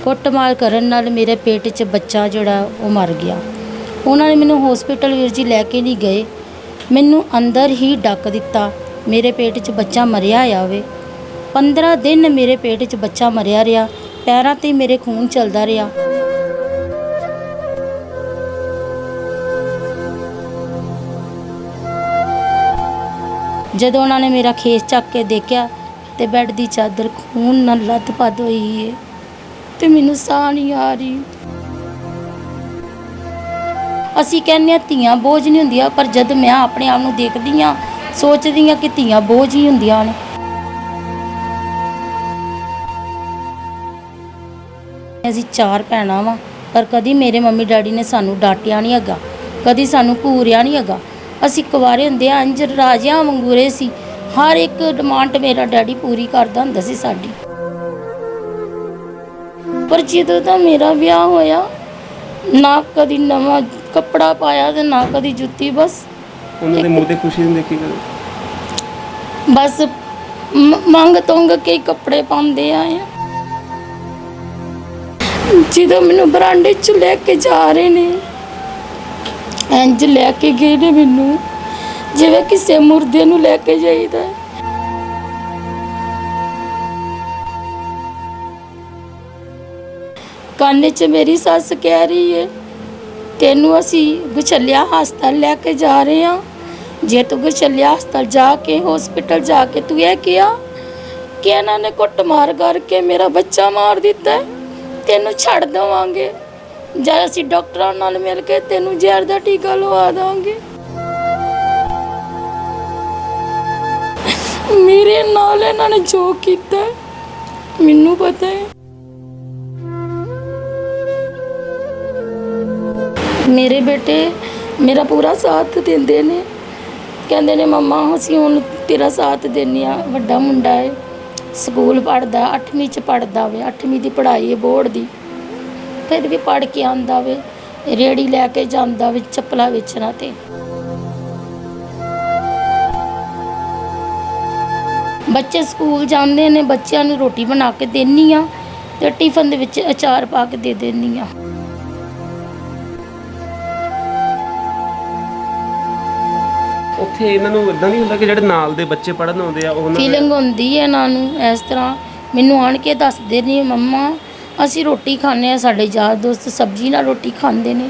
ਕੁੱਟਮਾਰ ਕਰਨ ਨਾਲ ਮੇਰੇ ਪੇਟ 'ਚ ਬੱਚਾ ਜਿਹੜਾ ਉਹ ਮਰ ਗਿਆ। ਉਹਨਾਂ ਨੇ ਮੈਨੂੰ ਹਸਪੀਟਲ ਵੀਰ ਜੀ ਲੈ ਕੇ ਨਹੀਂ ਗਏ, ਮੈਨੂੰ ਅੰਦਰ ਹੀ ਡੱਕ ਦਿੱਤਾ। ਮੇਰੇ ਪੇਟ 'ਚ ਬੱਚਾ ਮਰਿਆ ਆਵੇ 15 ਦਿਨ ਮੇਰੇ ਪੇਟ 'ਚ ਬੱਚਾ ਮਰਿਆ ਰਿਹਾ, ਪੈਰਾਂ 'ਤੇ ਮੇਰੇ ਖੂਨ ਚੱਲਦਾ ਰਿਹਾ। ਜਦੋਂ ਉਹਨਾਂ ਨੇ ਮੇਰਾ ਖੇਸ ਚੱਕ ਕੇ ਦੇਖਿਆ ਤੇ ਬੈੱਡ ਦੀ ਚਾਦਰ ਖੂਨ ਨਾਲ ਲੱਥ-ਪੱਥ ਹੋਈ ਹੈ ਤੇ ਮੈਨੂੰ ਸਾਹ ਨਹੀਂ ਆ ਰਹੀ। ਅਸੀਂ ਕਹਿੰਦੇ ਹਾਂ ਧੀਆਂ ਬੋਝ ਨਹੀਂ ਹੁੰਦੀਆਂ, ਪਰ ਜਦ ਮੈਂ ਆਪਣੇ ਆਪ ਨੂੰ ਦੇਖਦੀ ਹਾਂ ਸੋਚਦੀ ਹਾਂ ਕਿ ਧੀਆਂ ਬੋਝ ਹੀ ਹੁੰਦੀਆਂ ਨੇ। ਅਸੀਂ 4 ਭੈਣਾਂ ਵਾਂ, ਪਰ ਕਦੀ ਮੇਰੇ ਮੰਮੀ ਡੈਡੀ ਨੇ ਸਾਨੂੰ ਡਾਂਟਿਆ ਨਹੀਂ ਹੈਗਾ, ਕਦੀ ਸਾਨੂੰ ਘੂਰਿਆ ਨਹੀਂ ਹੈਗਾ। ਅਸੀਂ ਕੁਆਰੇ ਹੁੰਦੇ ਆ ਇੰਝ ਰਾਜਿਆਂ ਵਾਂਗੂ ਰਹੇ ਸੀ, ਹਰ ਇੱਕ ਡਿਮਾਂਡ ਮੇਰਾ ਡੈਡੀ ਪੂਰੀ ਕਰਦਾ ਹੁੰਦਾ ਸੀ ਸਾਡੀ। ਪਰ ਜਦੋਂ ਦਾ ਮੇਰਾ ਵਿਆਹ ਹੋਇਆ ਨਾ ਕਦੀ ਨਵਾਂ ਕੱਪੜਾ ਪਾਇਆ ਤੇ ਨਾ ਕਦੀ ਜੁੱਤੀ। ਬਸ ਉਹਨਾਂ ਦੇ ਮੂੰਹ ਤੇ ਖੁਸ਼ੀ ਨਹੀਂ ਦੇਖੀ ਕਦੇ? ਬਸ ਮੰਗ ਤੋਂਗ ਕੇ ਕੱਪੜੇ ਪਾਉਂਦੇ ਆਏ ਆ। ਜਦੋਂ ਮੈਨੂੰ ਬਰਾਂਡੇ 'ਚ ਲੈ ਕੇ ਜਾ ਰਹੇ ਨੇ, ਇੰਝ ਲੈ ਕੇ ਗਏ ਨੇ ਮੈਨੂੰ ਜਿਵੇਂ ਕਿਸੇ ਮੁਰਦੇ ਨੂੰ ਲੈ ਕੇ ਜਾਈਦਾ। ਕੰਨ 'ਚ ਮੇਰੀ ਸੱਸ ਕਹਿ ਰਹੀ ਹੈ ਤੈਨੂੰ ਅਸੀਂ ਗੁਛਲਿਆ ਹਸਪਤਾਲ ਲੈ ਕੇ ਜਾ ਰਹੇ ਹਾਂ, ਜੇ ਤੂੰ ਗੁਛਲਿਆ ਹਸਪਤਾਲ ਜਾ ਕੇ ਹਸਪੀਟਲ ਜਾ ਕੇ ਤੂੰ ਇਹ ਕਿਹਾ ਕਿ ਇਹਨਾਂ ਨੇ ਕੁੱਟਮਾਰ ਕਰਕੇ ਮੇਰਾ ਬੱਚਾ ਮਾਰ ਦਿੱਤਾ, ਤੈਨੂੰ ਛੱਡ ਦੇਵਾਂਗੇ ਜਾਂ ਅਸੀਂ ਡਾਕਟਰਾਂ ਨਾਲ ਮਿਲ ਕੇ ਤੈਨੂੰ ਜ਼ਹਿਰ ਦਾ ਟੀਕਾ ਲਵਾ ਦਾਂਗੇ। ਮੇਰੇ ਨਾਲ ਇਹਨਾਂ ਨੇ ਜੋ ਕੀਤਾ ਮੈਨੂੰ ਪਤਾ ਹੈ। ਮੇਰੇ ਬੇਟੇ ਮੇਰਾ ਪੂਰਾ ਸਾਥ ਦਿੰਦੇ ਨੇ, ਕਹਿੰਦੇ ਨੇ ਮੰਮਾ ਅਸੀਂ ਹੁਣ ਤੇਰਾ ਸਾਥ ਦਿੰਦੇ ਹਾਂ। ਵੱਡਾ ਮੁੰਡਾ ਹੈ, ਸਕੂਲ ਪੜ੍ਹਦਾ, 8ਵੀਂ 'ਚ ਪੜ੍ਹਦਾ ਵੇ, 8ਵੀਂ ਦੀ ਪੜ੍ਹਾਈ ਹੈ ਬੋਰਡ ਦੀ, ਫਿਰ ਵੀ ਪੜ੍ਹ ਕੇ ਆਉਂਦਾ ਵੇ, ਰੇਹੜੀ ਲੈ ਕੇ ਜਾਂਦਾ ਵੇ ਚੱਪਲਾਂ ਵੇਚਣਾ। ਤੇ ਬੱਚੇ ਸਕੂਲ ਜਾਂਦੇ ਨੇ, ਬੱਚਿਆਂ ਨੂੰ ਰੋਟੀ ਬਣਾ ਕੇ ਦੇਣੀ ਆ ਤੇ ਟਿਫਨ ਦੇ ਵਿੱਚ ਅਚਾਰ ਪਾ ਕੇ ਦੇ ਦਿੰਦੀ ਆ। ਉੱਥੇ ਇਹਨਾਂ ਨੂੰ ਇਦਾਂ ਨਹੀਂ ਹੁੰਦਾ ਕਿ ਜਿਹੜੇ ਨਾਲ ਦੇ ਬੱਚੇ ਪੜ੍ਹਨ ਆਉਂਦੇ ਆ ਉਹਨਾਂ ਫੀਲਿੰਗ ਹੁੰਦੀ ਹੈ ਇਹਨਾਂ ਨੂੰ ਇਸ ਤਰ੍ਹਾਂ। ਮੈਨੂੰ ਆਣ ਕੇ ਦੱਸਦੇ ਨੇ ਮੰਮਾ ਅਸੀਂ ਰੋਟੀ ਖਾਂਦੇ ਹਾਂ, ਸਾਡੇ ਯਾਰ ਦੋਸਤ ਸਬਜ਼ੀ ਨਾਲ ਰੋਟੀ ਖਾਂਦੇ ਨੇ,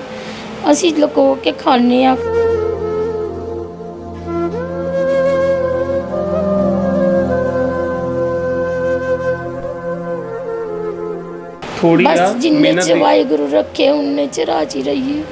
ਅਸੀਂ ਲੁਕੋ ਕੇ ਖਾਂਦੇ ਹਾਂ। ਥੋੜੀ ਆ ਬਸ ਜਿੰਨੇ ਮਿਹਨਤ ਚ ਵਾਹਿਗੁਰੂ ਰੱਖੇ ਉਨੇ ਚ ਰਾਜੀ ਰਹੀਏ।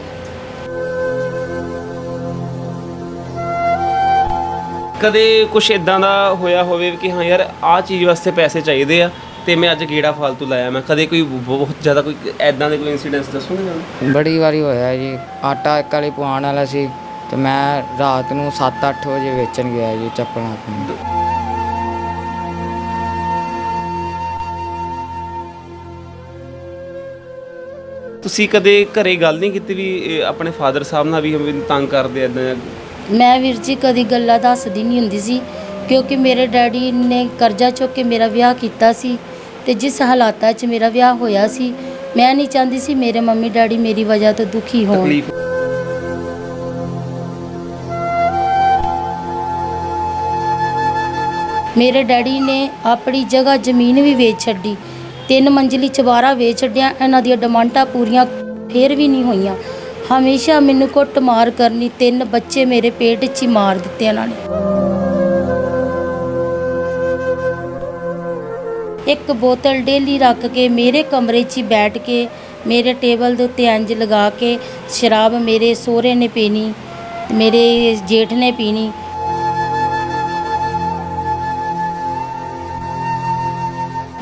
ਕਦੇ ਕੁਛ ਇਦਾਂ ਦਾ ਹੋਇਆ ਹੋਵੇ ਕਿ ਹਾਂ ਯਾਰ ਆਹ ਚੀਜ਼ ਵਾਸਤੇ ਪੈਸੇ ਚਾਹੀਦੇ ਆ ਤੇ ਮੈਂ ਅੱਜ ਗੇੜਾ ਫਾਲਤੂ ਲਾਇਆ, ਮੈਂ ਕਦੇ ਕੋਈ ਬਹੁਤ ਜ਼ਿਆਦਾ ਕੋਈ ਇਦਾਂ ਦੇ ਕੋਈ ਇਨਸੀਡੈਂਟਸ ਦੱਸੋਗੇ ਮੈਨੂੰ? ਬੜੀ ਵਾਰੀ ਹੋਇਆ ਜੀ। ਆਟਾ ਇੱਕ ਵਾਲੀ ਪਵਾਉਣ ਵਾਲਾ ਸੀ ਤੇ ਮੈਂ ਰਾਤ ਨੂੰ 7-8 ਵਜੇ ਵੇਚਣ ਗਿਆ ਜੀ ਚੱਪਲਾਂ ਆਪਣੀ। ਤੁਸੀਂ ਕਦੇ ਘਰੇ ਗੱਲ ਨਹੀਂ ਕੀਤੀ ਵੀ ਆਪਣੇ ਫਾਦਰ ਸਾਹਿਬ ਨਾਲ ਵੀ ਮੈਨੂੰ ਤੰਗ ਕਰਦੇ ਇਦਾਂ? ਮੈਂ ਵੀਰ ਜੀ ਕਦੀ ਗੱਲਾਂ ਦੱਸਦੀ ਨਹੀਂ ਹੁੰਦੀ ਸੀ, ਕਿਉਂਕਿ ਮੇਰੇ ਡੈਡੀ ਨੇ ਕਰਜ਼ਾ ਚੁੱਕ ਕੇ ਮੇਰਾ ਵਿਆਹ ਕੀਤਾ ਸੀ ਤੇ ਜਿਸ ਹਾਲਾਤਾਂ 'ਚ ਮੇਰਾ ਵਿਆਹ ਹੋਇਆ ਸੀ ਮੈਂ ਨਹੀਂ ਚਾਹੁੰਦੀ ਸੀ ਮੇਰੇ ਮੰਮੀ ਡੈਡੀ ਮੇਰੀ ਵਜ੍ਹਾ ਤੋਂ ਦੁਖੀ ਹੋਣ। ਮੇਰੇ ਡੈਡੀ ਨੇ ਆਪਣੀ ਜਗ੍ਹਾ ਜ਼ਮੀਨ ਵੀ ਵੇਚ ਛੱਡੀ, 3 ਮੰਜ਼ਲੀ ਚਵਾਰਾ ਵੇਚ ਛੱਡਿਆ। ਇਹਨਾਂ ਦੀਆਂ ਡਿਮਾਂਡਾਂ ਪੂਰੀਆਂ ਫੇਰ ਵੀ ਨਹੀਂ ਹੋਈਆਂ। ਹਮੇਸ਼ਾ ਮੈਨੂੰ ਕੁੱਟਮਾਰ ਕਰਨੀ, 3 ਬੱਚੇ ਮੇਰੇ ਪੇਟ 'ਚ ਹੀ ਮਾਰ ਦਿੱਤੇ ਇਹਨਾਂ ਨੇ। ਇੱਕ ਬੋਤਲ ਡੇਲੀ ਰੱਖ ਕੇ ਮੇਰੇ ਕਮਰੇ 'ਚ ਹੀ ਬੈਠ ਕੇ ਮੇਰੇ ਟੇਬਲ ਦੇ ਉੱਤੇ ਇੰਝ ਲਗਾ ਕੇ ਸ਼ਰਾਬ ਮੇਰੇ ਸਹੁਰੇ ਨੇ ਪੀਣੀ, ਮੇਰੇ ਜੇਠ ਨੇ ਪੀਣੀ।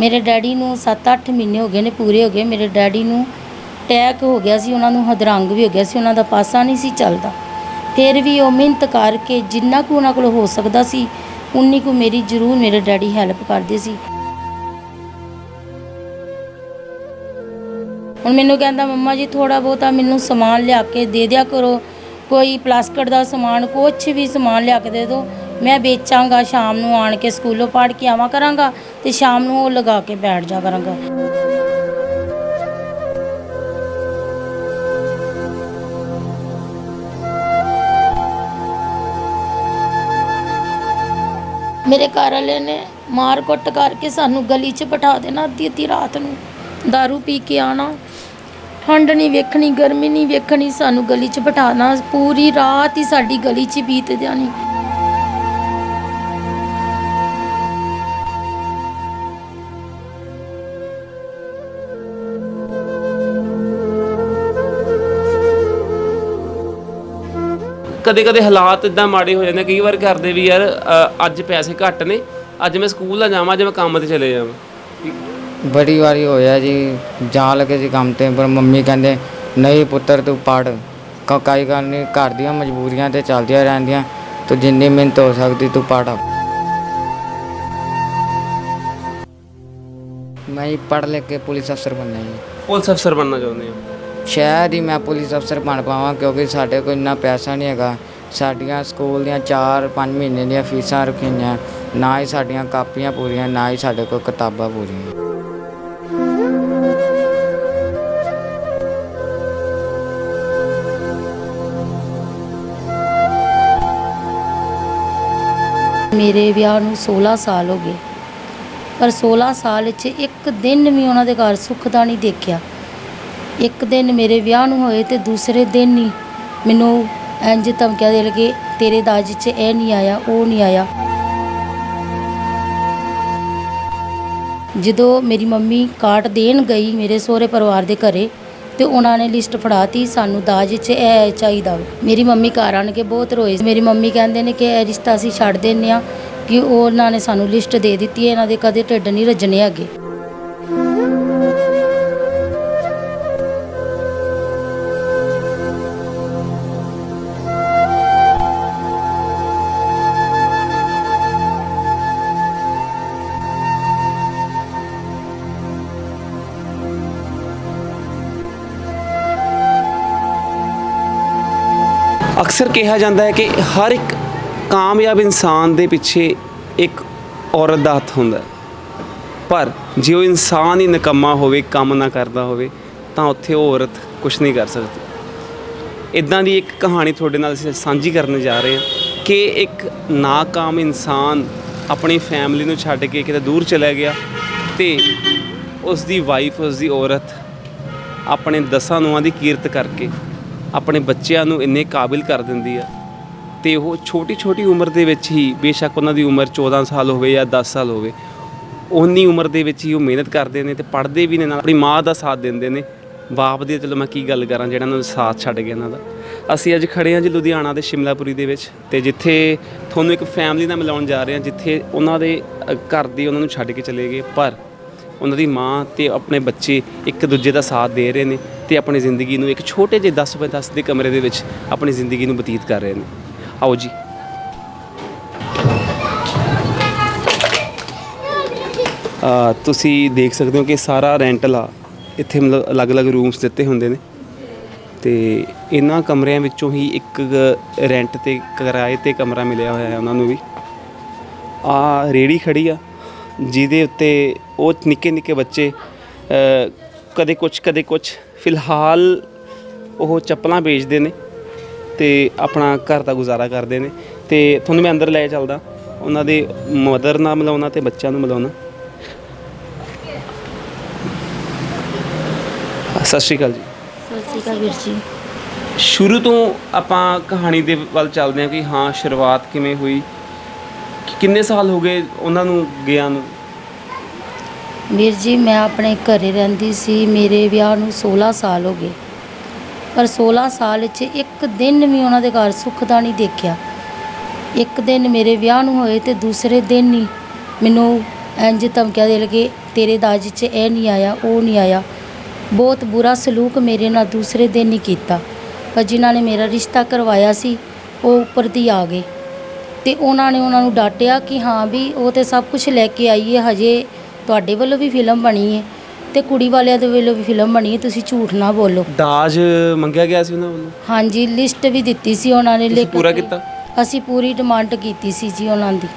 ਮੇਰੇ ਡੈਡੀ ਨੂੰ 7-8 ਮਹੀਨੇ ਹੋ ਗਏ ਨੇ, ਪੂਰੇ ਹੋ ਗਏ। ਮੇਰੇ ਡੈਡੀ ਨੂੰ ਅਟੈਕ ਹੋ ਗਿਆ ਸੀ, ਉਹਨਾਂ ਨੂੰ ਹਦਰੰਗ ਵੀ ਹੋ ਗਿਆ ਸੀ, ਉਹਨਾਂ ਦਾ ਪਾਸਾ ਨਹੀਂ ਸੀ ਚੱਲਦਾ। ਫਿਰ ਵੀ ਉਹ ਮਿਹਨਤ ਕਰਕੇ ਜਿੰਨਾ ਕੁ ਉਹਨਾਂ ਕੋਲ ਹੋ ਸਕਦਾ ਸੀ ਉਨੀ ਕੁ ਮੇਰੀ ਜ਼ਰੂਰ ਮੇਰੇ ਡੈਡੀ ਹੈਲਪ ਕਰਦੇ ਸੀ। ਹੁਣ ਮੈਨੂੰ ਕਹਿੰਦਾ ਮੰਮਾ ਜੀ ਥੋੜ੍ਹਾ ਬਹੁਤਾ ਮੈਨੂੰ ਸਮਾਨ ਲਿਆ ਕੇ ਦੇ ਦਿਆ ਕਰੋ, ਕੋਈ ਪਲਾਸਟਿਕ ਦਾ ਸਮਾਨ, ਕੁਛ ਵੀ ਸਮਾਨ ਲਿਆ ਕੇ ਦੇ ਦਿਓ, ਮੈਂ ਵੇਚਾਂਗਾ, ਸ਼ਾਮ ਨੂੰ ਆਣ ਕੇ ਸਕੂਲੋਂ ਪੜ੍ਹ ਕੇ ਆਵਾਂ ਕਰਾਂਗਾ ਤੇ ਸ਼ਾਮ ਨੂੰ ਉਹ ਲਗਾ ਕੇ ਬੈਠ ਜਾ ਕਰਾਂਗਾ। ਮੇਰੇ ਘਰ ਵਾਲੇ ਨੇ ਮਾਰ ਕੁੱਟ ਕਰਕੇ ਸਾਨੂੰ ਗਲੀ 'ਚ ਬਿਠਾ ਦੇਣਾ ਅੱਧੀ ਅੱਧੀ ਰਾਤ ਨੂੰ, दारू ਪੀ ਕੇ ਆਣਾ, ਠੰਡ ਨਹੀਂ ਵੇਖਣੀ, ਗਰਮੀ ਨਹੀਂ ਵੇਖਣੀ, ਸਾਨੂੰ ਗਲੀ 'ਚ ਬਿਠਾਣਾ, ਪੂਰੀ ਰਾਤ ਹੀ ਸਾਡੀ ਗਲੀ 'ਚ ਬੀਤ ਜਾਣੀ। ਕਦੇ ਕਦੇ ਹਾਲਾਤ ਇਦਾਂ ਮਾੜੇ ਹੋ ਜਾਂਦੇ, ਕਈ ਵਾਰ ਕਰਦੇ ਵੀ ਯਾਰ ਅੱਜ ਪੈਸੇ ਘੱਟ ਨੇ, ਅੱਜ ਮੈਂ ਸਕੂਲ ਨਾ ਜਾਵਾਂ, ਅੱਜ ਮੈਂ ਕੰਮ ਤੇ ਚਲੇ ਜਾਵਾਂ। ਬੜੀ ਵਾਰੀ ਹੋਇਆ ਜੀ, ਜਾਣ ਲੱਗੇ ਸੀ ਕੰਮ ਤੇ, ਪਰ ਮੰਮੀ ਕਹਿੰਦੇ ਨਹੀਂ ਪੁੱਤਰ ਤੂੰ ਪੜ੍ਹ, ਕੋਈ ਗੱਲ ਨਹੀਂ, ਘਰ ਦੀਆਂ ਮਜਬੂਰੀਆਂ ਤੇ ਚੱਲਦੀਆਂ ਰਹਿੰਦੀਆਂ, ਤੂੰ ਜਿੰਨੀ ਮਿਹਨਤ ਹੋ ਸਕਦੀ ਤੂੰ ਪੜ੍ਹ। ਮੈਂ ਜੀ ਪੜ੍ਹ ਲਿਖ ਕੇ ਪੁਲਿਸ ਅਫਸਰ ਬਣਨਾ ਜੀ। ਪੁਲਿਸ ਅਫਸਰ ਬਣਨਾ ਚਾਹੁੰਦੇ ਹੋ? ਸ਼ਾਇਦ ਹੀ ਮੈਂ ਪੁਲਿਸ ਅਫਸਰ ਬਣ ਪਾਵਾਂ, ਕਿਉਂਕਿ ਸਾਡੇ ਕੋਲ ਇੰਨਾ ਪੈਸਾ ਨਹੀਂ ਹੈਗਾ। ਸਾਡੀਆਂ ਸਕੂਲ ਦੀਆਂ 4-5 ਮਹੀਨੇ ਦੀਆਂ ਫੀਸਾਂ ਰੱਖੀਆਂ, ਨਾ ਹੀ ਸਾਡੀਆਂ ਕਾਪੀਆਂ ਪੂਰੀਆਂ, ਨਾ ਹੀ ਸਾਡੇ ਕੋਲ ਕਿਤਾਬਾਂ ਪੂਰੀਆਂ। ਮੇਰੇ ਵਿਆਹ ਨੂੰ 16 ਸਾਲ ਹੋ ਗਏ, ਪਰ 16 ਸਾਲ 'ਚ ਇੱਕ ਦਿਨ ਵੀ ਉਹਨਾਂ ਦੇ ਘਰ ਸੁੱਖ ਦਾ ਨਹੀਂ ਦੇਖਿਆ। ਇੱਕ ਦਿਨ ਮੇਰੇ ਵਿਆਹ ਨੂੰ ਹੋਏ ਤੇ ਦੂਸਰੇ ਦਿਨ ਹੀ ਮੈਨੂੰ ਇੰਜ ਧਮਕੀਆਂ ਦੇ ਲਗੇ, ਤੇਰੇ ਦਾਜ 'ਚ ਇਹ ਨਹੀਂ ਆਇਆ, ਉਹ ਨਹੀਂ ਆਇਆ। ਜਦੋਂ ਮੇਰੀ ਮੰਮੀ ਕਾਟ ਦੇਣ ਗਈ ਮੇਰੇ ਸਹੁਰੇ ਪਰਿਵਾਰ ਦੇ ਘਰੇ, ਤੇ ਉਹਨਾਂ ਨੇ ਲਿਸਟ ਫੜਾਤੀ, ਸਾਨੂੰ ਦਾਜ 'ਚ ਇਹ ਚਾਹੀਦਾ। ਮੇਰੀ ਮੰਮੀ ਘਰ ਆਣ ਕੇ ਬਹੁਤ ਰੋਏ। ਮੇਰੀ ਮੰਮੀ ਕਹਿੰਦੇ ਨੇ ਕਿ ਇਹ ਰਿਸ਼ਤਾ ਅਸੀਂ ਛੱਡ ਦਿੰਦੇ ਹਾਂ, ਕਿ ਉਹਨਾਂ ਨੇ ਸਾਨੂੰ ਲਿਸਟ ਦੇ ਦਿੱਤੀ ਹੈ, ਇਹਨਾਂ ਦੇ ਕਦੇ ਢਿੱਡ ਨਹੀਂ ਰੱਜਣੇ ਹੈਗੇ। ਅਕਸਰ ਕਿਹਾ ਜਾਂਦਾ ਹੈ ਕਿ ਹਰ ਇੱਕ ਕਾਮਯਾਬ ਇਨਸਾਨ ਦੇ ਪਿੱਛੇ ਇੱਕ ਔਰਤ ਦਾ ਹੱਥ ਹੁੰਦਾ ਹੈ, ਪਰ ਜੇ ਉਹ ਇਨਸਾਨ ਹੀ ਨਿਕੰਮਾ ਹੋਵੇ, ਕੰਮ ਨਾ ਕਰਦਾ ਹੋਵੇ, ਤਾਂ ਉੱਥੇ ਉਹ ਔਰਤ ਕੁਝ ਨਹੀਂ ਕਰ ਸਕਦੀ। ਇੱਦਾਂ ਦੀ ਇੱਕ ਕਹਾਣੀ ਤੁਹਾਡੇ ਨਾਲ ਅਸੀਂ ਸਾਂਝੀ ਕਰਨ ਜਾ ਰਹੇ ਹਾਂ ਕਿ ਇੱਕ ਨਾਕਾਮ ਇਨਸਾਨ ਆਪਣੀ ਫੈਮਿਲੀ ਨੂੰ ਛੱਡ ਕੇ ਕਿਤੇ ਦੂਰ ਚਲਾ ਗਿਆ, ਤੇ ਉਸ ਦੀ ਵਾਈਫ, ਉਸ ਦੀ ਔਰਤ ਆਪਣੇ 10 ਨੂੰਹਾਂ ਦੀ ਕੀਰਤ ਕਰਕੇ ਆਪਣੇ ਬੱਚਿਆਂ ਨੂੰ ਇੰਨੇ ਕਾਬਿਲ ਕਰ ਦਿੰਦੀ ਆ, ਤੇ ਉਹ ਛੋਟੀ ਛੋਟੀ ਉਮਰ ਦੇ ਵਿੱਚ ਹੀ, ਬੇਸ਼ੱਕ ਉਹਨਾਂ ਦੀ ਉਮਰ 14 ਸਾਲ ਹੋਵੇ ਜਾਂ 10 ਸਾਲ ਹੋਵੇ, ਉਨੀ ਉਮਰ ਦੇ ਵਿੱਚ ਹੀ ਉਹ ਮਿਹਨਤ ਕਰਦੇ ਨੇ ਤੇ ਪੜ੍ਹਦੇ ਵੀ ਨੇ, ਨਾਲ ਆਪਣੀ ਮਾਂ ਦਾ ਸਾਥ ਦਿੰਦੇ ਨੇ। ਬਾਪ ਦੀ ਚਲੋ ਮੈਂ ਕੀ ਗੱਲ ਕਰਾਂ ਜਿਹੜਾ ਉਹਨਾਂ ਨੂੰ ਸਾਥ ਛੱਡ ਗਿਆ ਇਹਨਾਂ ਦਾ। ਅਸੀਂ ਅੱਜ ਖੜ੍ਹੇ ਹਾਂ ਜੀ ਲੁਧਿਆਣਾ ਦੇ ਸ਼ਿਮਲਾਪੁਰੀ ਦੇ ਵਿੱਚ, ਤੇ ਜਿੱਥੇ ਤੁਹਾਨੂੰ ਇੱਕ ਫੈਮਿਲੀ ਨਾਲ ਮਿਲਾਉਣ ਜਾ ਰਹੇ ਹਾਂ, ਜਿੱਥੇ ਉਹਨਾਂ ਦੇ ਘਰ ਦੇ ਉਹਨਾਂ ਨੂੰ ਛੱਡ ਕੇ ਚਲੇ ਗਏ, ਪਰ ਉਹਨਾਂ ਦੀ ਮਾਂ ਤੇ ਆਪਣੇ ਬੱਚੇ ਇੱਕ ਦੂਜੇ ਦਾ ਸਾਥ ਦੇ ਰਹੇ ਨੇ, ਤੇ ਆਪਣੀ ਜ਼ਿੰਦਗੀ ਨੂੰ ਇੱਕ ਛੋਟੇ ਜਿਹੇ 10x10 ਦੇ ਕਮਰੇ ਦੇ ਵਿੱਚ ਆਪਣੀ ਜ਼ਿੰਦਗੀ ਨੂੰ ਬਤੀਤ ਕਰ ਰਹੇ ਨੇ। ਆਓ ਜੀ। ਤੁਸੀਂ ਦੇਖ ਸਕਦੇ ਹੋ ਕਿ ਸਾਰਾ ਰੈਂਟਲ ਆ, ਇੱਥੇ ਮਤਲਬ ਅਲੱਗ-ਅਲੱਗ ਰੂਮਸ ਦਿੱਤੇ ਹੁੰਦੇ ਨੇ, ਤੇ ਇਹਨਾਂ ਕਮਰਿਆਂ ਵਿੱਚੋਂ ਹੀ ਇੱਕ ਰੈਂਟ ਤੇ ਕਿਰਾਏ ਤੇ ਕਮਰਾ ਮਿਲਿਆ ਹੋਇਆ ਹੈ ਉਹਨਾਂ ਨੂੰ ਵੀ। ਆ ਰੇੜੀ ਖੜੀ ਆ ਜਿਹਦੇ ਉੱਤੇ ਉਹ ਨਿੱਕੇ ਨਿੱਕੇ ਬੱਚੇ ਕਦੇ ਕੁਛ ਫਿਲਹਾਲ ਉਹ ਚੱਪਲਾਂ ਵੇਚਦੇ ਨੇ ਤੇ ਆਪਣਾ ਘਰ ਦਾ ਗੁਜ਼ਾਰਾ ਕਰਦੇ ਨੇ। ਤੇ ਤੁਹਾਨੂੰ ਮੈਂ ਅੰਦਰ ਲੈ ਚੱਲਦਾ, ਉਹਨਾਂ ਦੇ ਮਦਰ ਨਾਲ ਮਿਲਾਉਣਾ ਤੇ ਬੱਚਿਆਂ ਨੂੰ ਮਿਲਾਉਣਾ। ਸਤਿ ਸ਼੍ਰੀ ਅਕਾਲ ਜੀ। ਸਤਿ ਸ਼੍ਰੀ ਅਕਾਲ ਵੀਰ ਜੀ। ਸ਼ੁਰੂ ਤੋਂ ਆਪਾਂ ਕਹਾਣੀ ਦੇ ਵੱਲ ਚੱਲਦੇ ਹਾਂ ਕਿ ਹਾਂ ਸ਼ੁਰੂਆਤ ਕਿਵੇਂ ਹੋਈ, ਕਿੰਨੇ ਸਾਲ ਹੋ ਗਏ ਉਹਨਾਂ ਨੂੰ ਗਿਆ ਨੂੰ? ਵੀਰ ਜੀ ਮੈਂ ਆਪਣੇ ਘਰੇ ਰਹਿੰਦੀ ਸੀ, ਮੇਰੇ ਵਿਆਹ ਨੂੰ 16 ਸਾਲ ਹੋ ਗਏ, ਪਰ 16 ਸਾਲ 'ਚ ਇੱਕ ਦਿਨ ਵੀ ਉਹਨਾਂ ਦੇ ਘਰ ਸੁੱਖ ਦਾ ਨਹੀਂ ਦੇਖਿਆ। ਇੱਕ ਦਿਨ ਮੇਰੇ ਵਿਆਹ ਨੂੰ ਹੋਏ ਤੇ ਦੂਸਰੇ ਦਿਨ ਹੀ ਮੈਨੂੰ ਇੰਜ ਧਮਕੀਆਂ ਦੇ ਲਗੇ, ਤੇਰੇ ਦਾਜ 'ਚ ਇਹ ਨਹੀਂ ਆਇਆ, ਉਹ ਨਹੀਂ ਆਇਆ। ਬਹੁਤ ਬੁਰਾ ਸਲੂਕ ਮੇਰੇ ਨਾਲ ਦੂਸਰੇ ਦਿਨ ਹੀ ਕੀਤਾ। ਪਰ ਜਿਨ੍ਹਾਂ ਨੇ ਮੇਰਾ ਰਿਸ਼ਤਾ ਕਰਵਾਇਆ ਸੀ ਉਹ ਉੱਪਰ ਦੀ ਆ ਗਏ, ਤੇ ਉਹਨਾਂ ਨੇ ਉਹਨਾਂ ਨੂੰ ਡਾਂਟਿਆ ਕਿ ਹਾਂ ਵੀ ਉਹ ਤੇ ਸਭ ਕੁਝ ਲੈ ਕੇ ਆਈ ਹੈ, ਹਜੇ ਤੁਹਾਡੇ ਵੱਲੋਂ ਵੀ ਫਿਲਮ ਬਣੀ ਹੈ ਤੇ ਕੁੜੀ ਵਾਲਿਆਂ ਦੇ ਵੱਲੋਂ ਵੀ ਫਿਲਮ ਬਣੀ ਹੈ, ਤੁਸੀਂ ਝੂਠ ਨਾ ਬੋਲੋ। ਦਾਜ ਮੰਗਿਆ ਗਿਆ ਸੀ ਉਹਨਾਂ ਵੱਲੋਂ? ਹਾਂਜੀ, ਲਿਸਟ ਵੀ ਦਿੱਤੀ ਸੀ ਉਹਨਾਂ ਨੇ, ਤੁਸੀਂ ਪੂਰਾ ਕੀਤਾ? ਅਸੀਂ ਪੂਰੀ ਡਿਮਾਂਡ ਕੀਤੀ ਸੀ ਜੀ ਉਹਨਾਂ ਦੀ।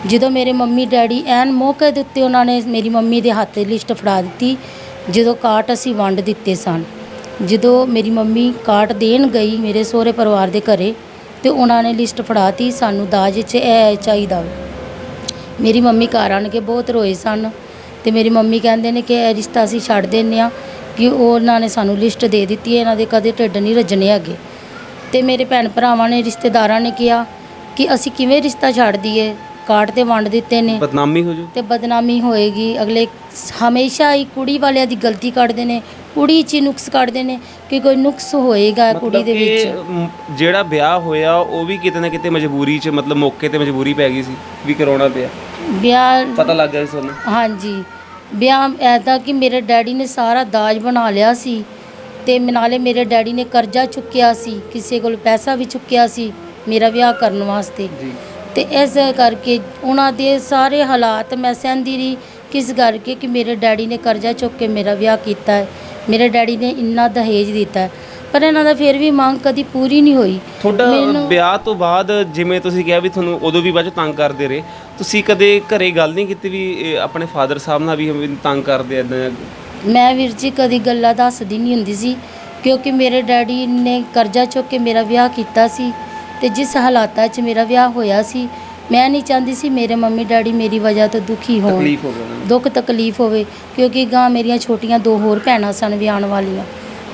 ਜਦੋਂ ਮੇਰੇ ਮੰਮੀ ਡੈਡੀ ਐਨ ਮੌਕੇ ਦੇ ਉੱਤੇ ਉਹਨਾਂ ਨੇ ਮੇਰੀ ਮੰਮੀ ਦੇ ਹੱਥ ਲਿਸਟ ਫੜਾ ਦਿੱਤੀ, ਜਦੋਂ ਕਾਟ ਅਸੀਂ ਵੰਡ ਦਿੱਤੇ ਸਨ। ਜਦੋਂ ਮੇਰੀ ਮੰਮੀ ਕਾਟ ਦੇਣ ਗਈ ਮੇਰੇ ਸਹੁਰੇ ਪਰਿਵਾਰ ਦੇ ਘਰੇ, ਤੇ ਉਹਨਾਂ ਨੇ ਲਿਸਟ ਫੜਾਤੀ, ਸਾਨੂੰ ਦਾਜ 'ਚ ਇਹ ਚਾਹੀਦਾ। ਮੇਰੀ ਮੰਮੀ ਘਰ ਆਣ ਕੇ ਬਹੁਤ ਰੋਏ ਸਨ ਤੇ ਮੇਰੀ ਮੰਮੀ ਕਹਿੰਦੇ ਨੇ ਕਿ ਇਹ ਰਿਸ਼ਤਾ ਅਸੀਂ ਛੱਡ ਦਿੰਦੇ ਹਾਂ ਕਿ ਉਹਨਾਂ ਨੇ ਸਾਨੂੰ ਲਿਸਟ ਦੇ ਦਿੱਤੀ ਹੈ, ਇਹਨਾਂ ਦੇ ਕਦੇ ਢਿੱਡ ਨਹੀਂ ਰੱਜਣੇ ਹੈਗੇ। ਤੇ ਮੇਰੇ ਭੈਣ ਭਰਾਵਾਂ ਨੇ, ਰਿਸ਼ਤੇਦਾਰਾਂ ਨੇ ਕਿਹਾ ਕਿ ਅਸੀਂ ਕਿਵੇਂ ਰਿਸ਼ਤਾ ਛੱਡ ਦਈਏ, ਕਾਰਡ ਤੇ ਵੰਡ ਦਿੱਤੇ ਨੇ ਬਦਨਾਮੀ ਹੋ ਜੂ। ਤੇ ਬਦਨਾਮੀ ਹੋਏਗੀ। ਅਗਲੇ ਹਮੇਸ਼ਾ ਹੀ ਕੁੜੀ ਵਾਲਿਆਂ ਦੀ ਗਲਤੀ ਕੱਢਦੇ ਨੇ, ਕੁੜੀ 'ਚ ਹੀ ਨੁਕਸ ਕੱਢਦੇ ਨੇ ਕਿ ਕੋਈ ਨੁਕਸ ਹੋਏਗਾ ਕੁੜੀ ਦੇ ਵਿੱਚ। ਜਿਹੜਾ ਵਿਆਹ ਹੋਇਆ ਉਹ ਵੀ ਕਿਤੇ ਨਾ ਕਿਤੇ ਮਜਬੂਰੀ 'ਚ, ਮਤਲਬ ਮੌਕੇ ਤੇ ਮਜਬੂਰੀ ਪੈ ਗਈ ਸੀ ਵੀ ਕਰਾਉਣਾ ਪਿਆ, ਵਿਆਹ ਪਤਾ ਲੱਗ ਗਿਆ ਸੀ ਤੁਹਾਨੂੰ? ਹਾਂਜੀ, ਵਿਆਹ ਐਦਾਂ ਕਿ ਮੇਰੇ ਡੈਡੀ ਨੇ ਸਾਰਾ ਦਾਜ ਬਣਾ ਲਿਆ ਸੀ ਤੇ ਨਾਲੇ ਮੇਰੇ ਡੈਡੀ ਨੇ ਕਰਜ਼ਾ ਚੁੱਕਿਆ ਸੀ, ਕਿਸੇ ਕੋਲ ਪੈਸਾ ਵੀ ਚੁੱਕਿਆ ਸੀ ਮੇਰਾ ਵਿਆਹ ਕਰਨ ਵਾਸਤੇ। ਜੀ। ਤੇ ਇਸ ਕਰਕੇ ਉਹਨਾਂ ਦੇ ਸਾਰੇ ਹਾਲਾਤ ਮੈਂ ਸਹਿੰਦੀ ਰਹੀ, ਕਿਸ ਕਰਕੇ ਕਿ ਮੇਰੇ ਡੈਡੀ ਨੇ ਕਰਜ਼ਾ ਚੁੱਕ ਕੇ ਮੇਰਾ ਵਿਆਹ ਕੀਤਾ ਹੈ, ਮੇਰੇ ਡੈਡੀ ਨੇ ਇੰਨਾ ਦਹੇਜ ਦਿੱਤਾ ਹੈ, ਪਰ ਇਹਨਾਂ ਦਾ ਫਿਰ ਵੀ ਮੰਗ ਕਦੀ ਪੂਰੀ ਨਹੀਂ ਹੋਈ। ਤੁਹਾਡਾ ਵਿਆਹ ਤੋਂ ਬਾਅਦ ਜਿਵੇਂ ਤੁਸੀਂ ਕਿਹਾ ਵੀ ਤੁਹਾਨੂੰ ਉਦੋਂ ਵੀ ਬਾਅਦ 'ਚ ਤੰਗ ਕਰਦੇ ਰਹੇ, ਤੁਸੀਂ ਕਦੇ ਘਰੇ ਗੱਲ ਨਹੀਂ ਕੀਤੀ ਵੀ ਆਪਣੇ ਫਾਦਰ ਸਾਹਿਬ ਨਾਲ ਵੀ ਮੈਨੂੰ ਤੰਗ ਕਰਦੇ ਇੱਦਾਂ? ਮੈਂ ਵੀਰ ਜੀ ਕਦੀ ਗੱਲਾਂ ਦੱਸਦੀ ਨਹੀਂ ਹੁੰਦੀ ਸੀ, ਕਿਉਂਕਿ ਮੇਰੇ ਡੈਡੀ ਨੇ ਕਰਜ਼ਾ ਚੁੱਕ ਕੇ ਮੇਰਾ ਵਿਆਹ ਕੀਤਾ ਸੀ ਤੇ ਜਿਸ ਹਾਲਾਤਾਂ 'ਚ ਮੇਰਾ ਵਿਆਹ ਹੋਇਆ ਸੀ, ਮੈਂ ਨਹੀਂ ਚਾਹੁੰਦੀ ਸੀ ਮੇਰੇ ਮੰਮੀ ਡੈਡੀ ਮੇਰੀ ਵਜ੍ਹਾ ਤੋਂ ਦੁਖੀ ਹੋਣ, ਤਕਲੀਫ ਹੋਵੇ ਉਹਨਾਂ ਨੂੰ। ਦੁੱਖ ਤਕਲੀਫ ਹੋਵੇ, ਕਿਉਂਕਿ ਗਾਂ ਮੇਰੀਆਂ ਛੋਟੀਆਂ 2 ਹੋਰ ਭੈਣਾਂ ਸਨ ਵਿਆਹਣ ਵਾਲੀਆਂ।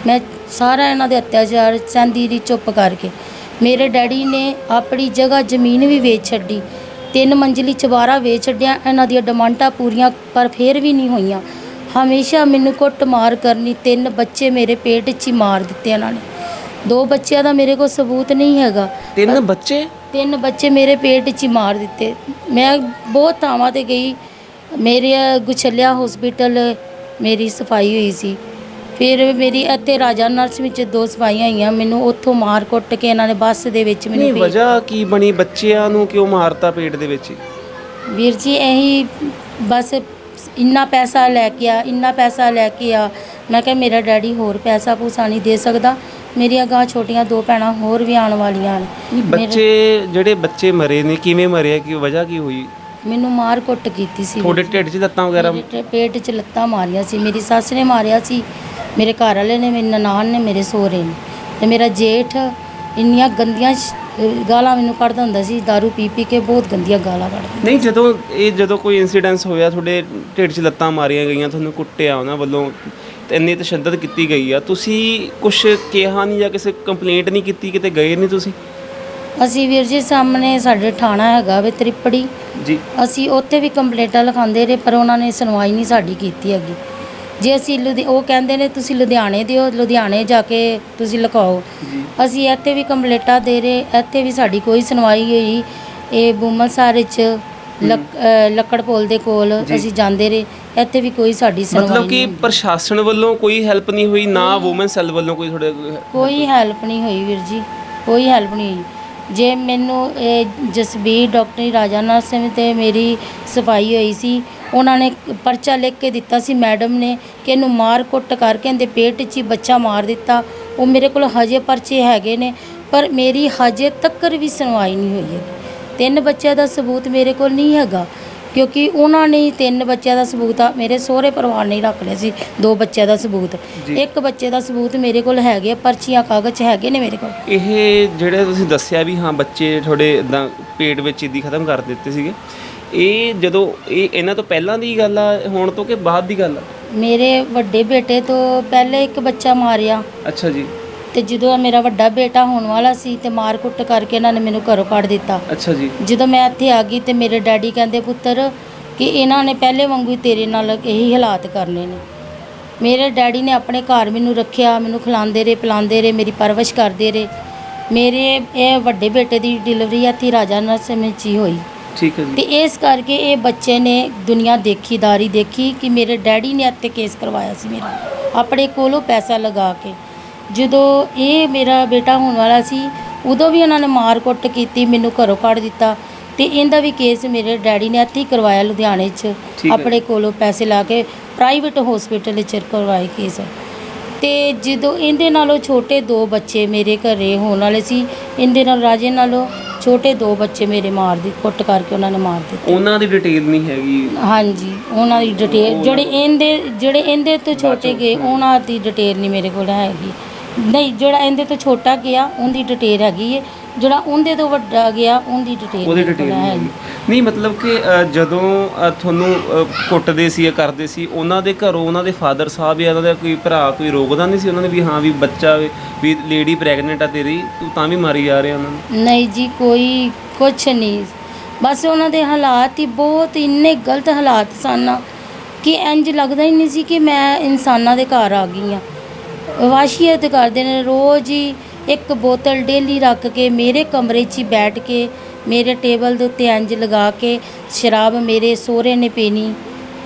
ਮੈਂ ਸਾਰਾ ਇਹਨਾਂ ਦੇ ਅਤਿਆਚਾਰ ਸਹਿੰਦੀ ਰਹੀ ਚੁੱਪ ਕਰਕੇ। ਮੇਰੇ ਡੈਡੀ ਨੇ ਆਪਣੀ ਜਗ੍ਹਾ ਜ਼ਮੀਨ ਵੀ ਵੇਚ ਛੱਡੀ, 3 ਮੰਜ਼ਲੀ ਚੁਬਾਰਾ ਵੇਚ ਛੱਡਿਆ, ਇਹਨਾਂ ਦੀਆਂ ਡਿਮਾਂਡਾਂ ਪੂਰੀਆਂ ਪਰ ਫਿਰ ਵੀ ਨਹੀਂ ਹੋਈਆਂ। ਹਮੇਸ਼ਾ ਮੈਨੂੰ ਕੁੱਟ ਮਾਰ ਕਰਨੀ, 3 ਬੱਚੇ ਮੇਰੇ ਪੇਟ 'ਚ ਹੀ ਮਾਰ ਦਿੱਤੇ ਇਹਨਾਂ ਨੇ। 2 ਬੱਚਿਆਂ ਦਾ ਮੇਰੇ ਕੋਲ ਸਬੂਤ ਨਹੀਂ ਹੈਗਾ। 3 ਬੱਚੇ? 3 ਬੱਚੇ ਮੇਰੇ ਪੇਟ 'ਚ ਹੀ ਮਾਰ ਦਿੱਤੇ। ਮੈਂ ਬਹੁਤ ਥਾਵਾਂ 'ਤੇ ਗਈ, ਮੇਰੇ ਗੁਛਲਿਆ ਹਸਪੀਟਲ ਮੇਰੀ ਸਫਾਈ ਹੋਈ ਸੀ, ਫਿਰ ਮੇਰੀ ਇੱਥੇ ਰਾਜਾ ਨਰਸ ਵਿੱਚ 2 ਸਫਾਈਆਂ ਹੋਈਆਂ, ਮੈਨੂੰ ਉੱਥੋਂ ਮਾਰ ਕੁੱਟ ਕੇ ਇਹਨਾਂ ਨੇ ਬੱਸ ਦੇ ਵਿੱਚ ਮੈਨੂੰ ਭੇਜ। ਵਜ੍ਹਾ ਕੀ ਬਣੀ? ਬੱਚਿਆਂ ਨੂੰ ਕਿਉਂ ਮਾਰਤਾ ਪੇਟ ਦੇ ਵਿੱਚ? ਵੀਰ ਜੀ ਇਹੀ ਬਸ ਇੰਨਾ ਪੈਸਾ ਲੈ ਕੇ ਆ, ਇੰਨਾ ਪੈਸਾ ਲੈ ਕੇ ਆ। ਮੈਂ ਕਿਹਾ ਮੇਰਾ ਡੈਡੀ ਹੋਰ ਪੈਸਾ ਪੂਸਾ ਨਹੀਂ ਦੇ ਸਕਦਾ, ਮੇਰੀਆਂ ਗਾਂ ਛੋਟੀਆਂ 2 ਭੈਣਾਂ ਹੋਰ ਵੀ ਆਉਣ ਵਾਲੀਆਂ ਨੇ। ਜਿਹੜੇ ਬੱਚੇ ਮਰੇ ਨੇ ਕਿਵੇਂ ਮਰੇ, ਕੀ ਵਜ੍ਹਾ ਕੀ ਹੋਈ? ਮੈਨੂੰ ਮਾਰ ਕੁੱਟ ਕੀਤੀ ਸੀ। ਤੁਹਾਡੇ ਢਿੱਡ 'ਚ ਲੱਤਾਂ ਵਗੈਰਾ? ਮੇਰੇ ਪੇਟ 'ਚ ਲੱਤਾਂ ਮਾਰੀਆਂ ਸੀ, ਮੇਰੀ ਸੱਸ ਨੇ ਮਾਰਿਆ ਸੀ, ਮੇਰੇ ਘਰ ਵਾਲੇ ਨੇ, ਮੇਰੀ ਨਨਾਣ ਨੇ, ਮੇਰੇ ਸਹੁਰੇ ਨੇ ਤੇ ਮੇਰਾ ਜੇਠ। ਇੰਨੀਆਂ ਗੰਦੀਆਂ ਗਾਲਾਂ ਮੈਨੂੰ ਕੱਢਦਾ ਹੁੰਦਾ ਸੀ, दारू ਪੀ ਪੀ ਕੇ ਬਹੁਤ ਗੰਦੀਆਂ ਗਾਲਾਂ ਕੱਢਦਾ। ਨਹੀਂ, ਜਦੋਂ ਕੋਈ ਇਨਸੀਡੈਂਸ ਹੋਇਆ, ਤੁਹਾਡੇ ਢਿੱਡ 'ਚ ਲੱਤਾਂ ਮਾਰੀਆਂ ਗਈਆਂ, ਤੁਹਾਨੂੰ ਕੁੱਟਿਆ ਉਹਨਾਂ ਵੱਲੋਂ, ਇੰਨੀ ਤਸ਼ੱਦਦ ਕੀਤੀ ਗਈ ਆ, ਤੁਸੀਂ ਕੁਛ ਕਿਹਾ ਨਹੀਂ ਜਾਂ ਕਿਸੇ ਕੰਪਲੇਂਟ ਨਹੀਂ ਕੀਤੀ, ਕਿਤੇ ਗਏ ਨਹੀਂ ਤੁਸੀਂ? ਅਸੀਂ ਵੀਰ ਜੀ ਸਾਹਮਣੇ ਸਾਡੇ ਥਾਣਾ ਹੈਗਾ ਵੇ ਤ੍ਰਿਪੜੀ ਜੀ, ਅਸੀਂ ਉੱਥੇ ਵੀ ਕੰਪਲੇਂਟਾਂ ਲਿਖਾਉਂਦੇ ਰਹੇ, ਪਰ ਉਹਨਾਂ ਨੇ ਸੁਣਵਾਈ ਨਹੀਂ ਸਾਡੀ ਕੀਤੀ ਹੈਗੀ। ਜੇ ਅਸੀਂ ਉਹ ਕਹਿੰਦੇ ਨੇ ਤੁਸੀਂ ਲੁਧਿਆਣੇ ਦਿਓ, ਲੁਧਿਆਣੇ ਜਾ ਕੇ ਤੁਸੀਂ ਲਿਖਾਓ। ਅਸੀਂ ਇੱਥੇ ਵੀ ਕੰਪਲੇਂਟਾਂ ਦੇ ਰਹੇ, ਇੱਥੇ ਵੀ ਸਾਡੀ ਕੋਈ ਸੁਣਵਾਈ ਹੋਈ। ਇਹ ਬੂਮਲਸਰ 'ਚ ਲੱਕੜ ਪੁਲ ਦੇ ਕੋਲ ਅਸੀਂ ਜਾਂਦੇ ਰਹੇ, ਇੱਥੇ ਵੀ ਕੋਈ ਸਾਡੀ ਸੁਣਵਾਈ ਮਤਲਬ ਕਿ ਨਹੀਂ। ਪ੍ਰਸ਼ਾਸਨ ਵੱਲੋਂ ਕੋਈ ਹੈਲਪ ਨਹੀਂ ਹੋਈ, ਨਾ ਵੂਮਨ ਸੈੱਲ ਵੱਲੋਂ ਕੋਈ ਤੁਹਾਡੇ? ਕੋਈ ਹੈਲਪ ਨਹੀਂ ਹੋਈ ਵੀਰ ਜੀ, ਕੋਈ ਹੈਲਪ ਨਹੀਂ ਹੋਈ। ਜੇ ਮੈਨੂੰ ਜਸਬੀਰ ਡਾਕਟਰੀ ਰਾਜਾ ਨਰਸ ਤੇ ਮੇਰੀ ਸਫਾਈ ਹੋਈ ਸੀ, ਉਹਨਾਂ ਨੇ ਪਰਚਾ ਲਿਖ ਕੇ ਦਿੱਤਾ ਸੀ ਮੈਡਮ ਨੇ ਕਿ ਇਹਨੂੰ ਮਾਰ ਕੁੱਟ ਕਰਕੇ ਇਹਦੇ ਪੇਟ 'ਚ ਹੀ ਬੱਚਾ ਮਾਰ ਦਿੱਤਾ। ਉਹ ਮੇਰੇ ਕੋਲ ਹਜੇ ਪਰਚੇ ਹੈਗੇ ਨੇ, ਪਰ ਮੇਰੀ ਹਜੇ ਤੱਕ ਵੀ ਸੁਣਵਾਈ ਨਹੀਂ ਹੋਈ ਹੈ। 3 ਬੱਚਿਆਂ ਦਾ ਸਬੂਤ ਮੇਰੇ ਕੋਲ ਨਹੀਂ ਹੈਗਾ, ਕਿਉਂਕਿ ਉਹਨਾਂ ਨੇ 3 ਬੱਚਿਆਂ ਦਾ ਸਬੂਤ ਆ, ਮੇਰੇ ਸਹੁਰੇ ਪਰਿਵਾਰ ਨੇ ਰੱਖ ਲਿਆ ਸੀ 2 ਬੱਚਿਆਂ ਦਾ ਸਬੂਤ। 1 ਬੱਚੇ ਦਾ ਸਬੂਤ ਮੇਰੇ ਕੋਲ ਹੈਗੇ, ਪਰਚੀਆਂ ਕਾਗਜ਼ ਹੈਗੇ ਨੇ ਮੇਰੇ ਕੋਲ। ਇਹ ਜਿਹੜੇ ਤੁਸੀਂ ਦੱਸਿਆ ਵੀ ਹਾਂ ਬੱਚੇ ਤੁਹਾਡੇ ਇੱਦਾਂ ਪੇਟ ਵਿੱਚ ਇੱਦੀ ਖਤਮ ਕਰ ਦਿੱਤੇ ਸੀਗੇ, ਇਹ ਜਦੋਂ ਇਹਨਾਂ ਤੋਂ ਪਹਿਲਾਂ ਦੀ ਗੱਲ ਆ, ਹੋਣ ਤੋਂ ਕਿ ਬਾਅਦ ਦੀ ਗੱਲ ਆ? ਮੇਰੇ ਵੱਡੇ ਬੇਟੇ ਤੋਂ ਪਹਿਲੇ 1 ਬੱਚਾ ਮਾਰਿਆ। ਅੱਛਾ ਜੀ। ਤੇ ਜਦੋਂ ਮੇਰਾ ਵੱਡਾ ਬੇਟਾ ਹੋਣ ਵਾਲਾ ਸੀ ਤੇ ਮਾਰ ਕੁੱਟ ਕਰਕੇ ਇਹਨਾਂ ਨੇ ਮੈਨੂੰ ਘਰੋਂ ਕੱਢ ਦਿੱਤਾ। ਅੱਛਾ ਜੀ। ਜਦੋਂ ਮੈਂ ਇੱਥੇ ਆ ਗਈ ਤੇ ਮੇਰੇ ਡੈਡੀ ਕਹਿੰਦੇ ਪੁੱਤਰ ਕਿ ਇਹਨਾਂ ਨੇ ਪਹਿਲੇ ਵਾਂਗੂ ਤੇਰੇ ਨਾਲ ਇਹੀ ਹਾਲਾਤ ਕਰਨੇ ਨੇ। ਮੇਰੇ ਡੈਡੀ ਨੇ ਆਪਣੇ ਘਰ ਮੈਨੂੰ ਰੱਖਿਆ, ਮੈਨੂੰ ਖਿਲਾਉਂਦੇ ਰਹੇ, ਪਿਲਾਉਂਦੇ ਰਹੇ, ਮੇਰੀ ਪਰਵਰਿਸ਼ ਕਰਦੇ ਰਹੇ। ਮੇਰੇ ਇਹ ਵੱਡੇ ਬੇਟੇ ਦੀ ਡਿਲੀਵਰੀ ਇੱਥੇ ਰਾਜਾ ਨਰਸ ਵਿੱਚ ਹੀ ਹੋਈ। ਠੀਕ ਹੈ ਜੀ। ਤੇ ਇਸ ਕਰਕੇ ਇਹ ਬੱਚੇ ਨੇ ਦੁਨੀਆ ਦੇਖੀਦਾਰੀ ਦੇਖੀ ਕਿ ਮੇਰੇ ਡੈਡੀ ਨੇ ਇੱਥੇ ਕੇਸ ਕਰਵਾਇਆ ਸੀ ਮੇਰਾ, ਆਪਣੇ ਕੋਲੋਂ ਪੈਸਾ ਲਗਾ ਕੇ। ਜਦੋਂ ਇਹ ਮੇਰਾ ਬੇਟਾ ਹੋਣ ਵਾਲਾ ਸੀ, ਉਦੋਂ ਵੀ ਉਹਨਾਂ ਨੇ ਮਾਰ ਕੁੱਟ ਕੀਤੀ, ਮੈਨੂੰ ਘਰੋਂ ਕੱਢ ਦਿੱਤਾ। ਤੇ ਇਹਦਾ ਵੀ ਕੇਸ ਮੇਰੇ ਡੈਡੀ ਨੇ ਇੱਥੇ ਹੀ ਕਰਵਾਇਆ ਲੁਧਿਆਣੇ 'ਚ, ਆਪਣੇ ਕੋਲੋਂ ਪੈਸੇ ਲਾ ਕੇ ਪ੍ਰਾਈਵੇਟ ਹਸਪੀਟਲ 'ਚ ਕਰਵਾਏ ਕੇਸ। ਤੇ ਜਦੋਂ ਇਹਦੇ ਨਾਲੋਂ ਛੋਟੇ 2 ਬੱਚੇ ਮੇਰੇ ਘਰੇ ਹੋਣ ਵਾਲੇ ਸੀ, ਇਹਦੇ ਨਾਲ ਰਾਜੇ ਨਾਲੋਂ ਛੋਟੇ 2 ਬੱਚੇ ਮੇਰੇ ਕੁੱਟ ਕਰਕੇ ਉਹਨਾਂ ਨੇ ਮਾਰ ਦਿੱਤੇ। ਉਹਨਾਂ ਦੀ ਡਿਟੇਲ ਨਹੀਂ ਹੈਗੀ? ਹਾਂਜੀ, ਉਹਨਾਂ ਦੀ ਡਿਟੇਲ ਜਿਹੜੇ ਇਹਦੇ ਤੋਂ ਛੋਟੇ ਗਏ ਉਹਨਾਂ ਦੀ ਡਿਟੇਲ ਨਹੀਂ ਮੇਰੇ ਕੋਲ ਹੈਗੀ। ਨਹੀਂ, ਜਿਹੜਾ ਇਹਦੇ ਤੋਂ ਛੋਟਾ ਗਿਆ ਉਹਦੀ ਡਿਟੇਲ ਹੈਗੀ ਹੈ, ਜਿਹੜਾ ਉਹਦੇ ਤੋਂ ਵੱਡਾ ਗਿਆ ਉਹਦੀ ਡਿਟੇਲ ਉਹਦੀ ਡਿਟੇਲ ਨਹੀਂ, ਮਤਲਬ ਕਿ ਜਦੋਂ ਤੁਹਾਨੂੰ ਕੁੱਟਦੇ ਸੀ ਜਾਂ ਕਰਦੇ ਸੀ, ਉਹਨਾਂ ਦੇ ਘਰੋਂ ਉਹਨਾਂ ਦੇ ਫਾਦਰ ਸਾਹਿਬ ਜਾਂ ਉਹਨਾਂ ਦਾ ਕੋਈ ਭਰਾ ਕੋਈ ਰੋਕਦਾ ਨਹੀਂ ਸੀ ਉਹਨਾਂ ਨੇ ਵੀ ਹਾਂ ਵੀ ਬੱਚਾ ਵੀ ਲੇਡੀ ਪ੍ਰੈਗਨੈਂਟ ਆ ਤੇਰੀ, ਤੂੰ ਤਾਂ ਵੀ ਮਾਰੀ ਜਾ ਰਿਹਾ ਉਹਨਾਂ ਨੂੰ? ਨਹੀਂ ਜੀ, ਕੋਈ ਕੁਛ ਨਹੀਂ, ਬਸ ਉਹਨਾਂ ਦੇ ਹਾਲਾਤ ਹੀ ਬਹੁਤ ਇੰਨੇ ਗਲਤ ਹਾਲਾਤ ਸਨ ਕਿ ਇੰਜ ਲੱਗਦਾ ਹੀ ਨਹੀਂ ਸੀ ਕਿ ਮੈਂ ਇਨਸਾਨਾਂ ਦੇ ਘਰ ਆ ਗਈ ਹਾਂ। ਵਾਸ਼ੀਅਤ ਕਰਦੇ ਨੇ, ਰੋਜ਼ ਹੀ ਇੱਕ ਬੋਤਲ ਡੇਲੀ ਰੱਖ ਕੇ ਮੇਰੇ ਕਮਰੇ 'ਚ ਹੀ ਬੈਠ ਕੇ ਮੇਰੇ ਟੇਬਲ ਦੇ ਉੱਤੇ ਇੰਜ ਲਗਾ ਕੇ ਸ਼ਰਾਬ ਮੇਰੇ ਸਹੁਰੇ ਨੇ ਪੀਣੀ,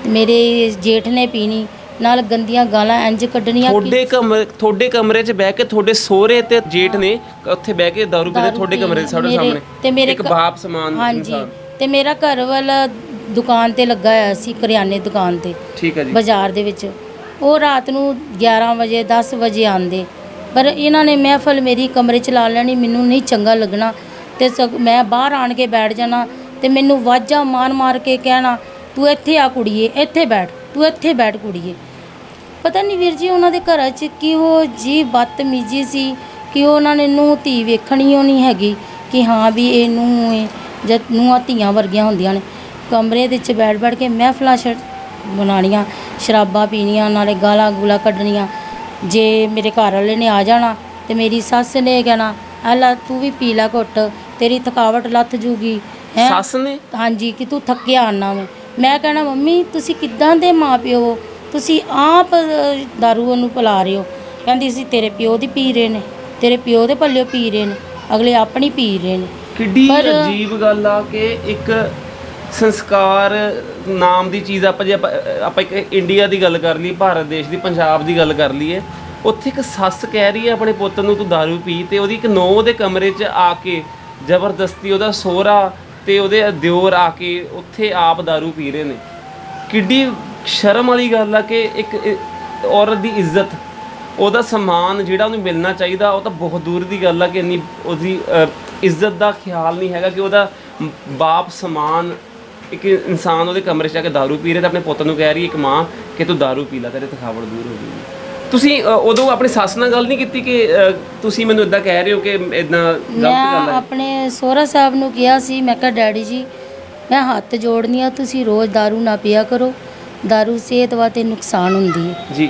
ਮੇਰੇ ਜੇਠ ਨੇ ਪੀਣੀ, ਨਾਲ ਗੰਦੀਆਂ ਗਾਲਾਂ ਇੰਜ ਕੱਢਣੀਆਂ। ਤੁਹਾਡੇ ਕਮਰੇ 'ਚ ਬਹਿ ਕੇ ਤੁਹਾਡੇ ਸਹੁਰੇ ਤੇ ਜੇਠ ਨੇ ਉੱਥੇ ਬਹਿ ਕੇ ਦਾਰੂ ਪੀਂਦੇ ਤੁਹਾਡੇ ਕਮਰੇ 'ਚ ਸਾਡੇ ਸਾਹਮਣੇ, ਤੇ ਮੇਰੇ ਇੱਕ ਬਾਪ ਸਮਾਨ। ਹਾਂਜੀ, ਤੇ ਮੇਰਾ ਘਰ ਵਾਲਾ ਦੁਕਾਨ ਤੇ ਲੱਗਾ ਹੋਇਆ ਸੀ, ਕਰਿਆਨੇ ਦੁਕਾਨ ਤੇ, ਠੀਕ ਹੈ ਜੀ, ਬਾਜ਼ਾਰ ਦੇ ਵਿੱਚ। ਉਹ ਰਾਤ ਨੂੰ 11 ਵਜੇ 10 ਵਜੇ ਆਉਂਦੇ, ਪਰ ਇਹਨਾਂ ਨੇ ਮਹਿਫਲ ਮੇਰੀ ਕਮਰੇ 'ਚ ਲਾ ਲੈਣੀ, ਮੈਨੂੰ ਨਹੀਂ ਚੰਗਾ ਲੱਗਣਾ, ਤੇ ਮੈਂ ਬਾਹਰ ਆਣ ਕੇ ਬੈਠ ਜਾਣਾ, ਤੇ ਮੈਨੂੰ ਆਵਾਜ਼ਾਂ ਮਾਰ ਕੇ ਕਹਿਣਾ, ਤੂੰ ਇੱਥੇ ਆ ਕੁੜੀਏ, ਇੱਥੇ ਬੈਠ, ਤੂੰ ਇੱਥੇ ਬੈਠ ਕੁੜੀਏ। ਪਤਾ ਨਹੀਂ ਵੀਰ ਜੀ ਉਹਨਾਂ ਦੇ ਘਰਾਂ 'ਚ ਕਿਹੋ ਜੀ ਬਦਤਮੀਜ਼ੀ ਸੀ ਕਿ ਉਹਨਾਂ ਨੇ ਨੂੰਹ ਧੀ ਵੇਖਣੀ ਓ ਨਹੀਂ ਹੈਗੀ ਕਿ ਹਾਂ ਵੀ ਇਹ ਨੂੰਹ ਹੈ, ਜਦ ਨੂੰਹਾਂ ਧੀਆਂ ਵਰਗੀਆਂ ਹੁੰਦੀਆਂ ਨੇ। ਕਮਰੇ ਦੇ ਵਿੱਚ ਬੈਠ ਕੇ ਮਹਿਫਲਾਂ ਬਣਾਉਣੀਆਂ, ਸ਼ਰਾਬਾਂ ਪੀਣੀਆਂ, ਨਾਲੇ ਗਾਲਾਂ ਗੂਲਾਂ ਕੱਢਣੀਆਂ। ਜੇ ਮੇਰੇ ਘਰ ਵਾਲੇ ਨੇ ਆ ਜਾਣਾ ਤੇ ਮੇਰੀ ਸੱਸ ਨੇ ਕਹਿਣਾ, ਆਲਾ ਤੂੰ ਵੀ ਪੀ ਲੈ ਘੁੱਟ, ਤੇਰੀ ਥਕਾਵਟ ਲੱਥ ਜੂਗੀ। ਸੱਸ ਨੇ? ਹਾਂਜੀ, ਕਿ ਤੂੰ ਥੱਕਿਆ ਆਉਣਾ ਮੈਂ ਕਹਿਣਾ, ਮੰਮੀ ਤੁਸੀਂ ਕਿੱਦਾਂ ਦੇ ਮਾਂ ਪਿਓ, ਤੁਸੀਂ ਆਪ ਦਾਰੂ ਉਹਨੂੰ ਪਿਲਾ ਰਹੇ ਹੋ। ਕਹਿੰਦੀ ਸੀ ਤੇਰੇ ਪਿਓ ਦੀ ਪੀ ਰਹੇ ਨੇ, ਤੇਰੇ ਪਿਓ ਦੇ ਪੱਲਿਓ ਪੀ ਰਹੇ ਨੇ, ਅਗਲੇ ਆਪਣੀ ਪੀ ਰਹੇ ਨੇ। ਕਿੱਡੀ ਅਜੀਬ ਗੱਲ ਆ ਕਿ ਇੱਕ ਸੰਸਕਾਰ ਨਾਮ ਦੀ ਚੀਜ਼, ਆਪਾਂ ਜੇ ਆਪਾਂ ਇੱਕ ਇੰਡੀਆ ਦੀ ਗੱਲ ਕਰ ਲਈ, ਭਾਰਤ ਦੇਸ਼ ਦੀ, ਪੰਜਾਬ ਦੀ ਗੱਲ ਕਰ ਲਈਏ, ਉੱਥੇ ਇੱਕ ਸੱਸ ਕਹਿ ਰਹੀ ਹੈ ਆਪਣੇ ਪੁੱਤ ਨੂੰ ਤੂੰ ਦਾਰੂ ਪੀ, ਤੇ ਉਹਦੀ ਇੱਕ ਨੂੰਹ ਦੇ ਕਮਰੇ 'ਚ ਆ ਕੇ ਜ਼ਬਰਦਸਤੀ ਉਹਦਾ ਸਹੁਰਾ ਤੇ ਉਹਦੇ ਦਿਓਰ ਆ ਕੇ ਉੱਥੇ ਆਪ ਦਾਰੂ ਪੀ ਰਹੇ ਨੇ। ਕਿੱਡੀ ਸ਼ਰਮ ਵਾਲੀ ਗੱਲ ਆ ਕਿ ਇੱਕ ਔਰਤ ਦੀ ਇੱਜ਼ਤ, ਉਹਦਾ ਸਨਮਾਨ ਜਿਹੜਾ ਉਹਨੂੰ ਮਿਲਣਾ ਚਾਹੀਦਾ, ਉਹ ਤਾਂ ਬਹੁਤ ਦੂਰ ਦੀ ਗੱਲ ਆ ਕਿ ਇੰਨੀ ਉਹਦੀ ਇੱਜ਼ਤ ਦਾ ਖਿਆਲ ਨਹੀਂ ਹੈਗਾ ਕਿ ਉਹਦਾ ਬਾਪ ਸਮਾਨ ਇੱਕ ਇਨਸਾਨ ਉਹਦੇ ਕਮਰੇ 'ਚ ਆ ਕੇ ਦਾਰੂ ਪੀ ਰਿਹਾ ਤੇ ਆਪਣੇ ਪੁੱਤ ਨੂੰ ਕਹਿ ਰਹੀ ਇੱਕ ਮਾਂ ਕਿ ਤੂੰ ਦਾਰੂ ਪੀ ਲੈ, ਤੇਰੇ ਥਕਾਵਟ ਦੂਰ ਹੋ ਜਾਊਗੀ। ਤੁਸੀਂ ਉਦੋਂ ਆਪਣੀ ਸੱਸ ਨਾਲ ਗੱਲ ਨਹੀਂ ਕੀਤੀ ਕਿ ਤੁਸੀਂ ਮੈਨੂੰ ਇਦਾਂ ਕਹਿ ਰਹੇ ਹੋ ਕਿ ਇਦਾਂ ਗਲਤ ਗੱਲ ਹੈ? ਮੈਂ ਆਪਣੇ ਸਹੁਰਾ ਸਾਹਿਬ ਨੂੰ ਕਿਹਾ ਸੀ, ਮੈਂ ਕਿਹਾ ਡੈਡੀ ਜੀ ਮੈਂ ਹੱਥ ਜੋੜਨੀ ਆ, ਤੁਸੀਂ ਰੋਜ਼ ਦਾਰੂ ਨਾ ਪੀਆ ਕਰੋ, ਦਾਰੂ ਸਿਹਤ ਵਾਸਤੇ ਨੁਕਸਾਨ ਹੁੰਦੀ ਹੈ ਜੀ।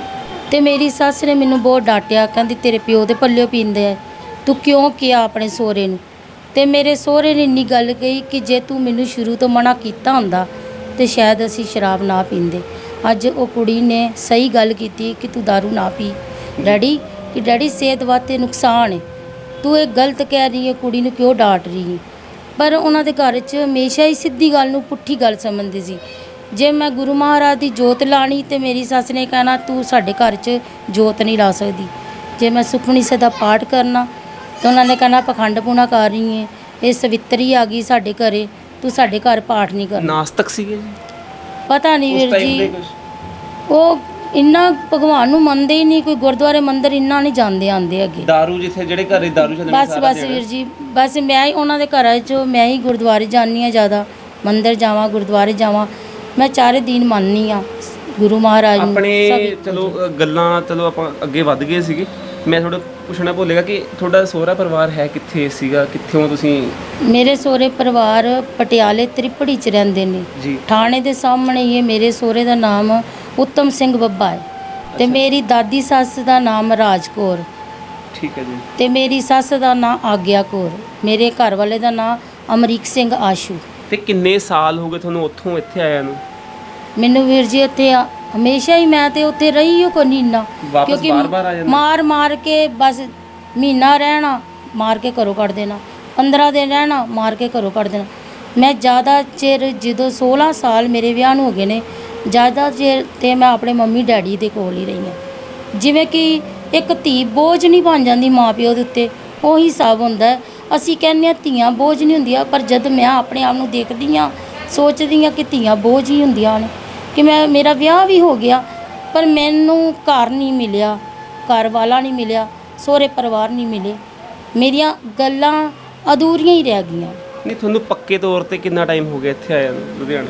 ਤੇ ਮੇਰੀ ਸੱਸ ਨੇ ਮੈਨੂੰ ਬਹੁਤ ਡਾਂਟਿਆ, ਕਹਿੰਦੀ ਤੇਰੇ ਪਿਓ ਦੇ ਪੱਲਿਓ ਪੀਂਦੇ ਆ, ਤੂੰ ਕਿਉਂ ਕਿਹਾ ਆਪਣੇ ਸਹੁਰੇ ਨੂੰ। ਤੇ ਮੇਰੇ ਸਹੁਰੇ ਨੇ ਇੰਨੀ ਗੱਲ ਕਹੀ ਕਿ ਜੇ ਤੂੰ ਮੈਨੂੰ ਸ਼ੁਰੂ ਤੋਂ ਮਨਾ ਕੀਤਾ ਹੁੰਦਾ ਤੇ ਸ਼ਾਇਦ ਅਸੀਂ ਸ਼ਰਾਬ ਨਾ ਪੀਂਦੇ। ਅੱਜ ਉਹ ਕੁੜੀ ਨੇ ਸਹੀ ਗੱਲ ਕੀਤੀ ਕਿ ਤੂੰ ਦਾਰੂ ਨਾ ਪੀ ਡੈਡੀ, ਕਿ ਡੈਡੀ ਸਿਹਤ ਵਾਸਤੇ ਨੁਕਸਾਨ ਹੈ, ਤੂੰ ਇਹ ਗਲਤ ਕਹਿ ਰਹੀ ਹੈ, ਕੁੜੀ ਨੂੰ ਕਿਉਂ ਡਾਂਟ ਰਹੀ ਹੈ। ਪਰ ਉਹਨਾਂ ਦੇ ਘਰ 'ਚ ਹਮੇਸ਼ਾ ਹੀ ਸਿੱਧੀ ਗੱਲ ਨੂੰ ਪੁੱਠੀ ਗੱਲ ਸਮਝਦੇ ਸੀ। ਜੇ ਮੈਂ ਗੁਰੂ ਮਹਾਰਾਜ ਦੀ ਜੋਤ ਲਾਣੀ ਤੇ ਮੇਰੀ ਸੱਸ ਨੇ ਕਹਿਣਾ ਤੂੰ ਸਾਡੇ ਘਰ 'ਚ ਜੋਤ ਨਹੀਂ ਲਾ ਸਕਦੀ। ਜੇ ਮੈਂ ਸੁਖਮਨੀ ਸਾਹਿਬ ਦਾ ਪਾਠ ਕਰਨਾ ਤਾਂ ਉਹਨਾਂ ਨੇ ਕਹਿਣਾ ਪਖੰਡ ਪੂਣਾ ਕਰ ਰਹੀ ਹੈ, ਇਹ ਸਵਿੱਤਰੀ ਆ ਗਈ ਸਾਡੇ ਘਰੇ, ਤੂੰ ਸਾਡੇ ਘਰ ਪਾਠ ਨਹੀਂ ਕਰਨਾ। ਨਾਸਤਕ ਸੀਗੇ ਜੀ? ਪਤਾ ਨਹੀਂ ਵੀਰ ਜੀ, ਉਹ ਇੰਨਾ ਭਗਵਾਨ ਨੂੰ ਮੰਨਦੇ ਹੀ ਨਹੀਂ, ਕੋਈ ਗੁਰਦੁਆਰੇ ਮੰਦਿਰ ਇੰਨਾ ਨਹੀਂ ਜਾਂਦੇ ਆਉਂਦੇ ਹੈਗੇ। ਦਾਰੂ ਜਿੱਥੇ ਜਿਹੜੇ ਘਰੇ ਦਾਰੂ ਚੱਲਦੀ ਬਸ ਵੀਰ ਜੀ, ਬਸ ਮੈਂ ਹੀ ਉਹਨਾਂ ਦੇ ਘਰਾਂ 'ਚ ਮੈਂ ਹੀ ਗੁਰਦੁਆਰੇ ਜਾਂਦੀ ਹਾਂ, ਜ਼ਿਆਦਾ ਮੰਦਿਰ ਜਾਵਾਂ, ਗੁਰਦੁਆਰੇ ਜਾਵਾਂ, ਮੈਂ ਚਾਰੇ ਦਿਨ ਮੰਨਨੀ ਆ ਗੁਰੂ ਮਹਾਰਾਜ ਨੂੰ। ਆਪਣੇ ਚਲੋ ਗੱਲਾਂ ਚਲੋ ਆਪਾਂ ਅੱਗੇ ਵੱਧ ਗਏ ਸੀਗੇ, ਮੈਂ ਥੋੜਾ ਪੁੱਛਣਾ ਭੁੱਲੇਗਾ ਕਿ ਤੁਹਾਡਾ ਸਹੁਰਾ ਪਰਿਵਾਰ ਹੈ ਕਿੱਥੇ ਸੀਗਾ, ਕਿੱਥੋਂ ਤੁਸੀਂ? ਮੇਰੇ ਸਹੁਰੇ ਪਰਿਵਾਰ ਪਟਿਆਲੇ ਤ੍ਰਿਪੜੀ 'ਚ ਰਹਿੰਦੇ ਨੇ ਜੀ। ਥਾਣੇ ਦੇ ਸਾਹਮਣੇ ਹੀ ਹੈ। ਮੇਰੇ ਸਹੁਰੇ ਦਾ ਨਾਮ ਉੱਤਮ ਸਿੰਘ ਬੱਬਾ ਹੈ ਤੇ ਮੇਰੀ ਦਾਦੀ ਸੱਸ ਦਾ ਨਾਮ ਰਾਜ ਕੌਰ। ਠੀਕ ਹੈ ਜੀ। ਤੇ ਮੇਰੀ ਸੱਸ ਦਾ ਨਾਮ ਆਗਿਆ ਕੌਰ, ਮੇਰੇ ਘਰ ਵਾਲੇ ਦਾ ਨਾਮ ਅਮਰੀਕ ਸਿੰਘ ਆਸ਼ੂ। ਤੇ ਕਿੰਨੇ ਸਾਲ ਹੋ ਗਏ ਤੁਹਾਨੂੰ ਉੱਥੋਂ ਇੱਥੇ ਆਇਆ ਨੂੰ? ਮੈਨੂੰ ਵੀਰ ਜੀ ਇੱਥੇ ਹਮੇਸ਼ਾ ਹੀ ਮੈਂ ਤੇ ਉੱਥੇ ਰਹੀ ਕੋਈ ਨੀਨਾ, ਕਿਉਂਕਿ ਬਾਰ-ਬਾਰ ਆ ਜਾਂਦਾ। ਮਾਰ ਕੇ ਬਸ ਮਹੀਨਾ ਰਹਿਣਾ, ਮਾਰ ਕੇ ਘਰੋਂ ਕੱਢ ਦੇਣਾ, 15 ਦਿਨ ਰਹਿਣਾ, ਮਾਰ ਕੇ ਘਰੋਂ ਕੱਢ ਦੇਣਾ। ਮੈਂ ਜ਼ਿਆਦਾ ਚਿਰ ਜਦੋਂ 16 ਸਾਲ ਮੇਰੇ ਵਿਆਹ ਨੂੰ ਹੋ ਗਏ ਨੇ, ਜ਼ਿਆਦਾ ਚਿਰ ਤੇ ਮੈਂ ਆਪਣੇ ਮੰਮੀ ਡੈਡੀ ਦੇ ਕੋਲ ਹੀ ਰਹੀ ਹਾਂ। ਜਿਵੇਂ ਕਿ ਇੱਕ ਧੀ ਬੋਝ ਨਹੀਂ ਬਣ ਜਾਂਦੀ ਮਾਂ ਪਿਓ ਦੇ ਉੱਤੇ, ਉਹੀ ਹਿਸਾਬ ਹੁੰਦਾ। ਅਸੀਂ ਕਹਿੰਦੇ ਹਾਂ ਧੀਆਂ ਬੋਝ ਨਹੀਂ ਹੁੰਦੀਆਂ, ਪਰ ਜਦ ਮੈਂ ਆਪਣੇ ਆਪ ਨੂੰ ਦੇਖਦੀ ਹਾਂ, ਸੋਚਦੀ ਹਾਂ ਕਿ ਧੀਆਂ ਬੋਝ ਹੀ ਹੁੰਦੀਆਂ ਨੇ। ਕਿ ਮੇਰਾ ਵਿਆਹ ਵੀ ਹੋ ਗਿਆ ਪਰ ਮੈਨੂੰ ਘਰ ਨਹੀਂ ਮਿਲਿਆ, ਘਰ ਵਾਲਾ ਨਹੀਂ ਮਿਲਿਆ, ਸਹੁਰੇ ਪਰਿਵਾਰ ਨਹੀਂ ਮਿਲੇ, ਮੇਰੀਆਂ ਗੱਲਾਂ ਅਧੂਰੀਆਂ ਹੀ ਰਹਿ ਗਈਆਂ। ਨਹੀਂ, ਤੁਹਾਨੂੰ ਪੱਕੇ ਤੌਰ ਤੇ ਕਿੰਨਾ ਟਾਈਮ ਹੋ ਗਿਆ ਇੱਥੇ ਆਇਆ ਨੂੰ ਲੁਧਿਆਣੇ?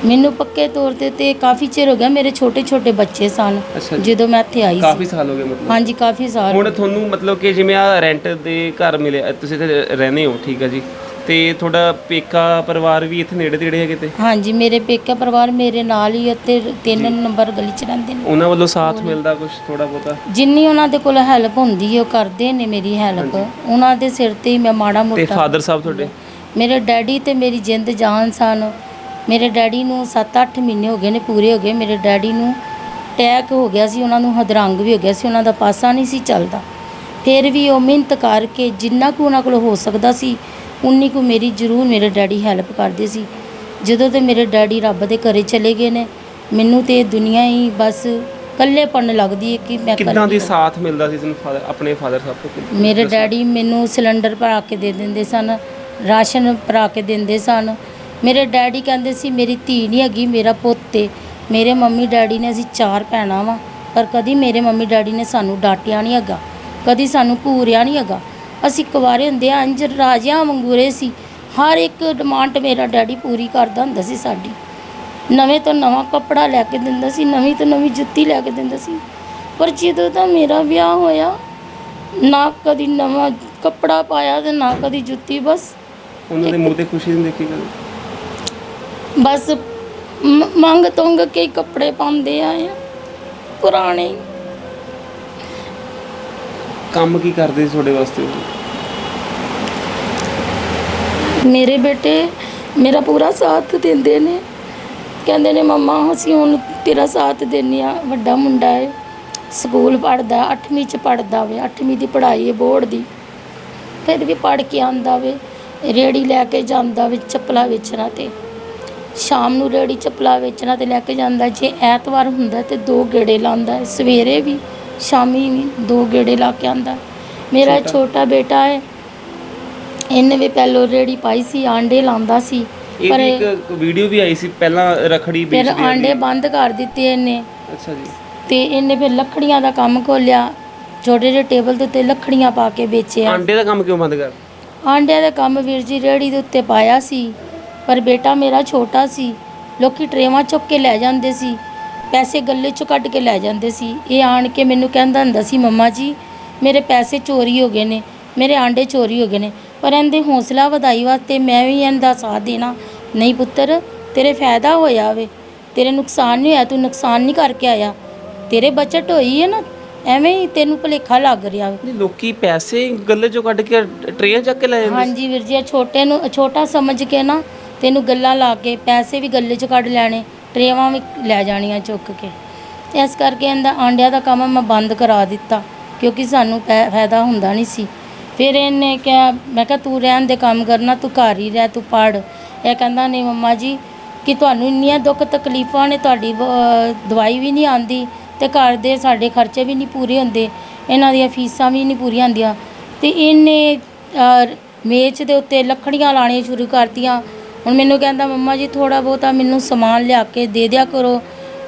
ਮੈਨੂੰ ਪੱਕੇ ਤੌਰ ਤੇ ਕਾਫੀ ਚਿਰ ਹੋ ਗਿਆ। ਮੇਰੇ ਛੋਟੇ ਛੋਟੇ ਬੱਚੇ ਸਨ ਅੱਛਾ ਜੀ। ਜਦੋਂ ਮੈਂ ਇੱਥੇ ਆਈ ਕਾਫੀ ਸੀ। ਸਾਲ ਹੋ ਗਏ ਮਤਲਬ। ਹਾਂਜੀ ਕਾਫੀ ਸਾਲ। ਹੁਣ ਤੁਹਾਨੂੰ ਮਤਲਬ ਕਿ ਜਿਵੇਂ ਆ ਰੈਂਟ ਦੇ ਘਰ ਮਿਲੇ, ਤੁਸੀਂ ਇੱਥੇ ਰਹਿੰਦੇ ਹੋ, ਠੀਕ ਹੈ ਜੀ, ਤੇ ਤੁਹਾਡਾ ਪੇਕਾ ਪਰਿਵਾਰ ਵੀ ਇੱਥੇ ਨੇੜੇ ਤੇੜੇ ਹੈ ਕਿਤੇ? ਹਾਂਜੀ ਮੇਰੇ ਪੇਕਾ ਪਰਿਵਾਰ ਮੇਰੇ ਨਾਲ ਹੀ ਅਤੇ 3 ਨੰਬਰ ਗਲੀ 'ਚ ਰਹਿੰਦੇ ਨੇ। ਉਹਨਾਂ ਵੱਲੋਂ ਸਾਥ ਮਿਲਦਾ ਕੁਝ ਥੋੜਾ ਬਹੁਤਾ? ਜਿੰਨੀ ਉਹਨਾਂ ਦੇ ਕੋਲ ਹੈਲਪ ਹੁੰਦੀ ਹੈ ਉਹ ਕਰਦੇ ਨੇ ਮੇਰੀ ਹੈਲਪ। ਉਹਨਾਂ ਦੇ ਸਿਰ ਤੇ ਹੀ ਮੈਂ ਮਾੜਾ ਤੇ ਮੋਟਾ। ਫਾਦਰ ਸਾਹਿਬ ਤੁਹਾਡੇ? ਮੇਰੇ ਡੈਡੀ ਤੇ ਮੇਰੀ ਜਿੰਦ ਜਾਨ ਸਨ। ਮੇਰੇ ਡੈਡੀ ਨੂੰ 7-8 ਮਹੀਨੇ ਹੋ ਗਏ ਨੇ, ਪੂਰੇ ਹੋ ਗਏ। ਮੇਰੇ ਡੈਡੀ ਨੂੰ ਅਟੈਕ ਹੋ ਗਿਆ ਸੀ, ਉਹਨਾਂ ਨੂੰ ਹਦਰੰਗ ਵੀ ਹੋ ਗਿਆ ਸੀ, ਉਹਨਾਂ ਦਾ ਪਾਸਾ ਨਹੀਂ ਸੀ ਚੱਲਦਾ। ਫਿਰ ਵੀ ਉਹ ਮਿਹਨਤ ਕਰਕੇ ਜਿੰਨਾ ਕੁ ਉਹਨਾਂ ਕੋਲ ਹੋ ਸਕਦਾ ਸੀ ਉਨੀ ਕੁ ਮੇਰੀ ਜ਼ਰੂਰ ਮੇਰੇ ਡੈਡੀ ਹੈਲਪ ਕਰਦੇ ਸੀ। ਜਦੋਂ ਤੇ ਮੇਰੇ ਡੈਡੀ ਰੱਬ ਦੇ ਘਰੇ ਚਲੇ ਗਏ ਨੇ, ਮੈਨੂੰ ਤੇ ਇਹ ਦੁਨੀਆ ਹੀ ਬਸ ਇਕੱਲੇਪਣ ਲੱਗਦੀ ਹੈ ਕਿ ਮੈਂ ਕਿੱਦਾਂ ਦੀ ਸਾਥ ਮਿਲਦਾ ਸੀ ਤੁਹਾਨੂੰ ਆਪਣੇ ਫਾਦਰ ਸਾਹਿਬ ਤੋਂ? ਮੇਰੇ ਡੈਡੀ ਮੈਨੂੰ ਸਿਲੰਡਰ ਭਰਾ ਕੇ ਦੇ ਦਿੰਦੇ ਸਨ, ਰਾਸ਼ਨ ਭਰਾ ਕੇ ਦਿੰਦੇ ਸਨ। ਮੇਰੇ ਡੈਡੀ ਕਹਿੰਦੇ ਸੀ ਮੇਰੀ ਧੀ ਨਹੀਂ ਹੈਗੀ, ਮੇਰਾ ਪੁੱਤ ਏ। ਮੇਰੇ ਮੰਮੀ ਡੈਡੀ ਨੇ, ਅਸੀਂ 4 ਭੈਣਾਂ ਵਾਂ, ਪਰ ਕਦੀ ਮੇਰੇ ਮੰਮੀ ਡੈਡੀ ਨੇ ਸਾਨੂੰ ਡਾਂਟਿਆ ਨਹੀਂ ਹੈਗਾ, ਕਦੀ ਸਾਨੂੰ ਘੂਰਿਆ ਨਹੀਂ ਹੈਗਾ। ਅਸੀਂ ਕੁਆਰੇ ਹੁੰਦੇ ਆ ਇੰਝ ਰਾਜਿਆਂ ਵਾਂਗੂਰੇ ਸੀ। ਹਰ ਇੱਕ ਡਿਮਾਂਡ ਮੇਰਾ ਡੈਡੀ ਪੂਰੀ ਕਰਦਾ ਹੁੰਦਾ ਸੀ ਸਾਡੀ। ਨਵੇਂ ਤੋਂ ਨਵਾਂ ਕੱਪੜਾ ਲੈ ਕੇ ਦਿੰਦਾ ਸੀ, ਨਵੀਂ ਤੋਂ ਨਵੀਂ ਜੁੱਤੀ ਲੈ ਕੇ ਦਿੰਦਾ ਸੀ। ਪਰ ਜਦੋਂ ਦਾ ਮੇਰਾ ਵਿਆਹ ਹੋਇਆ ਨਾ ਕਦੀ ਨਵਾਂ ਕੱਪੜਾ ਪਾਇਆ ਤੇ ਨਾ ਕਦੀ ਜੁੱਤੀ। ਬਸ ਉਹਨਾਂ ਦੇ ਮੂੰਹ ਤੇ ਖੁਸ਼ੀ ਨਹੀਂ ਦੇਖੀ ਕਦੇ? ਬਸ ਮੰਗ ਤੁੰਗ ਕੇ ਹੀ ਕੱਪੜੇ ਪਾਉਂਦੇ ਆਏ ਆ ਪੁਰਾਣੇ। ਕੰਮ ਕੀ ਕਰਦੇ ਸੀ ਤੁਹਾਡੇ ਵਾਸਤੇ? ਮੇਰੇ ਬੇਟੇ ਮੇਰਾ ਪੂਰਾ ਸਾਥ ਦਿੰਦੇ ਨੇ, ਕਹਿੰਦੇ ਨੇ ਮੰਮਾ ਅਸੀਂ ਹੁਣ ਤੇਰਾ ਸਾਥ ਦਿੰਦੇ ਆ। ਵੱਡਾ ਮੁੰਡਾ ਹੈ, ਸਕੂਲ ਪੜ੍ਹਦਾ, 8ਵੀਂ 'ਚ ਪੜ੍ਹਦਾ ਵੇ, 8ਵੀਂ ਦੀ ਪੜ੍ਹਾਈ ਹੈ ਬੋਰਡ ਦੀ। ਫਿਰ ਵੀ ਪੜ੍ਹ ਕੇ ਆਉਂਦਾ ਵੇ, ਰੇੜੀ ਲੈ ਕੇ ਜਾਂਦਾ ਵੇ ਚੱਪਲਾਂ ਵੇਚਣਾ, ਤੇ ਸ਼ਾਮ ਨੂੰ ਰੇੜੀ ਚੱਪਲਾਂ ਵੇਚਣਾ ਤੇ ਲੈ ਕੇ ਜਾਂਦਾ। ਜੇ ਐਤਵਾਰ ਹੁੰਦਾ ਤੇ 2 ਗੇੜੇ ਲਾਉਂਦਾ, ਸਵੇਰੇ ਵੀ ਸ਼ਾਮੀ ਵੀ 2 ਗੇੜੇ ਲਾ ਕੇ ਆਉਂਦਾ। ਮੇਰਾ ਛੋਟਾ ਬੇਟਾ ਹੈ, ਇਹਨੇ ਵੀ ਪਹਿਲੋਂ ਰੇੜੀ ਪਾਈ ਸੀ, ਆਂਡੇ ਲਾਉਂਦਾ ਸੀ। ਪਰ ਇੱਕ ਵੀਡੀਓ ਵੀ ਆਈ ਸੀ ਪਹਿਲਾਂ ਰਖੜੀ ਫਿਰ ਵੇਚਦੇ ਆਂਡੇ ਬੰਦ ਕਰ ਦਿੱਤੇ ਇਹਨੇ। ਅੱਛਾ ਜੀ। ਤੇ ਇਹਨੇ ਫਿਰ ਲੱਕੜੀਆਂ ਦਾ ਕੰਮ ਖੋਲਿਆ, ਛੋਟੇ ਜਿਹੇ ਟੇਬਲ ਦੇ ਉੱਤੇ ਲੱਕੜੀਆਂ ਪਾ ਕੇ ਵੇਚਿਆ। ਆਂਡੇ ਦਾ ਕੰਮ ਕਿਉਂ ਬੰਦ ਕਰ? ਆਂਡਿਆਂ ਦਾ ਕੰਮ ਵੀਰ ਜੀ ਰੇੜੀ ਦੇ ਉੱਤੇ ਪਾਇਆ ਸੀ, ਪਰ ਬੇਟਾ ਮੇਰਾ ਛੋਟਾ ਸੀ। ਲੋਕੀ ਟਰੇਵਾਂ ਚੁੱਕ ਕੇ ਲੈ ਜਾਂਦੇ ਸੀ, ਪੈਸੇ ਗੱਲੇ 'ਚੋਂ ਕੱਢ ਕੇ ਲੈ ਜਾਂਦੇ ਸੀ। ਇਹ ਆਣ ਕੇ ਮੈਨੂੰ ਕਹਿੰਦਾ ਹੁੰਦਾ ਸੀ ਮੰਮਾ ਜੀ ਮੇਰੇ ਪੈਸੇ ਚੋਰੀ ਹੋ ਗਏ ਨੇ, ਮੇਰੇ ਆਂਡੇ ਚੋਰੀ ਹੋ ਗਏ ਨੇ। ਪਰ ਇਹਦੇ ਹੌਸਲਾ ਵਧਾਈ ਵਾਸਤੇ ਮੈਂ ਵੀ ਇਹਦਾ ਸਾਥ ਦੇਣਾ। ਨਹੀਂ ਪੁੱਤਰ ਤੇਰੇ ਫਾਇਦਾ ਹੋਇਆ ਵੇ, ਤੇਰੇ ਨੁਕਸਾਨ ਨਹੀਂ ਹੋਇਆ, ਤੂੰ ਨੁਕਸਾਨ ਨਹੀਂ ਕਰਕੇ ਆਇਆ, ਤੇਰੇ ਬਚਤ ਹੋਈ ਹੈ ਨਾ, ਐਵੇਂ ਹੀ ਤੈਨੂੰ ਭੁਲੇਖਾ ਲੱਗ ਰਿਹਾ ਵੇ। ਲੋਕੀ ਪੈਸੇ ਗੱਲੇ 'ਚੋਂ ਕੱਢ ਕੇ ਟਰੇਆਂ ਚੱਕ ਕੇ ਲੈ ਜਾਂਦੇ? ਹਾਂਜੀ ਵੀਰ ਜੀ, ਛੋਟੇ ਨੂੰ ਛੋਟਾ ਸਮਝ ਕੇ ਨਾ ਤੈਨੂੰ ਗੱਲਾਂ ਲਾ ਕੇ ਪੈਸੇ ਵੀ ਗੱਲੇ 'ਚ ਕੱਢ ਲੈਣੇ, ਟਰੇਵਾਂ ਵੀ ਲੈ ਜਾਣੀਆਂ ਚੁੱਕ ਕੇ। ਇਸ ਕਰਕੇ ਇਹਦਾ ਆਂਡਿਆਂ ਦਾ ਕੰਮ ਮੈਂ ਬੰਦ ਕਰਾ ਦਿੱਤਾ, ਕਿਉਂਕਿ ਸਾਨੂੰ ਫਾਇਦਾ ਹੁੰਦਾ ਨਹੀਂ ਸੀ। ਫਿਰ ਇਹਨੇ ਕਿਹਾ, ਮੈਂ ਕਿਹਾ ਤੂੰ ਰਹਿਣ ਦੇ ਕੰਮ ਕਰਨਾ, ਤੂੰ ਘਰ ਹੀ ਰਹਿ, ਤੂੰ ਪੜ੍ਹ। ਇਹ ਕਹਿੰਦਾ ਨਹੀਂ ਮੰਮਾ ਜੀ ਕਿ ਤੁਹਾਨੂੰ ਇੰਨੀਆਂ ਦੁੱਖ ਤਕਲੀਫਾਂ ਨੇ, ਤੁਹਾਡੀ ਦਵਾਈ ਵੀ ਨਹੀਂ ਆਉਂਦੀ ਤੇ ਘਰ ਦੇ ਸਾਡੇ ਖਰਚੇ ਵੀ ਨਹੀਂ ਪੂਰੇ ਹੁੰਦੇ, ਇਹਨਾਂ ਦੀਆਂ ਫੀਸਾਂ ਵੀ ਨਹੀਂ ਪੂਰੀਆਂ ਹੁੰਦੀਆਂ। ਤੇ ਇਹਨੇ ਮੇਜ਼ ਦੇ ਉੱਤੇ ਲੱਕੜੀਆਂ ਲਾਉਣੀਆਂ ਸ਼ੁਰੂ ਕਰਤੀਆਂ। ਹੁਣ ਮੈਨੂੰ ਕਹਿੰਦਾ ਮੰਮਾ ਜੀ ਥੋੜ੍ਹਾ ਬਹੁਤਾ ਮੈਨੂੰ ਸਮਾਨ ਲਿਆ ਕੇ ਦੇ ਦਿਆ ਕਰੋ,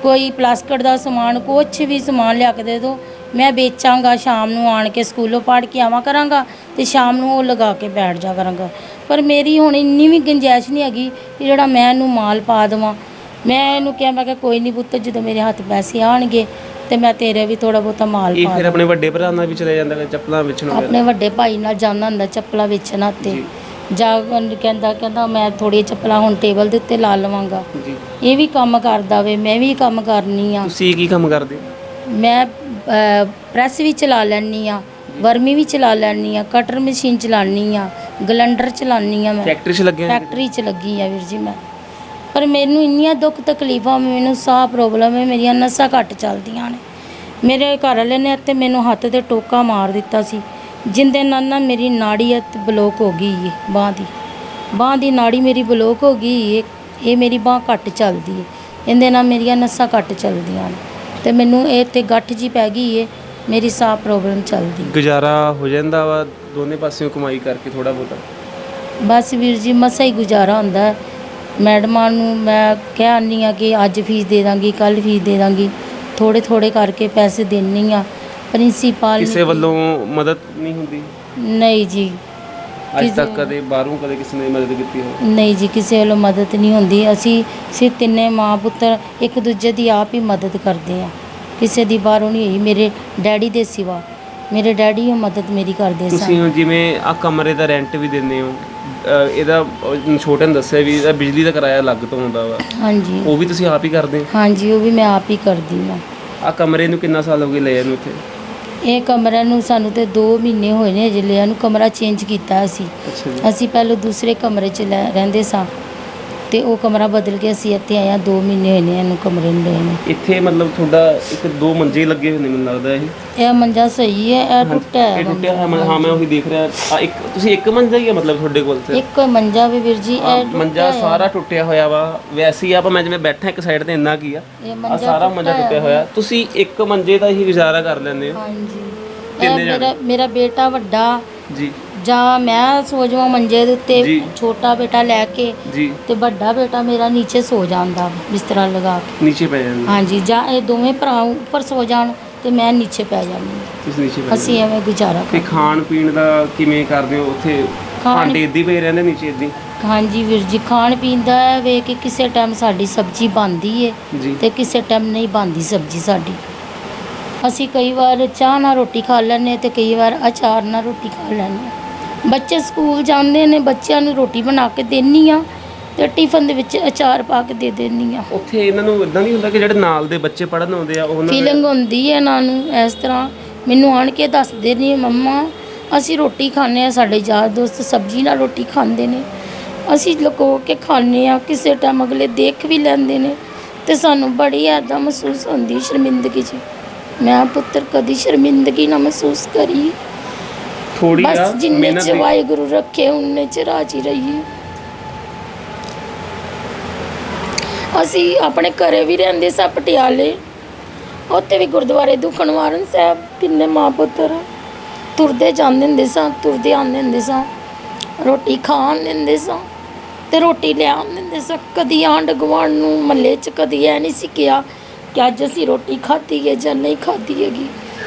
ਕੋਈ ਪਲਾਸਟਿਕ ਦਾ ਸਮਾਨ, ਕੁਛ ਵੀ ਸਮਾਨ ਲਿਆ ਕੇ ਦੇ ਦਿਓ, ਮੈਂ ਵੇਚਾਂਗਾ, ਸ਼ਾਮ ਨੂੰ ਆਣ ਕੇ ਸਕੂਲੋਂ ਪੜ੍ਹ ਕੇ ਆਵਾਂ ਕਰਾਂਗਾ ਤੇ ਸ਼ਾਮ ਨੂੰ ਉਹ ਲਗਾ ਕੇ ਬੈਠ ਜਾ ਕਰਾਂਗਾ। ਪਰ ਮੇਰੀ ਹੁਣ ਇੰਨੀ ਵੀ ਗੁੰਜਾਇਸ਼ ਨਹੀਂ ਹੈਗੀ ਕਿ ਜਿਹੜਾ ਮੈਂ ਇਹਨੂੰ ਮਾਲ ਪਾ ਦੇਵਾਂ। ਮੈਂ ਇਹਨੂੰ ਕਿਹਾ, ਮੈਂ ਕਿਹਾ ਕੋਈ ਨਹੀਂ ਪੁੱਤ, ਜਦੋਂ ਮੇਰੇ ਹੱਥ ਪੈਸੇ ਆਣਗੇ ਤੇ ਮੈਂ ਤੇਰੇ ਵੀ ਥੋੜ੍ਹਾ ਬਹੁਤਾ ਮਾਲ ਇਹ ਪਾ ਫਿਰ ਆਪਣੇ ਵੱਡੇ ਭਰਾ ਨਾਲ ਵੀ ਚਲੇ ਜਾਂਦਾ ਚੱਪਲਾਂ ਵੇਚਣ? ਆਪਣੇ ਵੱਡੇ ਭਾਈ ਨਾਲ ਜਾਂਦਾ ਹੁੰਦਾ ਚੱਪਲਾਂ ਵੇਚਣਾ, ਤੇ ਜਾ ਕਹਿੰਦਾ ਮੈਂ ਥੋੜ੍ਹੀਆਂ ਚੱਪਲਾਂ ਹੁਣ ਟੇਬਲ ਦੇ ਉੱਤੇ ਲਾ ਲਵਾਂਗਾ। ਜੀ। ਇਹ ਵੀ ਕੰਮ ਕਰਦਾ ਵੇ, ਮੈਂ ਵੀ ਕੰਮ ਕਰਨੀ ਆ। ਤੁਸੀਂ ਕੀ ਕੰਮ ਕਰਦੇ? ਮੈਂ ਪ੍ਰੈਸ ਵੀ ਚਲਾ ਲੈਂਦੀ ਆ, ਵਰਮੀ ਵੀ ਚਲਾ ਲੈਂਦੀ ਆ, ਕਟਰ ਮਸ਼ੀਨ ਚਲਾਉਂਦੀ ਆ, ਗਲੰਡਰ ਚਲਾਉਂਦੀ ਆ। ਮੈਂ ਫੈਕਟਰੀ 'ਚ ਲੱਗੇ? ਫੈਕਟਰੀ 'ਚ ਲੱਗੀ ਆ ਵੀਰ ਜੀ ਮੈਂ। ਪਰ ਮੈਨੂੰ ਇੰਨੀਆਂ ਦੁੱਖ ਤਕਲੀਫਾਂ, ਮੈਨੂੰ ਸਾਹ ਪ੍ਰੋਬਲਮ ਹੈ, ਮੇਰੀਆਂ ਨਸਾਂ ਘੱਟ ਚੱਲਦੀਆਂ ਨੇ। ਮੇਰੇ ਘਰ ਵਾਲੇ ਨੇ ਇੱਥੇ ਮੈਨੂੰ ਹੱਥ 'ਤੇ ਟੋਕਾ ਮਾਰ ਦਿੱਤਾ ਸੀ, ਜਿਹਦੇ ਨਾਲ ਨਾ ਮੇਰੀ ਨਾੜੀ ਬਲੋਕ ਹੋ ਗਈ ਹੈ, ਬਾਂਹ ਦੀ ਨਾੜੀ ਮੇਰੀ ਬਲੋਕ ਹੋ ਗਈ ਹੈ। ਇਹ ਮੇਰੀ ਬਾਂਹ ਘੱਟ ਚੱਲਦੀ ਹੈ, ਇਹਦੇ ਨਾਲ ਮੇਰੀਆਂ ਨਸਾਂ ਘੱਟ ਚੱਲਦੀਆਂ ਨੇ, ਤੇ ਮੈਨੂੰ ਇਹ 'ਤੇ ਗੱਠ ਜੀ ਪੈ ਗਈ ਹੈ, ਮੇਰੀ ਸਾਹ ਪ੍ਰੋਬਲਮ ਚੱਲਦੀ। ਗੁਜ਼ਾਰਾ ਹੋ ਜਾਂਦਾ ਵਾ ਦੋਨੇ ਪਾਸਿਓਂ ਕਮਾਈ ਕਰਕੇ ਥੋੜ੍ਹਾ ਬਹੁਤਾ? ਬਸ ਵੀਰ ਜੀ ਮਸਾਂ ਹੀ ਗੁਜ਼ਾਰਾ ਹੁੰਦਾ। ਮੈਡਮਾਂ ਨੂੰ ਮੈਂ ਕਹਿ ਆਉਂਦੀ ਹਾਂ ਕਿ ਅੱਜ ਫੀਸ ਦੇ ਦਾਂਗੀ, ਕੱਲ੍ਹ ਫੀਸ ਦੇ ਦਾਂਗੀ, ਥੋੜ੍ਹੇ ਥੋੜ੍ਹੇ ਕਰਕੇ ਪੈਸੇ ਦਿੰਦੀ ਹਾਂ। ਪ੍ਰਿੰਸੀਪਲ ਕਿਸੇ ਵੱਲੋਂ ਮਦਦ ਨਹੀਂ ਹੁੰਦੀ? ਨਹੀਂ ਜੀ, ਅੱਜ ਤੱਕ ਕਦੇ ਬਾਹਰੋਂ ਕਦੇ ਕਿਸੇ ਨੇ ਮਦਦ ਕੀਤੀ ਹੋਵੇ? ਨਹੀਂ ਜੀ, ਕਿਸੇ ਵੱਲੋਂ ਮਦਦ ਨਹੀਂ ਹੁੰਦੀ। ਅਸੀਂ ਸਿਰਫ ਤਿੰਨੇ ਮਾਂ ਪੁੱਤਰ ਇੱਕ ਦੂਜੇ ਦੀ ਆਪ ਹੀ ਮਦਦ ਕਰਦੇ ਆ, ਕਿਸੇ ਦੀ ਬਾਹਰੋਂ ਨਹੀਂ ਹੋਈ। ਮੇਰੇ ਡੈਡੀ ਦੇ ਸਿਵਾ ਮੇਰੇ ਡੈਡੀ ਉਹ ਮਦਦ ਮੇਰੀ ਕਰਦੇ ਤੁਸੀਂ ਸਨ। ਹੁਣ ਜਿਵੇਂ ਆ ਕਮਰੇ ਦਾ ਰੈਂਟ ਵੀ ਦਿੰਦੇ ਹੋ, ਇਹਦਾ ਛੋਟੇ ਨੇ ਦੱਸਿਆ ਵੀ ਇਹਦਾ ਬਿਜਲੀ ਦਾ ਕਿਰਾਇਆ ਅਲੱਗ ਤੋਂ ਹੁੰਦਾ ਵਾ, ਹਾਂਜੀ ਉਹ ਵੀ ਤੁਸੀਂ ਆਪ ਹੀ ਕਰਦੇ ਹੋ? ਹਾਂਜੀ, ਉਹ ਵੀ ਮੈਂ ਆਪ ਹੀ ਕਰਦੀ ਹਾਂ। ਆ ਕਮਰੇ ਨੂੰ ਕਿੰਨਾ ਸਾਲ ਹੋ ਗਏ ਲਿਆ ਨੂੰ ਇੱਥੇ? ਇਹ ਕਮਰੇ ਨੂੰ ਸਾਨੂੰ ਤੇ 2 ਮਹੀਨੇ ਹੋਏ ਨੇ ਅਜੇ ਲਿਆ ਨੂੰ। ਕਮਰਾ ਚੇਂਜ ਕੀਤਾ ਅਸੀਂ। ਅੱਛਾ ਜੀ। ਅਸੀਂ ਪਹਿਲਾਂ ਦੂਸਰੇ ਕਮਰੇ 'ਚ ਰਹਿੰਦੇ ਸਾਂ ਤੇ ਉਹ ਕਮਰਾ ਬਦਲ ਕੇ ਅਸੀਂ ਇੱਥੇ ਆਏ ਹਾਂ। 2 ਮਹੀਨੇ ਹੋਏ ਨੇ ਇਹਨੂੰ ਕਮਰੇ ਨੂੰ ਲਏ ਨੇ। ਇੱਥੇ ਮਤਲਬ ਤੁਹਾਡਾ ਇੱਕ 2 ਮੰਜੇ ਲੱਗੇ ਹੋਏ ਨੇ ਮੈਨੂੰ ਲੱਗਦਾ ਇਹ ਮੰਜਾ ਸਹੀ ਹੈ, ਇਹ ਟੁੱਟਿਆ ਹੈ ਇਹ ਟੁੱਟਿਆ ਹੈ। ਹਾਂ ਮੈਂ ਉਹੀ ਦੇਖ ਰਿਹਾ। ਆ ਇੱਕ ਤੁਸੀਂ ਇੱਕ ਮੰਜਾ ਹੀ ਹੈ ਮਤਲਬ ਤੁਹਾਡੇ ਕੋਲ ਤੇ? ਇੱਕ ਮੰਜਾ ਵੀ ਵੀਰ ਜੀ, ਆਹ ਇਹ ਟੁੱਟਿਆ ਮੰਜਾ ਹੈ। ਸਾਰਾ ਟੁੱਟਿਆ ਹੋਇਆ ਵਾ। ਵੈਸੇ ਹੀ ਆਪਾਂ ਮੈਂ ਜਿਵੇਂ ਬੈਠਾ ਇੱਕ ਸਾਈਡ ਤੇ ਇੰਨਾ ਕੀ ਆ, ਇਹ ਆ ਮੰਜਾ ਸਾਰਾ ਮੰਜਾ ਟੁੱਟਿਆ ਹੋਇਆ। ਤੁਸੀਂ ਇੱਕ ਮੰਜੇ ਦਾ ਹੀ ਗੁਜ਼ਾਰਾ ਕਰ ਲੈਂਦੇ ਹੋ? ਹਾਂਜੀ। ਕਿੰਨੇ ਇਹ ਜਾਣੇ? ਮੇਰਾ ਬੇਟਾ ਵੱਡਾ ਜੀ ਜਾਂ ਮੈਂ ਸੋ ਜਾਵਾਂ ਮੰਜੇ ਦੇ ਉੱਤੇ, ਜੀ। ਛੋਟਾ ਬੇਟਾ ਲੈ ਕੇ ਜੀ। ਤੇ ਵੱਡਾ ਬੇਟਾ ਮੇਰਾ ਨੀਚੇ ਸੋ ਜਾਂਦਾ ਬਿਸਤਰਾ ਲਗਾ ਕੇ। ਨੀਚੇ ਪੈ ਜਾਂਦੇ? ਹਾਂਜੀ, ਜਾਂ ਇਹ ਦੋਵੇਂ ਭਰਾ ਉੱਪਰ ਸੋ ਜਾਣ ਤੇ ਮੈਂ ਨੀਚੇ ਪੈ ਜਾਂਦੀ ਹਾਂ। ਤੁਸੀਂ ਨੀਚੇ ਪੈ ਅਸੀਂ ਐਵੇਂ ਗੁਜ਼ਾਰਾ ਤੇ ਕਰ। ਖਾਣ ਪੀਣ ਦਾ ਕਿਵੇਂ ਕਰਦੇ ਹੋ ਉੱਥੇ? ਭਾਂਡੇ ਇੱਦਾਂ ਹੀ ਪਏ ਰਹਿੰਦੇ ਨੀਚੇ ਇੱਦਾਂ ਹੀ? ਹਾਂਜੀ ਵੀਰ ਜੀ, ਖਾਣ ਪੀਣ ਦਾ ਹੈ ਵੇ ਕਿ ਕਿਸੇ ਟਾਈਮ ਸਾਡੀ ਸਬਜ਼ੀ ਬਣਦੀ ਹੈ ਜੀ। ਤੇ ਕਿਸੇ ਟਾਈਮ ਨਹੀਂ ਬਣਦੀ ਸਬਜ਼ੀ ਸਾਡੀ। ਅਸੀਂ ਕਈ ਵਾਰ ਚਾਹ ਨਾਲ ਰੋਟੀ ਖਾ ਲੈਂਦੇ ਤੇ ਕਈ ਵਾਰ ਅਚਾਰ ਨਾਲ ਰੋਟੀ ਖਾ ਲੈਂਦੇ। ਬੱਚੇ ਸਕੂਲ ਜਾਂਦੇ ਨੇ, ਬੱਚਿਆਂ ਨੂੰ ਰੋਟੀ ਬਣਾ ਕੇ ਦੇਣੀ ਆ ਤੇ ਟਿਫਨ ਦੇ ਵਿੱਚ ਅਚਾਰ ਪਾ ਕੇ ਦੇ ਦਿੰਦੀ ਆ। ਉੱਥੇ ਇਹਨਾਂ ਨੂੰ ਇਦਾਂ ਨਹੀਂ ਹੁੰਦਾ ਕਿ ਜਿਹੜੇ ਨਾਲ ਦੇ ਬੱਚੇ ਪੜ੍ਹਨ ਆਉਂਦੇ ਆ ਉਹਨਾਂ ਫੀਲਿੰਗ ਹੁੰਦੀ ਹੈ ਇਹਨਾਂ ਨੂੰ ਇਸ ਤਰ੍ਹਾਂ। ਮੈਨੂੰ ਆਣ ਕੇ ਦੱਸਦੇ ਨੇ, ਮੰਮਾ ਅਸੀਂ ਰੋਟੀ ਖਾਂਦੇ ਹਾਂ, ਸਾਡੇ ਯਾਰ ਦੋਸਤ ਸਬਜ਼ੀ ਨਾਲ ਰੋਟੀ ਖਾਂਦੇ ਨੇ, ਅਸੀਂ ਲੁਕੋ ਕੇ ਖਾਂਦੇ ਹਾਂ। ਕਿਸੇ ਟਾਈਮ ਅਗਲੇ ਦੇਖ ਵੀ ਲੈਂਦੇ ਨੇ ਤੇ ਸਾਨੂੰ ਬੜੀ ਇੱਦਾਂ ਮਹਿਸੂਸ ਹੁੰਦੀ ਸ਼ਰਮਿੰਦਗੀ 'ਚ। ਮੈਂ ਪੁੱਤਰ ਕਦੀ ਸ਼ਰਮਿੰਦਗੀ ਨਾ ਮਹਿਸੂਸ ਕਰੀ। ਥੋੜੀ ਆ ਬਸ ਜਿੰਨੇ ਮਿਹਨਤ ਚ ਦੀ। ਵਾਹਿਗੁਰੂ ਰੱਖੇ ਉਨੇ ਚ ਰਾਜੀ ਰਹੀਏ। ਅਸੀਂ ਆਪਣੇ ਘਰੇ ਵੀ ਰਹਿੰਦੇ ਸਾਂ ਪਟਿਆਲੇ, ਉੱਥੇ ਵੀ ਗੁਰਦੁਆਰੇ ਦੁਖਨਿਵਾਰਨ ਸਾਹਿਬ ਤਿੰਨੇ ਮਾਂ ਪੁੱਤਰ ਤੁਰਦੇ ਜਾਂਦੇ ਹੁੰਦੇ ਸਾਂ, ਤੁਰਦੇ ਆਉਂਦੇ ਹੁੰਦੇ ਸਾਂ, ਰੋਟੀ ਖਾਣ ਦਿੰਦੇ ਸਾਂ ਤੇ ਰੋਟੀ ਲਿਆਉਣ ਦਿੰਦੇ ਸਾਂ। ਕਦੀ ਆਂਢ ਗੁਆਂਢ ਨੂੰ ਮਹੱਲੇ 'ਚ ਕਦੀ ਇਹ ਨਹੀਂ ਸੀ ਕਿਹਾ ਕਿ ਅੱਜ ਅਸੀਂ ਰੋਟੀ ਖਾਧੀ ਹੈ ਜਾਂ ਨਹੀਂ ਖਾਧੀ ਹੈਗੀ।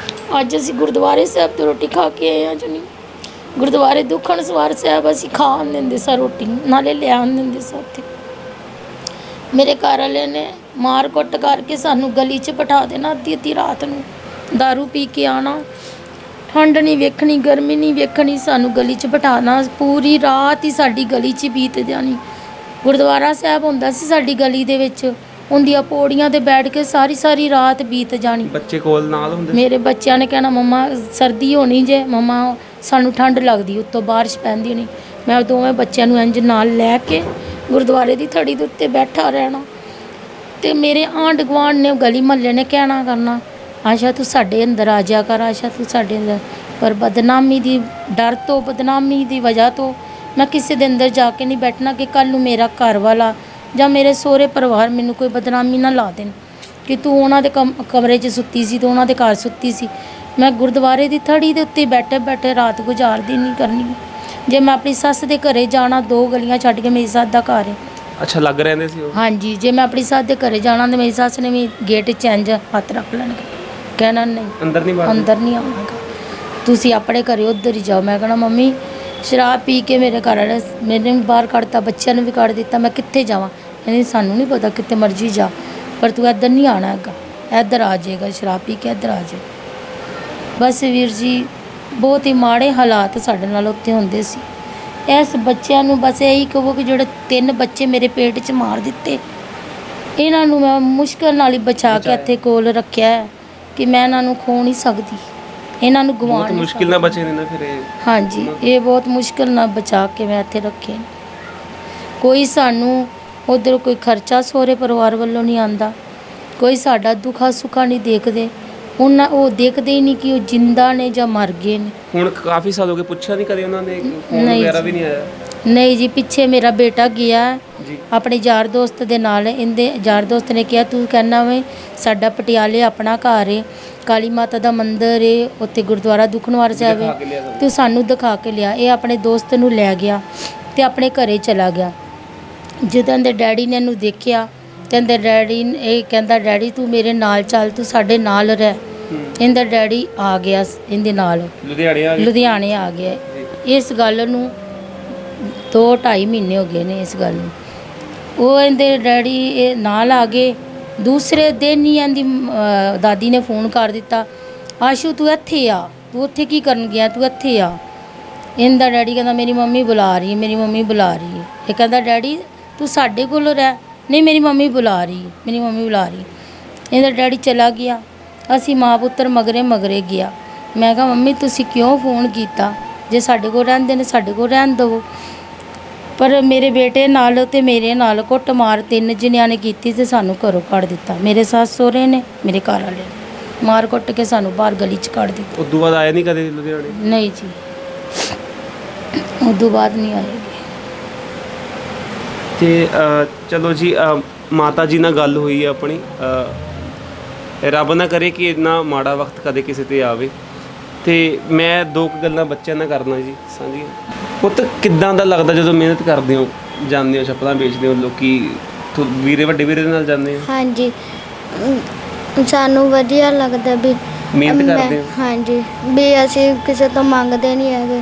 ਅੱਜ ਅਸੀਂ ਗੁਰਦੁਆਰੇ ਸਾਹਿਬ ਤੋਂ ਰੋਟੀ ਖਾ ਕੇ ਆਏ ਹਾਂ ਜਾਂ ਨਹੀਂ। ਗੁਰਦੁਆਰੇ ਦੁਖਨਿਵਾਰਨ ਸਾਹਿਬ ਅਸੀਂ ਖਾਣ ਦਿੰਦੇ ਸਾਂ ਰੋਟੀ, ਨਾਲੇ ਲਿਆਉਣ ਦਿੰਦੇ ਸਾਂ ਉੱਥੇ। ਮੇਰੇ ਘਰ ਵਾਲੇ ਨੇ ਮਾਰ ਕੁੱਟ ਕਰਕੇ ਸਾਨੂੰ ਗਲੀ 'ਚ ਬਿਠਾ ਦੇਣਾ ਅੱਧੀ ਅੱਧੀ ਰਾਤ ਨੂੰ, ਦਾਰੂ ਪੀ ਕੇ ਆਉਣਾ, ਠੰਡ ਨਹੀਂ ਵੇਖਣੀ, ਗਰਮੀ ਨਹੀਂ ਵੇਖਣੀ, ਸਾਨੂੰ ਗਲੀ 'ਚ ਬਿਠਾਉਣਾ। ਪੂਰੀ ਰਾਤ ਹੀ ਸਾਡੀ ਗਲੀ 'ਚ ਬੀਤ ਜਾਣੀ। ਗੁਰਦੁਆਰਾ ਸਾਹਿਬ ਹੁੰਦਾ ਸੀ ਸਾਡੀ ਗਲੀ ਦੇ ਵਿੱਚ, ਉਹਦੀਆਂ ਪੌੜੀਆਂ 'ਤੇ ਬੈਠ ਕੇ ਸਾਰੀ ਰਾਤ ਬੀਤ ਜਾਣੀ। ਬੱਚੇ ਕੋਲ ਨਾਲ ਹੁੰਦੇ? ਮੇਰੇ ਬੱਚਿਆਂ ਨੇ ਕਹਿਣਾ, ਮੰਮਾ ਸਰਦੀ ਹੋਣੀ ਜੇ, ਮੰਮਾ ਸਾਨੂੰ ਠੰਡ ਲੱਗਦੀ, ਉੱਤੋਂ ਬਾਰਿਸ਼ ਪੈਂਦੀ ਨਹੀਂ। ਮੈਂ ਦੋਵੇਂ ਬੱਚਿਆਂ ਨੂੰ ਇੰਝ ਨਾਲ ਲੈ ਕੇ ਗੁਰਦੁਆਰੇ ਦੀ ਥੜੀ ਦੇ ਉੱਤੇ ਬੈਠਾ ਰਹਿਣਾ। ਤੇ ਮੇਰੇ ਆਂਢ ਗੁਆਂਢ ਨੇ, ਗਲੀ ਮਹੱਲੇ ਨੇ ਕਹਿਣਾ ਕਰਨਾ, ਆਸ਼ਾ ਤੂੰ ਸਾਡੇ ਅੰਦਰ ਆ ਜਾ ਕਰ, ਆਸ਼ਾ ਤੂੰ ਸਾਡੇ ਅੰਦਰ। ਪਰ ਬਦਨਾਮੀ ਦੀ ਡਰ ਤੋਂ, ਬਦਨਾਮੀ ਦੀ ਵਜ੍ਹਾ ਤੋਂ ਮੈਂ ਕਿਸੇ ਦੇ ਅੰਦਰ ਜਾ ਕੇ ਨਹੀਂ ਬੈਠਣਾ ਕਿ ਕੱਲ੍ਹ ਨੂੰ ਮੇਰਾ ਘਰ ਵਾਲਾ ਜਾਂ ਮੇਰੇ ਸਹੁਰੇ ਪਰਿਵਾਰ ਮੈਨੂੰ ਕੋਈ ਬਦਨਾਮੀ ਨਾ ਲਾ ਦੇਣ ਕਿ ਤੂੰ ਉਹਨਾਂ ਦੇ ਕਮਰੇ 'ਚ ਸੁੱਤੀ ਸੀ, ਤੂੰ ਉਹਨਾਂ ਦੇ ਘਰ ਸੁੱਤੀ ਸੀ। ਮੈਂ ਗੁਰਦੁਆਰੇ ਦੀ ਥੜੀ ਦੇ ਉੱਤੇ ਬੈਠੇ ਰਾਤ ਗੁਜ਼ਾਰਦੀ ਨਹੀਂ ਕਰਨੀ। ਜੇ ਮੈਂ ਆਪਣੀ ਸੱਸ ਦੇ ਘਰੇ ਜਾਣਾ, 2 ਗਲੀਆਂ ਛੱਡ ਕੇ ਮੇਰੀ ਸੱਸ ਦਾ ਘਰ ਹੈ। ਅੱਛਾ, ਲੱਗ ਰਹਿੰਦੇ ਸੀ ਉਹ? ਹਾਂਜੀ, ਜੇ ਮੈਂ ਆਪਣੀ ਸੱਸ ਦੇ ਘਰੇ ਜਾਣਾ ਤਾਂ ਮੇਰੀ ਸੱਸ ਨੇ ਵੀ ਗੇਟ 'ਚ ਇੰਝ ਹੱਥ ਰੱਖ ਲੈਣਾ, ਕਹਿਣਾ ਨਹੀਂ ਅੰਦਰ ਨਹੀਂ ਵੜਦੇ? ਅੰਦਰ ਨਹੀਂ ਆਉਣਾ, ਤੁਸੀਂ ਆਪਣੇ ਘਰੇ ਉੱਧਰ ਹੀ ਜਾਓ। ਮੈਂ ਕਹਿਣਾ ਮੰਮੀ ਸ਼ਰਾਬ ਪੀ ਕੇ ਮੇਰੇ ਘਰ ਵਾਲੇ ਮੇਰੇ ਨੂੰ ਬਾਹਰ ਕੱਢਤਾ, ਬੱਚਿਆਂ ਨੂੰ ਵੀ ਕੱਢ ਦਿੱਤਾ, ਮੈਂ ਕਿੱਥੇ ਜਾਵਾਂ? ਕਹਿੰਦੀ ਸਾਨੂੰ ਨਹੀਂ ਪਤਾ, ਕਿਤੇ ਮਰਜ਼ੀ ਜਾ, ਪਰ ਤੂੰ ਇੱਧਰ ਨਹੀਂ ਆਉਣਾ ਹੈਗਾ, ਇੱਧਰ ਆ ਜਾਏਗਾ, ਸ਼ਰਾਬ ਪੀ ਕੇ ਇੱਧਰ ਆ ਜਾਏ। ਬਸ ਵੀਰ ਜੀ, ਬਹੁਤ ਹੀ ਮਾੜੇ ਹਾਲਾਤ ਸਾਡੇ ਨਾਲ ਉੱਥੇ ਹੁੰਦੇ ਸੀ। ਇਸ ਬੱਚਿਆਂ ਨੂੰ ਬਸ ਇਹੀ ਕਹੋ ਕਿ ਜਿਹੜੇ 3 ਬੱਚੇ ਮੇਰੇ ਪੇਟ 'ਚ ਮਾਰ ਦਿੱਤੇ, ਇਹਨਾਂ ਨੂੰ ਮੈਂ ਮੁਸ਼ਕਲ ਨਾਲ ਹੀ ਬਚਾ ਕੇ ਇੱਥੇ ਕੋਲ ਰੱਖਿਆ ਹੈ ਕਿ ਮੈਂ ਇਹਨਾਂ ਨੂੰ ਖੋ ਨਹੀਂ ਸਕਦੀ, ਇਹਨਾਂ ਨੂੰ ਗਵਾ ਬਹੁਤ ਨਹੀਂ ਮੁਸ਼ਕਿਲ ਨਾਲ ਬਚੇ ਨੇ ਨਾ ਫਿਰ ਇਹ। ਹਾਂਜੀ, ਇਹ ਬਹੁਤ ਮੁਸ਼ਕਲ ਨਾਲ ਬਚਾ ਕੇ ਮੈਂ ਇੱਥੇ ਰੱਖੇ। ਕੋਈ ਸਾਨੂੰ ਉੱਧਰ ਕੋਈ ਖਰਚਾ ਸਹੁਰੇ ਪਰਿਵਾਰ ਵੱਲੋਂ ਨਹੀਂ ਆਉਂਦਾ, ਕੋਈ ਸਾਡਾ ਦੁੱਖਾ ਸੁੱਖਾ ਨਹੀਂ ਦੇਖਦੇ। ਉਹ ਦੇਖਦੇ ਹੀ ਨਹੀਂ ਕਿ ਉਹ ਜਿੰਦਾ ਨੇ ਜਾਂ ਮਰ ਗਏ ਨੇ। ਹੁਣ ਕਾਫੀ ਸਾਲ ਹੋ ਗਏ, ਪੁੱਛਿਆ ਨਹੀਂ ਕਦੇ ਉਹਨਾਂ ਨੇ? ਫੋਨ ਨਹੀਂ ਵਗੈਰਾ ਜੀ। ਵੀ ਨਹੀਂ ਆਇਆ? ਨਹੀਂ ਜੀ, ਪਿੱਛੇ ਮੇਰਾ ਬੇਟਾ ਗਿਆ ਜੀ। ਆਪਣੇ ਯਾਰ ਦੋਸਤ ਦੇ ਨਾਲ, ਇਹਦੇ ਯਾਰ ਦੋਸਤ ਨੇ ਕਿਹਾ ਤੂੰ ਕਹਿੰਦਾ ਵੇ ਸਾਡਾ ਪਟਿਆਲੇ ਆਪਣਾ ਘਰ ਏ, ਕਾਲੀ ਮਾਤਾ ਦਾ ਮੰਦਿਰ ਏ, ਉੱਥੇ ਗੁਰਦੁਆਰਾ ਦੁਖਨਿਵਾਰਨ ਸਾਹਿਬ ਦਿਖਾ ਕੇ ਏ, ਲਿਆ ਸਾਨੂੰ। ਤੂੰ ਸਾਨੂੰ ਦਿਖਾ ਕੇ ਲਿਆ। ਇਹ ਆਪਣੇ ਦੋਸਤ ਨੂੰ ਲੈ ਗਿਆ ਤੇ ਆਪਣੇ ਘਰੇ ਚਲਾ ਗਿਆ। ਜਦੋਂ ਇਹਦੇ ਡੈਡੀ ਨੇ ਇਹਨੂੰ ਦੇਖਿਆ ਤੇ ਇਹਦੇ ਡੈਡੀ ਇਹ ਕਹਿੰਦਾ, ਡੈਡੀ ਤੂੰ ਮੇਰੇ ਨਾਲ ਚੱਲ, ਤੂੰ ਸਾਡੇ ਨਾਲ ਰਹਿ। ਇਹਦਾ ਡੈਡੀ ਆ ਗਿਆ ਇਹਦੇ ਨਾਲ, ਲੁਧਿਆਣੇ ਆ ਗਏ? ਲੁਧਿਆਣੇ ਆ ਗਿਆ। ਇਸ ਗੱਲ ਨੂੰ 2-2.5 ਮਹੀਨੇ ਹੋ ਗਏ ਨੇ ਇਸ ਗੱਲ ਨੂੰ। ਉਹ ਇਹਦੇ ਡੈਡੀ ਇਹ ਨਾਲ ਆ ਗਏ। ਦੂਸਰੇ ਦਿਨ ਹੀ ਇਹਦੀ ਦਾਦੀ ਨੇ ਫੋਨ ਕਰ ਦਿੱਤਾ, ਆਸ਼ੂ ਤੂੰ ਇੱਥੇ ਆ, ਤੂੰ ਉੱਥੇ ਕੀ ਕਰਨ ਗਿਆ, ਤੂੰ ਇੱਥੇ ਆ। ਇਹਦਾ ਡੈਡੀ ਕਹਿੰਦਾ ਮੇਰੀ ਮੰਮੀ ਬੁਲਾ ਰਹੀ ਹੈ, ਮੇਰੀ ਮੰਮੀ ਬੁਲਾ ਰਹੀ ਹੈ। ਇਹ ਕਹਿੰਦਾ ਡੈਡੀ ਤੂੰ ਸਾਡੇ ਕੋਲ ਰਹਿ, ਨਹੀਂ ਮੇਰੀ ਮੰਮੀ ਬੁਲਾ ਰਹੀ ਹੈ, ਮੇਰੀ ਮੰਮੀ ਬੁਲਾ ਰਹੀ। ਇਹਦਾ ਡੈਡੀ ਚਲਾ ਗਿਆ। ਅਸੀਂ ਮਾਂ ਪੁੱਤਰ ਮਗਰੇ ਗਿਆ। ਮੈਂ ਕਿਹਾ ਮੰਮੀ ਤੁਸੀਂ ਕਿਉਂ ਫੋਨ ਕੀਤਾ, ਜੇ ਸਾਡੇ ਕੋਲ ਰਹਿੰਦੇ ਨੇ ਸਾਡੇ ਕੋਲ ਰਹਿਣ ਦਿਓ। ਪਰ ਮੇਰੇ ਬੇਟੇ ਨਾਲ ਤੇ ਮੇਰੇ ਨਾਲ ਕੁੱਟਮਾਰ 3 ਜਣਿਆਂ ਨੇ ਕੀਤੀ ਤੇ ਸਾਨੂੰ ਘਰੋਂ ਕੱਢ ਦਿੱਤਾ। ਮੇਰੇ ਸੱਸ ਸਹੁਰੇ ਨੇ, ਮੇਰੇ ਘਰ ਵਾਲੇ ਨੇ ਮਾਰ ਕੁੱਟ ਕੇ ਸਾਨੂੰ ਬਾਹਰ ਗਲੀ 'ਚ ਕੱਢ ਦਿੱਤਾ। ਉਦੋਂ ਬਾਅਦ ਆਇਆ ਨਹੀਂ ਕਦੇ ਲੁਧਿਆਣੇ? ਨਹੀਂ ਜੀ, ਉਦੋਂ ਬਾਅਦ ਨਹੀਂ ਆਏਗੀ। ਤੇ ਚਲੋ ਜੀ, ਮਾਤਾ ਜੀ ਨਾਲ ਗੱਲ ਹੋਈ ਹੈ ਆਪਣੀ। ਰੱਬ ਨਾ ਕਰੇ ਕਿ ਇੰਨਾ ਮਾੜਾ ਵਕਤ ਕਦੇ ਕਿਸੇ ਤੇ ਆਵੇ। ਤੇ ਮੈਂ 2 ਗੱਲਾਂ ਬੱਚਿਆਂ ਨਾਲ ਕਰਨਾ ਜੀ ਸਾਂਝੀਆਂ। ਪੁੱਤ ਕਿੱਦਾਂ ਦਾ ਲੱਗਦਾ ਜਦੋਂ ਮਿਹਨਤ ਕਰਦੇ ਹੋ, ਜਾਂਦੇ ਹੋ ਚੱਪਲਾਂ ਵੇਚਦੇ ਹੋ, ਲੋਕੀ ਵੀਰੇ ਵੱਡੇ ਵੀਰੇ ਦੇ ਨਾਲ ਜਾਂਦੇ ਹੋ? ਹਾਂਜੀ, ਸਾਨੂੰ ਵਧੀਆ ਲੱਗਦਾ ਵੀ ਮਿਹਨਤ ਕਰਦੇ ਹੋ? ਹਾਂਜੀ, ਵੀ ਅਸੀਂ ਕਿਸੇ ਤੋਂ ਮੰਗਦੇ ਨਹੀਂ ਹੈਗੇ,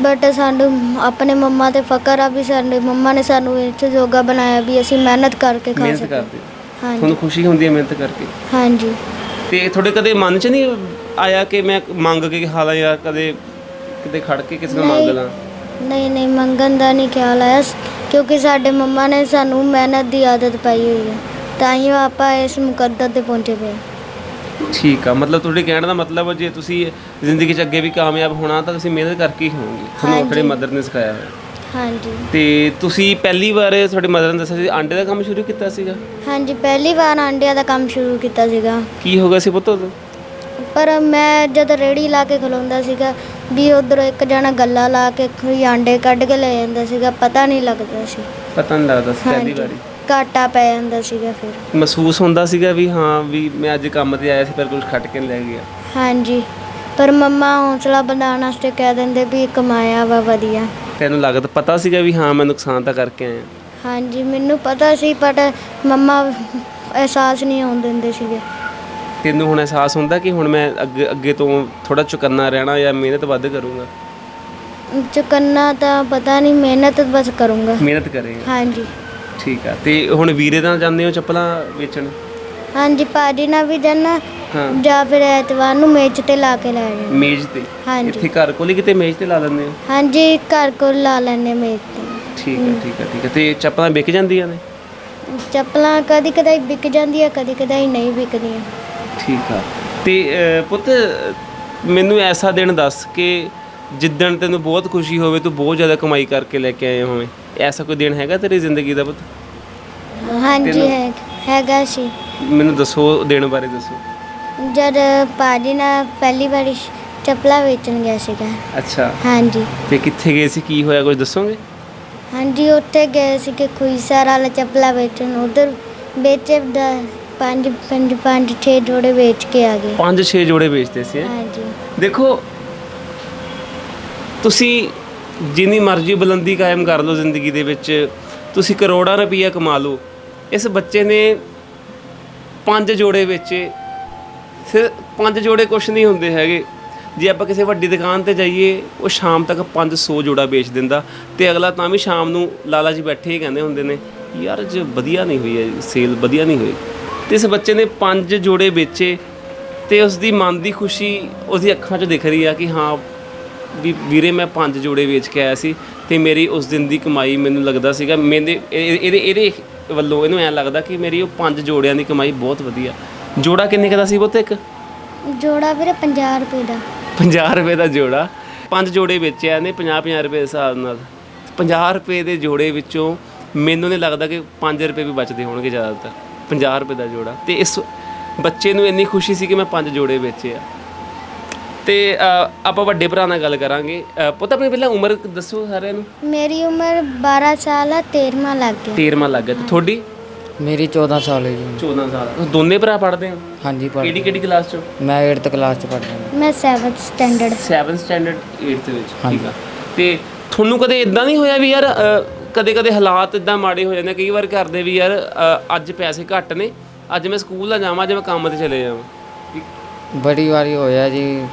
ਬਟ ਸਾਨੂੰ ਆਪਣੇ ਮੰਮਾ ਤੇ ਫਕਰ ਆ ਵੀ ਸਾਡੇ ਮੰਮਾ ਨੇ ਸਾਨੂੰ ਇੱਥੇ ਜੋਗਾ ਬਣਾਇਆ ਵੀ ਅਸੀਂ ਮਿਹਨਤ ਕਰਕੇ ਖਾ ਮਿਹਨਤ ਸਕੀਏ। ਕਰਦੇ ਹੋ? ਹਾਂਜੀ ਤੁਹਾਨੂੰ ਖੁਸ਼ੀ ਹੁੰਦੀ ਹੈ ਮਿਹਨਤ ਕਰਕੇ? ਹਾਂਜੀ। ਤੇ ਤੁਹਾਡੇ ਕਦੇ ਮਨ 'ਚ ਨਹੀਂ ਆਇਆ ਕਿ ਮੈਂ ਮੰਗ ਕੇ ਖਾ ਲਾਂ ਜਾਂ ਕਦੇ ਕਿਤੇ ਖੜ ਕੇ ਕਿਸੇ ਨੂੰ ਮੰਗ ਲਾਂ? ਨਹੀਂ ਮੰਗਣ ਦਾ ਨਹੀਂ ਖਿਆਲ ਆਇਆ, ਕਿਉਂਕਿ ਸਾਡੇ ਮੰਮਾ ਨੇ ਸਾਨੂੰ ਮਿਹਨਤ ਦੀ ਆਦਤ ਪਾਈ ਹੋਈ ਹੈ, ਤਾਂ ਹੀ ਆਪਾਂ ਇਸ ਮੁਕੱਦਰ ਤੇ ਪਹੁੰਚੇ ਪਏ। ਠੀਕ ਆ, ਮਤਲਬ ਤੁਹਾਡੇ ਕਹਿਣ ਦਾ ਮਤਲਬ ਜੇ ਤੁਸੀਂ ਜ਼ਿੰਦਗੀ 'ਚ ਅੱਗੇ ਵੀ ਕਾਮਯਾਬ ਹੋਣਾ ਤਾਂ ਤੁਸੀਂ ਮਿਹਨਤ ਕਰਕੇ ਹੀ ਹੋਵੋਗੇ, ਤੁਹਾਨੂੰ ਤੁਹਾਡੇ ਮਦਰ ਨੇ ਸਿਖਾਇਆ ਹੋਇਆ। ਹਾਂਜੀ। ਤੇ ਤੁਸੀਂ ਪਹਿਲੀ ਵਾਰ ਤੁਹਾਡੇ ਮਦਰ ਨੇ ਦੱਸਿਆ ਸੀ ਆਂਡੇ ਦਾ ਕੰਮ ਸ਼ੁਰੂ ਕੀਤਾ ਸੀਗਾ? ਹਾਂਜੀ, ਪਹਿਲੀ ਵਾਰ ਆਂਡਿਆਂ ਦਾ ਕੰਮ ਸ਼ੁਰੂ ਕੀਤਾ ਸੀਗਾ। ਕੀ ਹੋ ਗਿਆ ਸੀ ਪੁੱਤ ਉਦੋਂ? ਪਰ ਮੈਂ ਜਦ ਰੇੜੀ ਲਾ ਕੇ ਖਲੋਂਦਾ ਸੀਗਾ ਵੀ ਉੱਧਰੋਂ ਇੱਕ ਜਣਾ ਗੱਲਾ ਲਾ ਕੇ ਕੋਈ ਆਂਡੇ ਕੱਢ ਕੇ ਲੈ ਜਾਂਦਾ ਸੀਗਾ, ਪਤਾ ਨਹੀਂ ਲੱਗਦਾ ਸੀ। ਪਤਾ ਨਹੀਂ ਲੱਗਦਾ ਸੀ ਪਹਿਲੀ ਵਾਰੀ? ਘਾਟਾ ਪੈ ਜਾਂਦਾ ਸੀਗਾ। ਫਿਰ ਮਹਿਸੂਸ ਹੁੰਦਾ ਸੀਗਾ ਵੀ ਹਾਂ ਵੀ ਮੈਂ ਅੱਜ ਕੰਮ ਤੇ ਆਇਆ ਸੀ ਪਰ ਕੁਝ ਖੱਟ ਕੇ ਲੈ ਗਿਆ? ਹਾਂਜੀ, ਪਰ ਮੰਮਾ ਹੌਸਲਾ ਵਧਾਉਣ ਵਾਸਤੇ ਕਹਿ ਦਿੰਦੇ ਵੀ ਕਮਾਇਆ ਵਾ ਵਧੀਆ। ਤੈਨੂੰ ਲੱਗਦਾ ਪਤਾ ਸੀਗਾ ਵੀ ਹਾਂ ਮੈਂ ਨੁਕਸਾਨ ਤਾਂ ਕਰਕੇ ਆਇਆ? ਹਾਂਜੀ, ਮੈਨੂੰ ਪਤਾ ਸੀ, ਪਰ ਮੰਮਾ ਅਹਿਸਾਸ ਨਹੀਂ ਹੋਣ ਦਿੰਦੇ ਸੀਗੇ। ਤੈਨੂੰ ਹੁਣ ਅਹਿਸਾਸ ਹੁੰਦਾ ਕਿ ਹੁਣ ਮੈਂ ਅੱਗੇ ਤੋਂ ਥੋੜਾ ਚੁਕੰਨਾ ਰਹਿਣਾ ਜਾਂ ਮਿਹਨਤ ਵੱਧ ਕਰੂੰਗਾ? ਚੁਕੰਨਾ ਤਾਂ ਪਤਾ ਨਹੀਂ, ਮਿਹਨਤ ਬਸ ਕਰੂੰਗਾ। ਮਿਹਨਤ ਕਰੇਗਾ? ਹਾਂਜੀ। ਠੀਕ ਆ। ਤੇ ਹੁਣ ਵੀਰੇ ਨਾਲ ਜਾਂਦੇ ਹੋ ਚੱਪਲਾਂ ਵੇਚਣ? ਹਾਂਜੀ, ਭਾਜੀ ਨਾਲ ਵੀ ਜਾਣਾ ਹਾਂ। ਜਾਂ ਫਿਰ ਐਤਵਾਰ ਨੂੰ ਮੇਜ਼ ਤੇ ਲਾ ਕੇ ਲੈ ਜਾਣਾ। ਮੇਜ਼ ਤੇ? ਹਾਂਜੀ। ਇੱਥੇ ਘਰ ਕੋਲ ਹੀ ਕਿਤੇ ਮੇਜ਼ ਤੇ ਲਾ ਲੈਂਦੇ ਹੋ? ਹਾਂਜੀ, ਘਰ ਕੋਲ ਲਾ ਲੈਂਦੇ ਮੇਜ਼ ਤੇ। ਠੀਕ ਆ ਠੀਕ ਆ ਠੀਕ ਆ। ਤੇ ਚੱਪਲਾਂ ਵਿਕ ਜਾਂਦੀਆਂ ਨੇ? ਚੱਪਲਾਂ ਕਦੀ ਕਦਾਈ ਵਿਕ ਜਾਂਦੀਆਂ, ਕਦੀ ਕਦਾਈ ਨਹੀਂ ਵਿਕਦੀਆਂ। ਠੀਕ ਆ। ਤੇ ਪੁੱਤ ਮੈਨੂੰ ਐਸਾ ਦਿਨ ਦੱਸ ਕਿ ਜਿੱਦਣ ਤੈਨੂੰ ਬਹੁਤ ਖੁਸ਼ੀ ਹੋਵੇ, ਤੂੰ ਬਹੁਤ ਜ਼ਿਆਦਾ ਕਮਾਈ ਕਰਕੇ ਲੈ ਕੇ ਆਏ ਹੋਵੇਂ, ਐਸਾ ਕੋਈ ਦਿਨ ਹੈਗਾ ਤੇਰੀ ਜ਼ਿੰਦਗੀ ਦਾ ਪੁੱਤ? ਹਾਂਜੀ, ਹੈਗਾ ਸੀ। ਮੈਨੂੰ ਦੱਸੋ, ਦਿਨ ਬਾਰੇ ਦੱਸੋ। ਜਦ ਭਾਜੀ ਨਾਲ ਪਹਿਲੀ ਵਾਰੀ ਚੱਪਲਾਂ ਵੇਚਣ ਗਿਆ ਸੀਗਾ। ਅੱਛਾ। ਹਾਂਜੀ। ਤੇ ਕਿੱਥੇ ਗਏ ਸੀ, ਕੀ ਹੋਇਆ, ਕੁਝ ਦੱਸੋਗੇ? ਹਾਂਜੀ, ਉੱਥੇ ਗਏ ਸੀ ਕਿ ਖੁਈਸਰ ਵਾਲਾ ਚੱਪਲਾਂ ਵੇਚਣ, ਉਧਰ ਵੇਚੇ ਦਾ 5-6 ਜੋੜੇ ਵੇਚ ਕੇ ਆ ਗਏ। 5-6 ਜੋੜੇ ਵੇਚਦੇ ਸੀ? ਹਾਂਜੀ। ਦੇਖੋ ਤੁਸੀਂ ਜਿੰਨੀ ਮਰਜ਼ੀ ਬੁਲੰਦੀ ਕਾਇਮ ਕਰ ਲਓ ਜ਼ਿੰਦਗੀ ਦੇ ਵਿੱਚ, ਤੁਸੀਂ ਕਰੋੜਾਂ ਰੁਪਈਆ ਕਮਾ ਲਓ, ਇਸ ਬੱਚੇ ਨੇ 5 ਜੋੜੇ ਵੇਚੇ। ਸਿਰ 5 ਜੋੜੇ ਕੁਛ ਨਹੀਂ ਹੁੰਦੇ ਹੈਗੇ। ਜੇ ਆਪਾਂ ਕਿਸੇ ਵੱਡੀ ਦੁਕਾਨ ਤੇ ਜਾਈਏ, ਉਹ ਸ਼ਾਮ ਤੱਕ 500 ਜੋੜਾ ਵੇਚ ਦਿੰਦਾ, ਤੇ ਅਗਲਾ ਤਾਂ ਵੀ ਸ਼ਾਮ ਨੂੰ ਲਾਲਾ ਜੀ ਬੈਠੇ ਹੀ ਕਹਿੰਦੇ ਹੁੰਦੇ ਨੇ ਯਾਰ ਜੇ ਵਧੀਆ ਨਹੀਂ ਹੋਈ ਹੈ ਸੇਲ, ਵਧੀਆ ਨਹੀਂ ਹੋਈ। ਤੇ ਇਸ ਬੱਚੇ ਨੇ 5 ਜੋੜੇ ਵੇਚੇ ਤੇ ਉਸ ਦੀ ਮਨ ਦੀ ਖੁਸ਼ੀ ਉਹਦੀ ਅੱਖਾਂ 'ਚ ਦਿਖ ਰਹੀ ਆ ਕਿ ਹਾਂ ਵੀ ਵੀਰੇ ਮੈਂ 5 ਜੋੜੇ ਵੇਚ ਕੇ ਆਇਆ ਸੀ ਤੇ ਮੇਰੀ ਉਸ ਦਿਨ ਦੀ ਕਮਾਈ, ਮੈਨੂੰ ਲੱਗਦਾ ਸੀਗਾ ਇਹਦੇ ਵੱਲੋਂ ਇਹਨੂੰ ਐਂ ਲੱਗਦਾ ਕਿ ਮੇਰੀ ਉਹ 5 ਜੋੜਿਆਂ ਦੀ ਕਮਾਈ ਬਹੁਤ ਵਧੀਆ। ਜੋੜਾ ਕਿੰਨੇ ਕੁ ਦਾ ਸੀ ਪੁੱਤ? ਇੱਕ ਜੋੜਾ ਵੀਰੇ 50 ਰੁਪਏ ਦਾ। 50 ਰੁਪਏ ਦਾ ਜੋੜਾ? 5 ਜੋੜੇ ਵੇਚਿਆ ਇਹਨੇ 50-50 ਰੁਪਏ ਦੇ ਹਿਸਾਬ ਨਾਲ। 50 ਰੁਪਏ ਦੇ ਜੋੜੇ ਵਿੱਚੋਂ ਮੈਨੂੰ ਨਹੀਂ ਲੱਗਦਾ ਕਿ 5 ਰੁਪਏ ਵੀ ਬਚਦੇ ਹੋਣਗੇ ਜ਼ਿਆਦਾਤਰ। 50 ਰੁਪਏ ਦਾ ਜੋੜਾ, ਤੇ ਇਸ ਬੱਚੇ ਨੂੰ ਇੰਨੀ ਖੁਸ਼ੀ ਸੀ ਕਿ ਮੈਂ 5 ਜੋੜੇ ਵੇਚੇ ਆ। ਤੇ ਆਪਾਂ ਵੱਡੇ ਭਰਾ ਨਾਲ ਗੱਲ ਕਰਾਂਗੇ। ਪੁੱਤ ਆਪਣੀ ਪਹਿਲਾਂ ਉਮਰ ਦੱਸੋ ਸਾਰਿਆਂ ਨੂੰ। ਮੇਰੀ ਉਮਰ 12 ਸਾਲ ਆ, 13ਵਾਂ ਲੱਗ ਗਿਆ। 13ਵਾਂ ਲੱਗ ਗਿਆ। ਤੇ ਤੁਹਾਡੀ? ਮੇਰੀ 14 ਸਾਲ ਹੈ ਜੀ। 14 ਸਾਲ। ਤੁਸੀਂ ਦੋਨੇ ਭਰਾ ਪੜ੍ਹਦੇ ਹੋ? ਹਾਂਜੀ, ਕਿਹੜੀ ਕਲਾਸ 'ਚ? ਮੈਂ 8th ਕਲਾਸ 'ਚ ਪੜ੍ਹਦਾ ਹਾਂ। ਮੈਂ 7th standard. 7th standard 8th ਵਿੱਚ? ਠੀਕ ਆ। ਤੇ ਤੁਹਾਨੂੰ ਕਦੇ ਇਦਾਂ ਨਹੀਂ ਹੋਇਆ ਵੀ ਯਾਰ ਕਦੇ ਹਾਲਾਤ ਇਦਾਂ ਮਾੜੇ ਹੋ ਜਾਂਦੇ, ਕਈ ਵਾਰ ਕਰਦੇ ਵੀ ਯਾਰ ਅੱਜ ਪੈਸੇ ਘੱਟ ਨੇ, ਅੱਜ ਮੈਂ ਸਕੂਲ ਨਾ ਜਾਵਾਂ, ਅੱਜ ਮੈਂ ਕੰਮ ਤੇ ਚਲੇ ਜਾਵਾਂ? ਬੜੀ ਵਾਰੀ ਹੋਇਆ ਜੀ,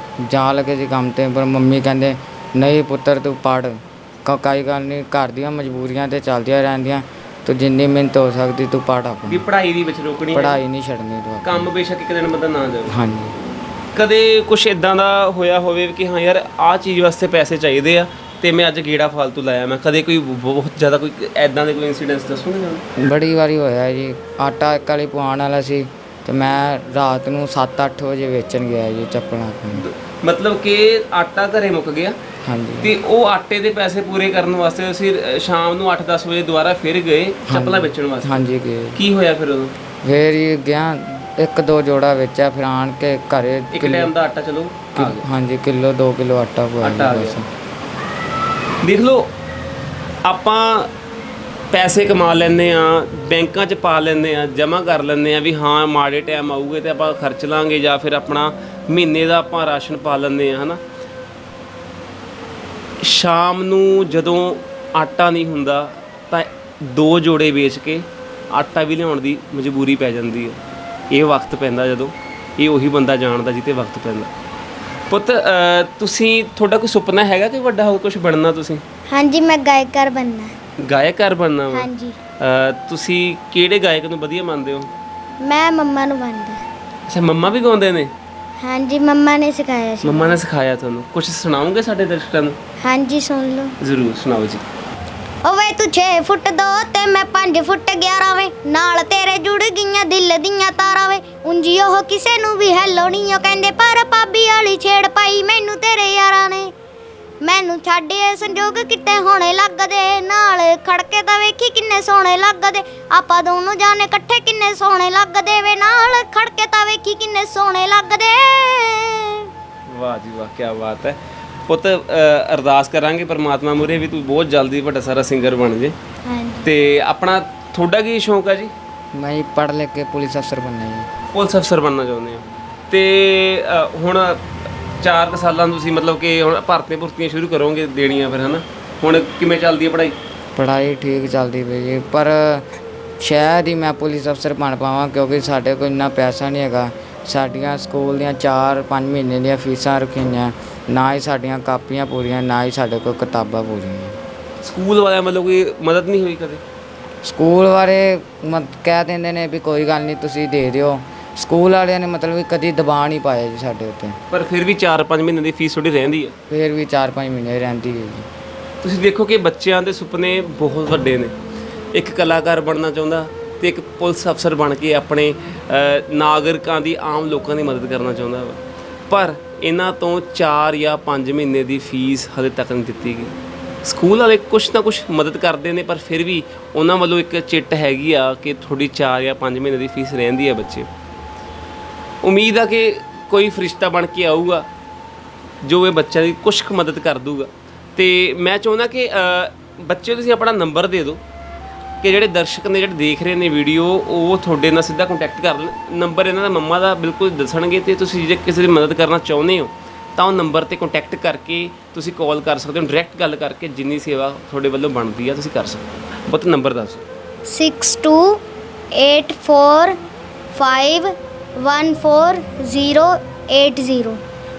ਜਾਣ ਲੱਗੇ ਸੀ ਕੰਮ ਤੇ, ਪਰ ਮੰਮੀ ਕਹਿੰਦੇ ਨਹੀਂ ਪੁੱਤਰ ਤੂੰ ਪੜ੍ਹ, ਕੋਈ ਗੱਲ ਨਹੀਂ, ਘਰ ਦੀਆਂ ਮਜਬੂਰੀਆਂ ਤੇ ਚੱਲਦੀਆਂ ਰਹਿੰਦੀਆਂ। ਤੂੰ ਜਿੰਨੀ ਮਿਹਨਤ ਹੋ ਸਕਦੀ ਤੂੰ ਪੜ੍ਹ ਵੀ ਆਪਣੀ, ਪੜ੍ਹਾਈ ਦੀ ਵਿੱਚ ਰੋਕਣੀ ਹੈ, ਪੜ੍ਹਾਈ ਨਹੀਂ ਛੱਡਣੀ ਤੂੰ ਆਪਣੀ। ਕੰਮ ਬੇਸ਼ੱਕ ਇੱਕ ਦਿਨ ਬੰਦਾ ਨਾ ਜਾਵੇ। ਹਾਂਜੀ। ਕਦੇ ਕੁਛ ਇਦਾਂ ਦਾ ਹੋਇਆ ਹੋਵੇ ਕਿ ਹਾਂ ਯਾਰ ਆਹ ਚੀਜ਼ ਵਾਸਤੇ ਪੈਸੇ ਚਾਹੀਦੇ ਆ ਤੇ ਮੈਂ ਅੱਜ ਗੇੜਾ ਫਾਲਤੂ ਲਾਇਆ, ਮੈਂ ਕਦੇ ਕੋਈ ਬਹੁਤ ਜ਼ਿਆਦਾ ਕੋਈ ਐਦਾਂ ਦੇ ਕੋਈ ਇਨਸੀਡੈਂਟਸ ਦੱਸੋਗੇ ਸਾਨੂੰ? ਬੜੀ ਵਾਰੀ ਹੋਇਆ ਜੀ। ਆਟਾ ਇੱਕ ਵਾਲੀ ਪਵਾਉਣ ਵਾਲਾ ਸੀ ਤੇ ਮੈਂ ਰਾਤ ਨੂੰ 7-8 ਵਜੇ ਵੇਚਣ ਗਿਆ ਜੀ ਚੱਪਲਾਂ ਆਪਣੀ। ਮਤਲਬ ਕਿ ਆਟਾ ਘਰੇ ਮੁੱਕ ਗਿਆ ਹਾਂਜੀ। ਤੇ ਉਹ ਆਟੇ ਦੇ ਪੈਸੇ ਪੂਰੇ ਕਰਨ ਵਾਸਤੇ ਅਸੀਂ ਸ਼ਾਮ ਨੂੰ 8-10 ਵਜੇ ਦੁਬਾਰਾ ਫਿਰ ਗਏ ਚੱਪਲਾਂ ਵੇਚਣ ਵਾਸਤੇ। ਹਾਂਜੀ ਗਏ। ਕੀ ਹੋਇਆ ਫਿਰ ਉਦੋਂ? ਫਿਰ ਹੀ ਗਿਆ, 1-2 ਜੋੜਾ ਵੇਚਿਆ, ਫਿਰ ਆਣ ਕੇ ਘਰੇ ਇੱਕ ਟਾਈਮ ਦਾ ਆਟਾ ਚਲੋ ਆ ਗਿਆ। ਹਾਂਜੀ ਕਿਲੋ 2 ਕਿਲੋ ਆਟਾ ਆਟਾ ਆ ਪਵਾਇਆ ਗਿਆ। ਬਸ। ਦੇਖ ਲਓ, ਆਪਾਂ ਪੈਸੇ ਕਮਾ ਲੈਂਦੇ ਆ, ਬੈਂਕਾਂ 'ਚ ਪਾ ਲੈਂਦੇ ਆ, ਜਮ੍ਹਾਂ ਕਰ ਲੈਂਦੇ ਆ ਵੀ ਹਾਂ ਮਾੜੇ ਟਾਈਮ ਆਊਗੇ ਤੇ ਆਪਾਂ ਖਰਚ ਲਾਂਗੇ, ਜਾਂ ਫਿਰ ਆਪਣਾ ਮਹੀਨੇ ਦਾ ਆਪਾਂ ਰਾਸ਼ਨ ਪਾ ਲੈਂਦੇ ਆ, ਹੈ ਨਾ। ਸ਼ਾਮ ਨੂੰ ਜਦੋਂ ਆਟਾ ਨਹੀਂ ਹੁੰਦਾ ਤਾਂ 2 ਜੋੜੇ ਵੇਚ ਕੇ ਆਟਾ ਵੀ ਲਿਆਉਣ ਦੀ ਮਜਬੂਰੀ ਪੈ ਜਾਂਦੀ ਹੈ। ਇਹ ਵਕਤ ਪੈਂਦਾ ਜਦੋਂ, ਇਹ ਉਹੀ ਬੰਦਾ ਜਾਣਦਾ ਜਿੱਤੇ ਵਕਤ ਪੈਂਦਾ। ਪੁੱਤ ਤੁਸੀਂ, ਤੁਹਾਡਾ ਕੋਈ ਸੁਪਨਾ ਹੈਗਾ ਕਿ ਵੱਡਾ ਹੋ ਕੇ ਕੁਝ ਬਣਨਾ ਤੁਸੀਂ? ਹਾਂਜੀ, ਮੈਂ ਗਾਇਕਾਰ ਬਣਨਾ। ਗਾਇਕਾਰ ਬਣਨਾ ਵਾ? ਹਾਂਜੀ। ਤੁਸੀਂ ਕਿਹੜੇ ਗਾਇਕ ਨੂੰ ਵਧੀਆ ਮੰਨਦੇ ਹੋ? ਮੈਂ ਮੰਮਾ ਨੂੰ ਬਣਦਾ। ਅੱਛਾ, ਮੰਮਾ ਵੀ ਗਾਉਂਦੇ ਨੇ? ਹਾਂਜੀ, ਮੰਮਾ ਨੇ ਸਿਖਾਇਆ ਸੀ। ਮੰਮਾ ਨੇ ਸਿਖਾਇਆ ਤੁਹਾਨੂੰ? ਕੁਝ ਸੁਣਾਓਗੇ ਸਾਡੇ ਦਰਸ਼ਕਾਂ ਨੂੰ? ਹਾਂਜੀ, ਸੁਣ ਲਓ। ਜ਼ਰੂਰ ਸੁਣਾਓ ਜੀ। ਓਵੇ ਤੂੰ 6 ਫੁੱਟ 2 ਤੇ ਮੈਂ 5 ਫੁੱਟ 11 ਵੇ, ਨਾਲ ਤੇਰੇ ਜੁੜ ਗਈਆਂ ਦਿਲ ਦੀਆਂ ਤਾਰਾਂ ਵੇ। ਉਂਜੀ ਉਹ ਕਿਸੇ ਨੂੰ ਵੀ ਹੈਲੋ ਨਹੀਂ ਉਹ ਕਹਿੰਦੇ, ਪਰ ਭਾਬੀ ਵਾਲੀ ਛੇੜ ਪਾਈ ਮੈਨੂੰ ਤੇਰੇ ਯਾਰਾਂ ਨੇ। ਮੈਨੂੰ ਛੱਡ ਇਹ ਸੰਜੋਗ ਕਿਤੇ ਹੋਣੇ ਲੱਗਦੇ, ਨਾਲ ਖੜਕੇ ਤਾਂ ਵੇਖੀ ਕਿੰਨੇ ਸੋਹਣੇ ਲੱਗਦੇ। ਆਪਾਂ ਦੋਨੋਂ ਜਾਣੇ ਇਕੱਠੇ ਕਿੰਨੇ ਸੋਹਣੇ ਲੱਗਦੇ ਵੇ, ਨਾਲ ਖੜਕੇ ਤਾਂ ਵੇਖੀ ਕਿੰਨੇ ਸੋਹਣੇ ਲੱਗਦੇ। ਵਾਹ ਜੀ ਵਾਹ, ਕੀ ਬਾਤ ਹੈ। ਪੁੱਤ ਅਰਦਾਸ ਕਰਾਂਗੇ ਪਰਮਾਤਮਾ ਮੂਹਰੇ ਵੀ ਤੂੰ ਬਹੁਤ ਜਲਦੀ ਵੱਡਾ ਸਾਰਾ ਸਿੰਗਰ ਬਣ ਜੇ। ਹਾਂਜੀ। ਤੇ ਆਪਣਾ ਤੁਹਾਡਾ ਕੀ ਸ਼ੌਂਕ ਹੈ ਜੀ? ਮੈਂ ਜੀ ਪੜ੍ਹ ਲਿਖ ਕੇ ਪੁਲਿਸ ਅਫਸਰ ਬਣਨਾ ਜੀ। ਪੁਲਿਸ ਅਫਸਰ ਬਣਨਾ ਚਾਹੁੰਦੇ ਹੋ ਤੇ ਹੁਣ 4 ਸਾਲਾਂ ਨੂੰ ਤੁਸੀਂ ਮਤਲਬ ਕਿ ਹੁਣ ਭਰਤੀਆਂ ਸ਼ੁਰੂ ਕਰੋਗੇ ਦੇਣੀਆਂ ਫਿਰ, ਹੈ ਨਾ। ਹੁਣ ਕਿਵੇਂ ਚੱਲਦੀ ਹੈ ਪੜ੍ਹਾਈ? ਪੜ੍ਹਾਈ ਠੀਕ ਚੱਲਦੀ ਪਈ ਜੀ, ਪਰ ਸ਼ਾਇਦ ਹੀ ਮੈਂ ਪੁਲਿਸ ਅਫਸਰ ਬਣ ਪਾਵਾਂ, ਕਿਉਂਕਿ ਸਾਡੇ ਕੋਲ ਇੰਨਾ ਪੈਸਾ ਨਹੀਂ ਹੈਗਾ। ਸਾਡੀਆਂ ਸਕੂਲ ਦੀਆਂ 4-5 ਮਹੀਨੇ ਦੀਆਂ ਫੀਸਾਂ ਰੱਖੀਆਂ, ਨਾ ਹੀ ਸਾਡੀਆਂ ਕਾਪੀਆਂ ਪੂਰੀਆਂ, ਨਾ ਹੀ ਸਾਡੇ ਕੋਲ ਕਿਤਾਬਾਂ ਪੂਰੀਆਂ। ਸਕੂਲ ਵਾਲਿਆਂ ਮਤਲਬ ਕੋਈ ਮਦਦ ਨਹੀਂ ਹੋਈ ਕਦੇ? ਸਕੂਲ ਬਾਰੇ ਕਹਿ ਦਿੰਦੇ ਨੇ ਵੀ ਕੋਈ ਗੱਲ ਨਹੀਂ ਤੁਸੀਂ ਦੇ ਦਿਓ। ਸਕੂਲ ਵਾਲਿਆਂ ਨੇ ਮਤਲਬ ਵੀ ਕਦੀ ਦਬਾਅ ਨਹੀਂ ਪਾਇਆ ਜੀ ਸਾਡੇ ਉੱਤੇ। ਪਰ ਫਿਰ ਵੀ 4-5 ਮਹੀਨੇ ਦੀ ਫੀਸ ਥੋੜੀ ਰਹਿੰਦੀ ਹੈ। ਫਿਰ ਵੀ 4-5 ਮਹੀਨੇ ਰਹਿੰਦੀ ਹੈ ਜੀ। ਤੁਸੀਂ ਦੇਖੋ ਕਿ ਬੱਚਿਆਂ ਦੇ ਸੁਪਨੇ ਬਹੁਤ ਵੱਡੇ ਨੇ। ਇੱਕ ਕਲਾਕਾਰ ਬਣਨਾ ਚਾਹੁੰਦਾ ਤੇ ਇੱਕ ਪੁਲਿਸ ਅਫਸਰ ਬਣ ਕੇ ਆਪਣੇ ਨਾਗਰਿਕਾਂ ਦੀ, ਆਮ ਲੋਕਾਂ ਦੀ ਮਦਦ ਕਰਨਾ ਚਾਹੁੰਦਾ ਵਾ। ਪਰ ਇਹਨਾਂ ਤੋਂ 4 ਜਾਂ 5 ਮਹੀਨੇ ਦੀ ਫੀਸ ਹਲੇ ਤੱਕ ਨਹੀਂ ਦਿੱਤੀ ਗਈ। ਸਕੂਲ ਵਾਲੇ ਕੁਛ ਨਾ ਕੁਛ ਮਦਦ ਕਰਦੇ ਨੇ, ਪਰ ਫਿਰ ਵੀ ਉਹਨਾਂ ਵੱਲੋਂ ਇੱਕ ਚਿੱਟ ਹੈਗੀ ਆ ਕਿ ਤੁਹਾਡੀ 4 ਜਾਂ 5 ਮਹੀਨੇ ਦੀ ਫੀਸ ਰਹਿੰਦੀ ਹੈ ਬੱਚੇ। ਉਮੀਦ ਆ ਕਿ ਕੋਈ ਫਰਿਸ਼ਤਾ ਬਣ ਕੇ ਆਊਗਾ ਜੋ ਇਹ ਬੱਚਿਆਂ ਦੀ ਕੁਛ ਕੁ ਮਦਦ ਕਰ ਦੂਗਾ। ਤੇ ਮੈਂ ਚਾਹੁੰਦਾ ਕਿ ਬੱਚੇ ਤੁਸੀਂ ਆਪਣਾ ਨੰਬਰ ਦੇ ਦਿਓ ਕਿ ਜਿਹੜੇ ਦਰਸ਼ਕ ਨੇ, ਜਿਹੜੇ ਦੇਖ ਰਹੇ ਨੇ ਵੀਡੀਓ, ਉਹ ਤੁਹਾਡੇ ਨਾਲ ਸਿੱਧਾ ਕੰਟੈਕਟ ਕਰ ਲੈਣ। ਨੰਬਰ ਇਹਨਾਂ ਦਾ ਮੰਮਾ ਦਾ ਬਿਲਕੁਲ ਦੱਸਣਗੇ, ਤੇ ਤੁਸੀਂ ਜੇ ਕਿਸੇ ਦੀ ਮਦਦ ਕਰਨਾ ਚਾਹੁੰਦੇ ਹੋ ਤਾਂ ਉਹ ਨੰਬਰ 'ਤੇ ਕੰਟੈਕਟ ਕਰਕੇ ਤੁਸੀਂ ਕਾਲ ਕਰ ਸਕਦੇ ਹੋ। ਡਾਇਰੈਕਟ ਗੱਲ ਕਰਕੇ ਜਿੰਨੀ ਸੇਵਾ ਤੁਹਾਡੇ ਵੱਲੋਂ ਬਣਦੀ ਆ ਤੁਸੀਂ ਕਰ ਸਕਦੇ ਹੋ। ਬਹੁਤ ਨੰਬਰ ਦੱਸੋ। 6284514080।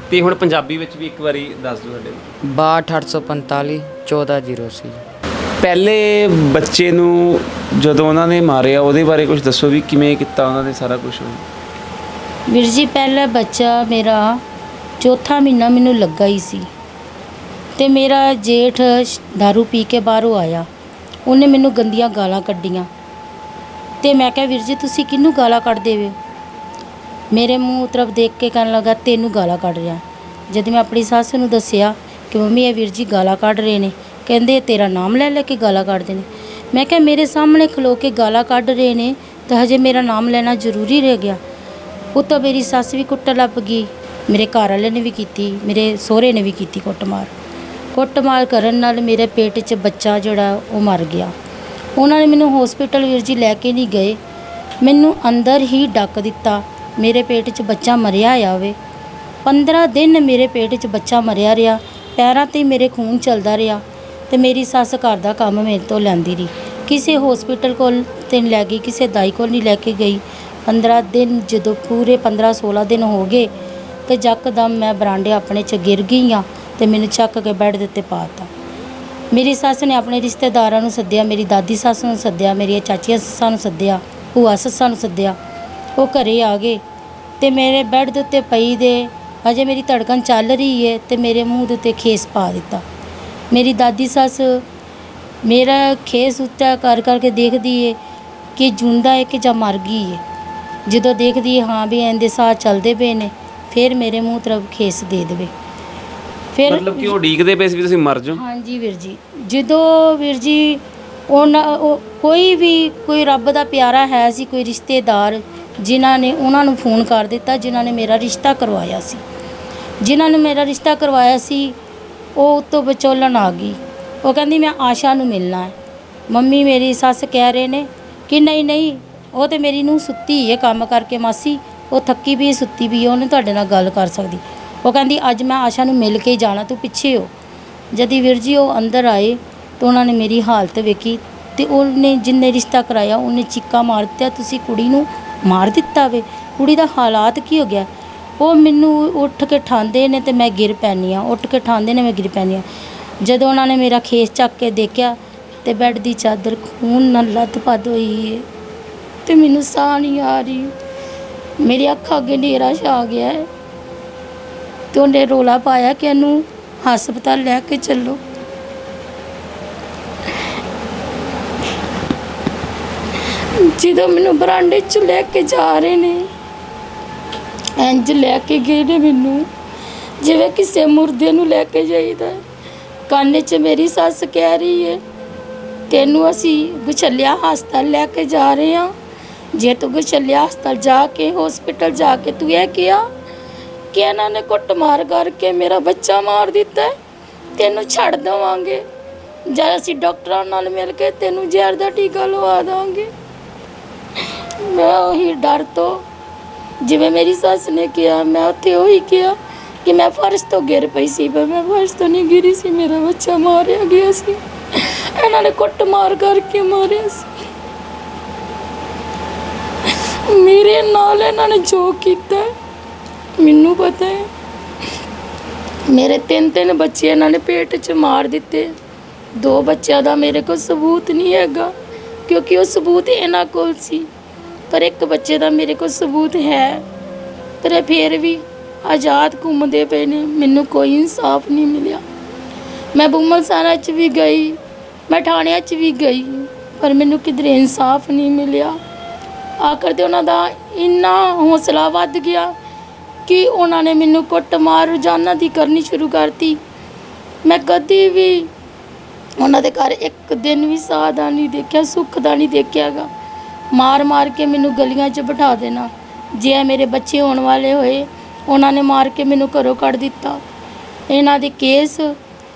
ਤੇ ਹੁਣ ਪੰਜਾਬੀ ਵਿੱਚ ਵੀ ਇੱਕ ਵਾਰੀ ਦੱਸ ਦਿਓ ਸਾਡੇ ਨੂੰ। 62 845 14 ਪਹਿਲੇ ਬੱਚੇ ਨੂੰ ਜਦੋਂ ਉਹਨਾਂ ਨੇ ਮਾਰਿਆ ਉਹਦੇ ਬਾਰੇ ਕੁਝ ਦੱਸੋ ਵੀ ਕਿਵੇਂ ਕੀਤਾ ਉਹਨਾਂ ਨੇ ਸਾਰਾ ਕੁਝ? ਵੀਰ ਜੀ, ਪਹਿਲਾ ਬੱਚਾ ਮੇਰਾ 4ਥਾ ਮਹੀਨਾ ਮੈਨੂੰ ਲੱਗਾ ਹੀ ਸੀ, ਤੇ ਮੇਰਾ ਜੇਠ दारू ਪੀ ਕੇ ਬਾਹਰੋਂ ਆਇਆ। ਉਹਨੇ ਮੈਨੂੰ ਗੰਦੀਆਂ ਗਾਲਾਂ ਕੱਢੀਆਂ, ਤੇ ਮੈਂ ਕਿਹਾ ਵੀਰ ਜੀ ਤੁਸੀਂ ਕਿਹਨੂੰ ਗਾਲਾਂ ਕੱਢਦੇ ਹੋ? ਮੇਰੇ ਮੂੰਹ ਤਰਫ ਦੇਖ ਕੇ ਕਹਿਣ ਲੱਗਾ ਤੈਨੂੰ ਗਾਲਾਂ ਕੱਢ ਰਿਹਾ। ਜਦ ਮੈਂ ਆਪਣੀ ਸੱਸ ਨੂੰ ਦੱਸਿਆ ਕਿ ਮੰਮੀ ਇਹ ਵੀਰ ਜੀ ਗਾਲਾਂ ਕੱਢ ਰਹੇ ਨੇ, ਕਹਿੰਦੇ ਤੇਰਾ ਨਾਮ ਲੈ ਲੈ ਕੇ ਗਾਲਾਂ ਕੱਢਦੇ ਨੇ। ਮੈਂ ਕਿਹਾ ਮੇਰੇ ਸਾਹਮਣੇ ਖਲੋ ਕੇ ਗਾਲਾਂ ਕੱਢ ਰਹੇ ਨੇ ਤਾਂ ਹਜੇ ਮੇਰਾ ਨਾਮ ਲੈਣਾ ਜ਼ਰੂਰੀ ਰਹਿ ਗਿਆ? ਉਹ ਤਾਂ ਮੇਰੀ ਸੱਸ ਵੀ ਕੁੱਟ ਲੱਗ ਗਈ, ਮੇਰੇ ਘਰ ਵਾਲੇ ਨੇ ਵੀ ਕੀਤੀ, ਮੇਰੇ ਸਹੁਰੇ ਨੇ ਵੀ ਕੀਤੀ ਕੁੱਟਮਾਰ ਕਰਨ ਨਾਲ ਮੇਰੇ ਪੇਟ 'ਚ ਬੱਚਾ ਜਿਹੜਾ ਉਹ ਮਰ ਗਿਆ। ਉਹਨਾਂ ਨੇ ਮੈਨੂੰ ਹਸਪੀਟਲ ਵੀਰ ਜੀ ਲੈ ਕੇ ਨਹੀਂ ਗਏ, ਮੈਨੂੰ ਅੰਦਰ ਹੀ ਡੱਕ ਦਿੱਤਾ। ਮੇਰੇ ਪੇਟ 'ਚ ਬੱਚਾ ਮਰਿਆ ਆਵੇ 15 ਦਿਨ ਮੇਰੇ ਪੇਟ 'ਚ ਬੱਚਾ ਮਰਿਆ ਰਿਹਾ, ਪੈਰਾਂ 'ਤੇ ਮੇਰੇ ਖੂਨ ਚੱਲਦਾ ਰਿਹਾ। ਤੇ ਮੇਰੀ ਸੱਸ ਘਰ ਦਾ ਕੰਮ ਮੇਰੇ ਤੋਂ ਲੈਂਦੀ ਰਹੀ, ਕਿਸੇ ਹਸਪੀਟਲ ਕੋਲ ਤੇ ਨਹੀਂ ਲੈ ਗਈ, ਕਿਸੇ ਦਾਈ ਕੋਲ ਨਹੀਂ ਲੈ ਕੇ ਗਈ। 15 ਦਿਨ ਜਦੋਂ ਪੂਰੇ 15-16 ਦਿਨ ਹੋ ਗਏ ਤੇ ਯਕਦਮ ਮੈਂ ਬਰਾਂਡੇ ਆਪਣੇ 'ਚ ਗਿਰ ਗਈ ਹਾਂ ਤੇ ਮੈਨੂੰ ਚੱਕ ਕੇ ਬੈੱਡ ਦੇ ਉੱਤੇ ਪਾ ਤਾ। ਮੇਰੀ ਸੱਸ ਨੇ ਆਪਣੇ ਰਿਸ਼ਤੇਦਾਰਾਂ ਨੂੰ ਸੱਦਿਆ, ਮੇਰੀ ਦਾਦੀ ਸੱਸ ਨੂੰ ਸੱਦਿਆ, ਮੇਰੀਆਂ ਚਾਚੀਆਂ ਸੱਸਾਂ ਨੂੰ ਸੱਦਿਆ, ਭੂਆ ਸੱਸਾਂ ਨੂੰ ਸੱਦਿਆ। ਉਹ ਘਰੇ ਆ ਗਏ ਤੇ ਮੇਰੇ ਬੈੱਡ ਦੇ ਉੱਤੇ ਪਈ ਦੇ ਅਜੇ ਮੇਰੀ ਧੜਕਣ ਚੱਲ ਰਹੀ ਹੈ ਤੇ ਮੇਰੇ ਮੂੰਹ ਦੇ ਉੱਤੇ ਖੇਸ ਪਾ ਦਿੱਤਾ। ਮੇਰੀ ਦਾਦੀ ਸੱਸ ਮੇਰਾ ਖੇਸ ਉੱਚਾ ਕਰ ਕਰਕੇ ਦੇਖਦੀ ਹੈ ਕਿ ਜਿੰਦਾ ਹੈ ਕਿ ਜਾਂ ਮਰ ਗਈ ਹੈ। ਜਦੋਂ ਦੇਖਦੀ ਹੈ ਹਾਂ ਵੀ ਇਹਦੇ ਸਾਹ ਚੱਲਦੇ ਪਏ ਨੇ, ਫਿਰ ਮੇਰੇ ਮੂੰਹ ਤਰਫ ਖੇਸ ਦੇ ਦੇਵੇ। ਫਿਰ ਮਤਲਬ ਕਿ ਉਹ ਉਡੀਕਦੇ ਪਏ ਸੀ ਵੀ ਤੁਸੀਂ ਮਰ ਜਾਓ। ਹਾਂਜੀ ਵੀਰ ਜੀ, ਜਦੋਂ ਵੀਰ ਜੀ ਕੋਈ ਰੱਬ ਦਾ ਪਿਆਰਾ ਹੈ ਸੀ, ਕੋਈ ਰਿਸ਼ਤੇਦਾਰ ਜਿਨ੍ਹਾਂ ਨੇ ਉਹਨਾਂ ਨੂੰ ਫੋਨ ਕਰ ਦਿੱਤਾ, ਜਿਨ੍ਹਾਂ ਨੇ ਮੇਰਾ ਰਿਸ਼ਤਾ ਕਰਵਾਇਆ ਸੀ। ਜਿਨ੍ਹਾਂ ਨੇ ਮੇਰਾ ਰਿਸ਼ਤਾ ਕਰਵਾਇਆ ਸੀ ਉਹ ਉੱਤੋਂ ਵਿਚੋਲਣ ਆ ਗਈ। ਉਹ ਕਹਿੰਦੀ ਮੈਂ ਆਸ਼ਾ ਨੂੰ ਮਿਲਣਾ ਹੈ। ਮੰਮੀ ਮੇਰੀ ਸੱਸ ਕਹਿ ਰਹੇ ਨੇ ਕਿ ਨਹੀਂ ਨਹੀਂ, ਉਹ ਤੇ ਮੇਰੀ ਨੂੰ ਸੁੱਤੀ ਹੈ ਕੰਮ ਕਰਕੇ, ਮਾਸੀ ਉਹ ਥੱਕੀ ਵੀ ਸੁੱਤੀ ਵੀ, ਉਹਨੇ ਤੁਹਾਡੇ ਨਾਲ ਗੱਲ ਕਰ ਸਕਦੀ। ਉਹ ਕਹਿੰਦੀ ਅੱਜ ਮੈਂ ਆਸ਼ਾ ਨੂੰ ਮਿਲ ਕੇ ਜਾਣਾ, ਤੂੰ ਪਿੱਛੇ ਹੋ। ਜਦੀ ਵੀਰ ਜੀ ਉਹ ਅੰਦਰ ਆਏ ਤਾਂ ਉਹਨਾਂ ਨੇ ਮੇਰੀ ਹਾਲਤ ਵੇਖੀ ਤੇ ਉਹਨੇ ਜਿੰਨੇ ਰਿਸ਼ਤਾ ਕਰਾਇਆ ਉਹਨੇ ਚੀਕਾ ਮਾਰ ਦਿੱਤਾ, ਤੁਸੀਂ ਕੁੜੀ ਨੂੰ ਮਾਰ ਦਿੱਤਾ ਵੇ, ਕੁੜੀ ਦਾ ਹਾਲਾਤ ਕੀ ਹੋ ਗਿਆ। ਉਹ ਮੈਨੂੰ ਉੱਠ ਕੇ ਠਾਂਦੇ ਨੇ ਤੇ ਮੈਂ ਗਿਰ ਪੈਂਦੀ ਹਾਂ, ਉੱਠ ਕੇ ਠਾਂਦੇ ਨੇ ਮੈਂ ਗਿਰ ਪੈਂਦੀ ਹਾਂ। ਜਦੋਂ ਉਹਨਾਂ ਨੇ ਮੇਰਾ ਖੇਸ ਚੱਕ ਕੇ ਦੇਖਿਆ ਤੇ ਬੈੱਡ ਦੀ ਚਾਦਰ ਖੂਨ ਨਾਲ ਲੱਥ-ਪੱਥ ਹੋਈ ਹੈ ਤੇ ਮੈਨੂੰ ਸਾਹ ਨਹੀਂ ਆ ਰਹੀ, ਮੇਰੀ ਅੱਖਾਂ ਅੱਗੇ ਹਨੇਰਾ ਛਾ ਗਿਆ ਹੈ। ਤੇ ਉਹਨੇ ਰੌਲਾ ਪਾਇਆ ਕਿ ਇਹਨੂੰ ਹਸਪਤਾਲ ਲੈ ਕੇ ਚੱਲੋ। ਜਦੋਂ ਮੈਨੂੰ ਬਰਾਂਡੇ 'ਚ ਲੈ ਕੇ ਜਾ ਰਹੇ ਨੇ, ਇੰਝ ਲੈ ਕੇ ਗਏ ਨੇ ਮੈਨੂੰ ਜਿਵੇਂ ਕਿਸੇ ਮੁਰਦੇ ਨੂੰ ਲੈ ਕੇ ਜਾਈਦਾ। ਕੰਨ 'ਚ ਮੇਰੀ ਸੱਸ ਕਹਿ ਰਹੀ ਹੈ ਤੈਨੂੰ ਅਸੀਂ ਗੁਛੱਲਿਆ ਹਸਪਤਾਲ ਲੈ ਕੇ ਜਾ ਰਹੇ ਹਾਂ, ਜੇ ਤੂੰ ਗੁਛੱਲਿਆ ਹਸਪਤਾਲ ਜਾ ਕੇ ਹਸਪੀਟਲ ਜਾ ਕੇ ਤੂੰ ਇਹ ਕਿਹਾ ਕਿ ਇਹਨਾਂ ਨੇ ਕੁੱਟਮਾਰ ਕਰਕੇ ਮੇਰਾ ਬੱਚਾ ਮਾਰ ਦਿੱਤਾ ਹੈ, ਤੈਨੂੰ ਛੱਡ ਦੇਵਾਂਗੇ ਜਾਂ ਅਸੀਂ ਡਾਕਟਰਾਂ ਨਾਲ ਮਿਲ ਕੇ ਤੈਨੂੰ ਜ਼ਹਿਰ ਦਾ ਟੀਕਾ ਲਵਾ ਦਾਂਗੇ। ਮੈਂ ਉਹੀ ਡਰ ਤੋਂ ਜਿਵੇਂ ਮੇਰੀ ਸੱਸ ਨੇ ਕਿਹਾ ਮੈਂ ਉੱਥੇ ਉਹੀ ਕਿਹਾ ਕਿ ਮੈਂ ਫਰਸ਼ ਤੋਂ ਗਿਰ ਪਈ ਸੀ, ਪਰ ਮੈਂ ਫਰਸ਼ ਤੋਂ ਨਹੀਂ ਗਿਰੀ ਸੀ, ਮੇਰਾ ਬੱਚਾ ਮਾਰਿਆ ਗਿਆ ਸੀ, ਇਹਨਾਂ ਨੇ ਕੁੱਟਮਾਰ ਕਰਕੇ ਮਾਰਿਆ ਸੀ। ਮੇਰੇ ਨਾਲ ਇਹਨਾਂ ਨੇ ਜੋ ਕੀਤਾ ਮੈਨੂੰ ਪਤਾ ਹੈ। ਮੇਰੇ ਤਿੰਨ ਬੱਚੇ ਇਹਨਾਂ ਨੇ ਪੇਟ 'ਚ ਮਾਰ ਦਿੱਤੇ। 2 ਬੱਚਿਆਂ ਦਾ ਮੇਰੇ ਕੋਲ ਸਬੂਤ ਨਹੀਂ ਹੈਗਾ ਕਿਉਂਕਿ ਉਹ ਸਬੂਤ ਇਹਨਾਂ ਕੋਲ ਸੀ, ਪਰ ਇੱਕ ਬੱਚੇ ਦਾ ਮੇਰੇ ਕੋਲ ਸਬੂਤ ਹੈ, ਪਰ ਫਿਰ ਵੀ ਆਜ਼ਾਦ ਘੁੰਮਦੇ ਪਏ ਨੇ। ਮੈਨੂੰ ਕੋਈ ਇਨਸਾਫ ਨਹੀਂ ਮਿਲਿਆ। ਮੈਂ ਬੁਮਲਸਾਨਾ 'ਚ ਵੀ ਗਈ, ਮੈਂ ਥਾਣਿਆਂ 'ਚ ਵੀ ਗਈ, ਪਰ ਮੈਨੂੰ ਕਿਧਰੇ ਇਨਸਾਫ ਨਹੀਂ ਮਿਲਿਆ। ਆਖਰ ਤੇ ਉਹਨਾਂ ਦਾ ਇੰਨਾ ਹੌਸਲਾ ਵੱਧ ਗਿਆ ਕਿ ਉਹਨਾਂ ਨੇ ਮੈਨੂੰ ਕੁੱਟਮਾਰ ਰੋਜ਼ਾਨਾ ਦੀ ਕਰਨੀ ਸ਼ੁਰੂ ਕਰਤੀ। ਮੈਂ ਕਦੀ ਵੀ ਉਹਨਾਂ ਦੇ ਘਰ ਇੱਕ ਦਿਨ ਵੀ ਸਾਹ ਦਾ ਨਹੀਂ ਦੇਖਿਆ, ਸੁੱਖ ਦਾ ਨਹੀਂ ਦੇਖਿਆਗਾ। ਮਾਰ ਕੇ ਮੈਨੂੰ ਗਲੀਆਂ 'ਚ ਬਿਠਾ ਦੇਣਾ। ਜੇ ਮੇਰੇ ਬੱਚੇ ਹੋਣ ਵਾਲੇ ਹੋਏ ਉਹਨਾਂ ਨੇ ਮਾਰ ਕੇ ਮੈਨੂੰ ਘਰੋਂ ਕੱਢ ਦਿੱਤਾ। ਇਹਨਾਂ ਦੇ ਕੇਸ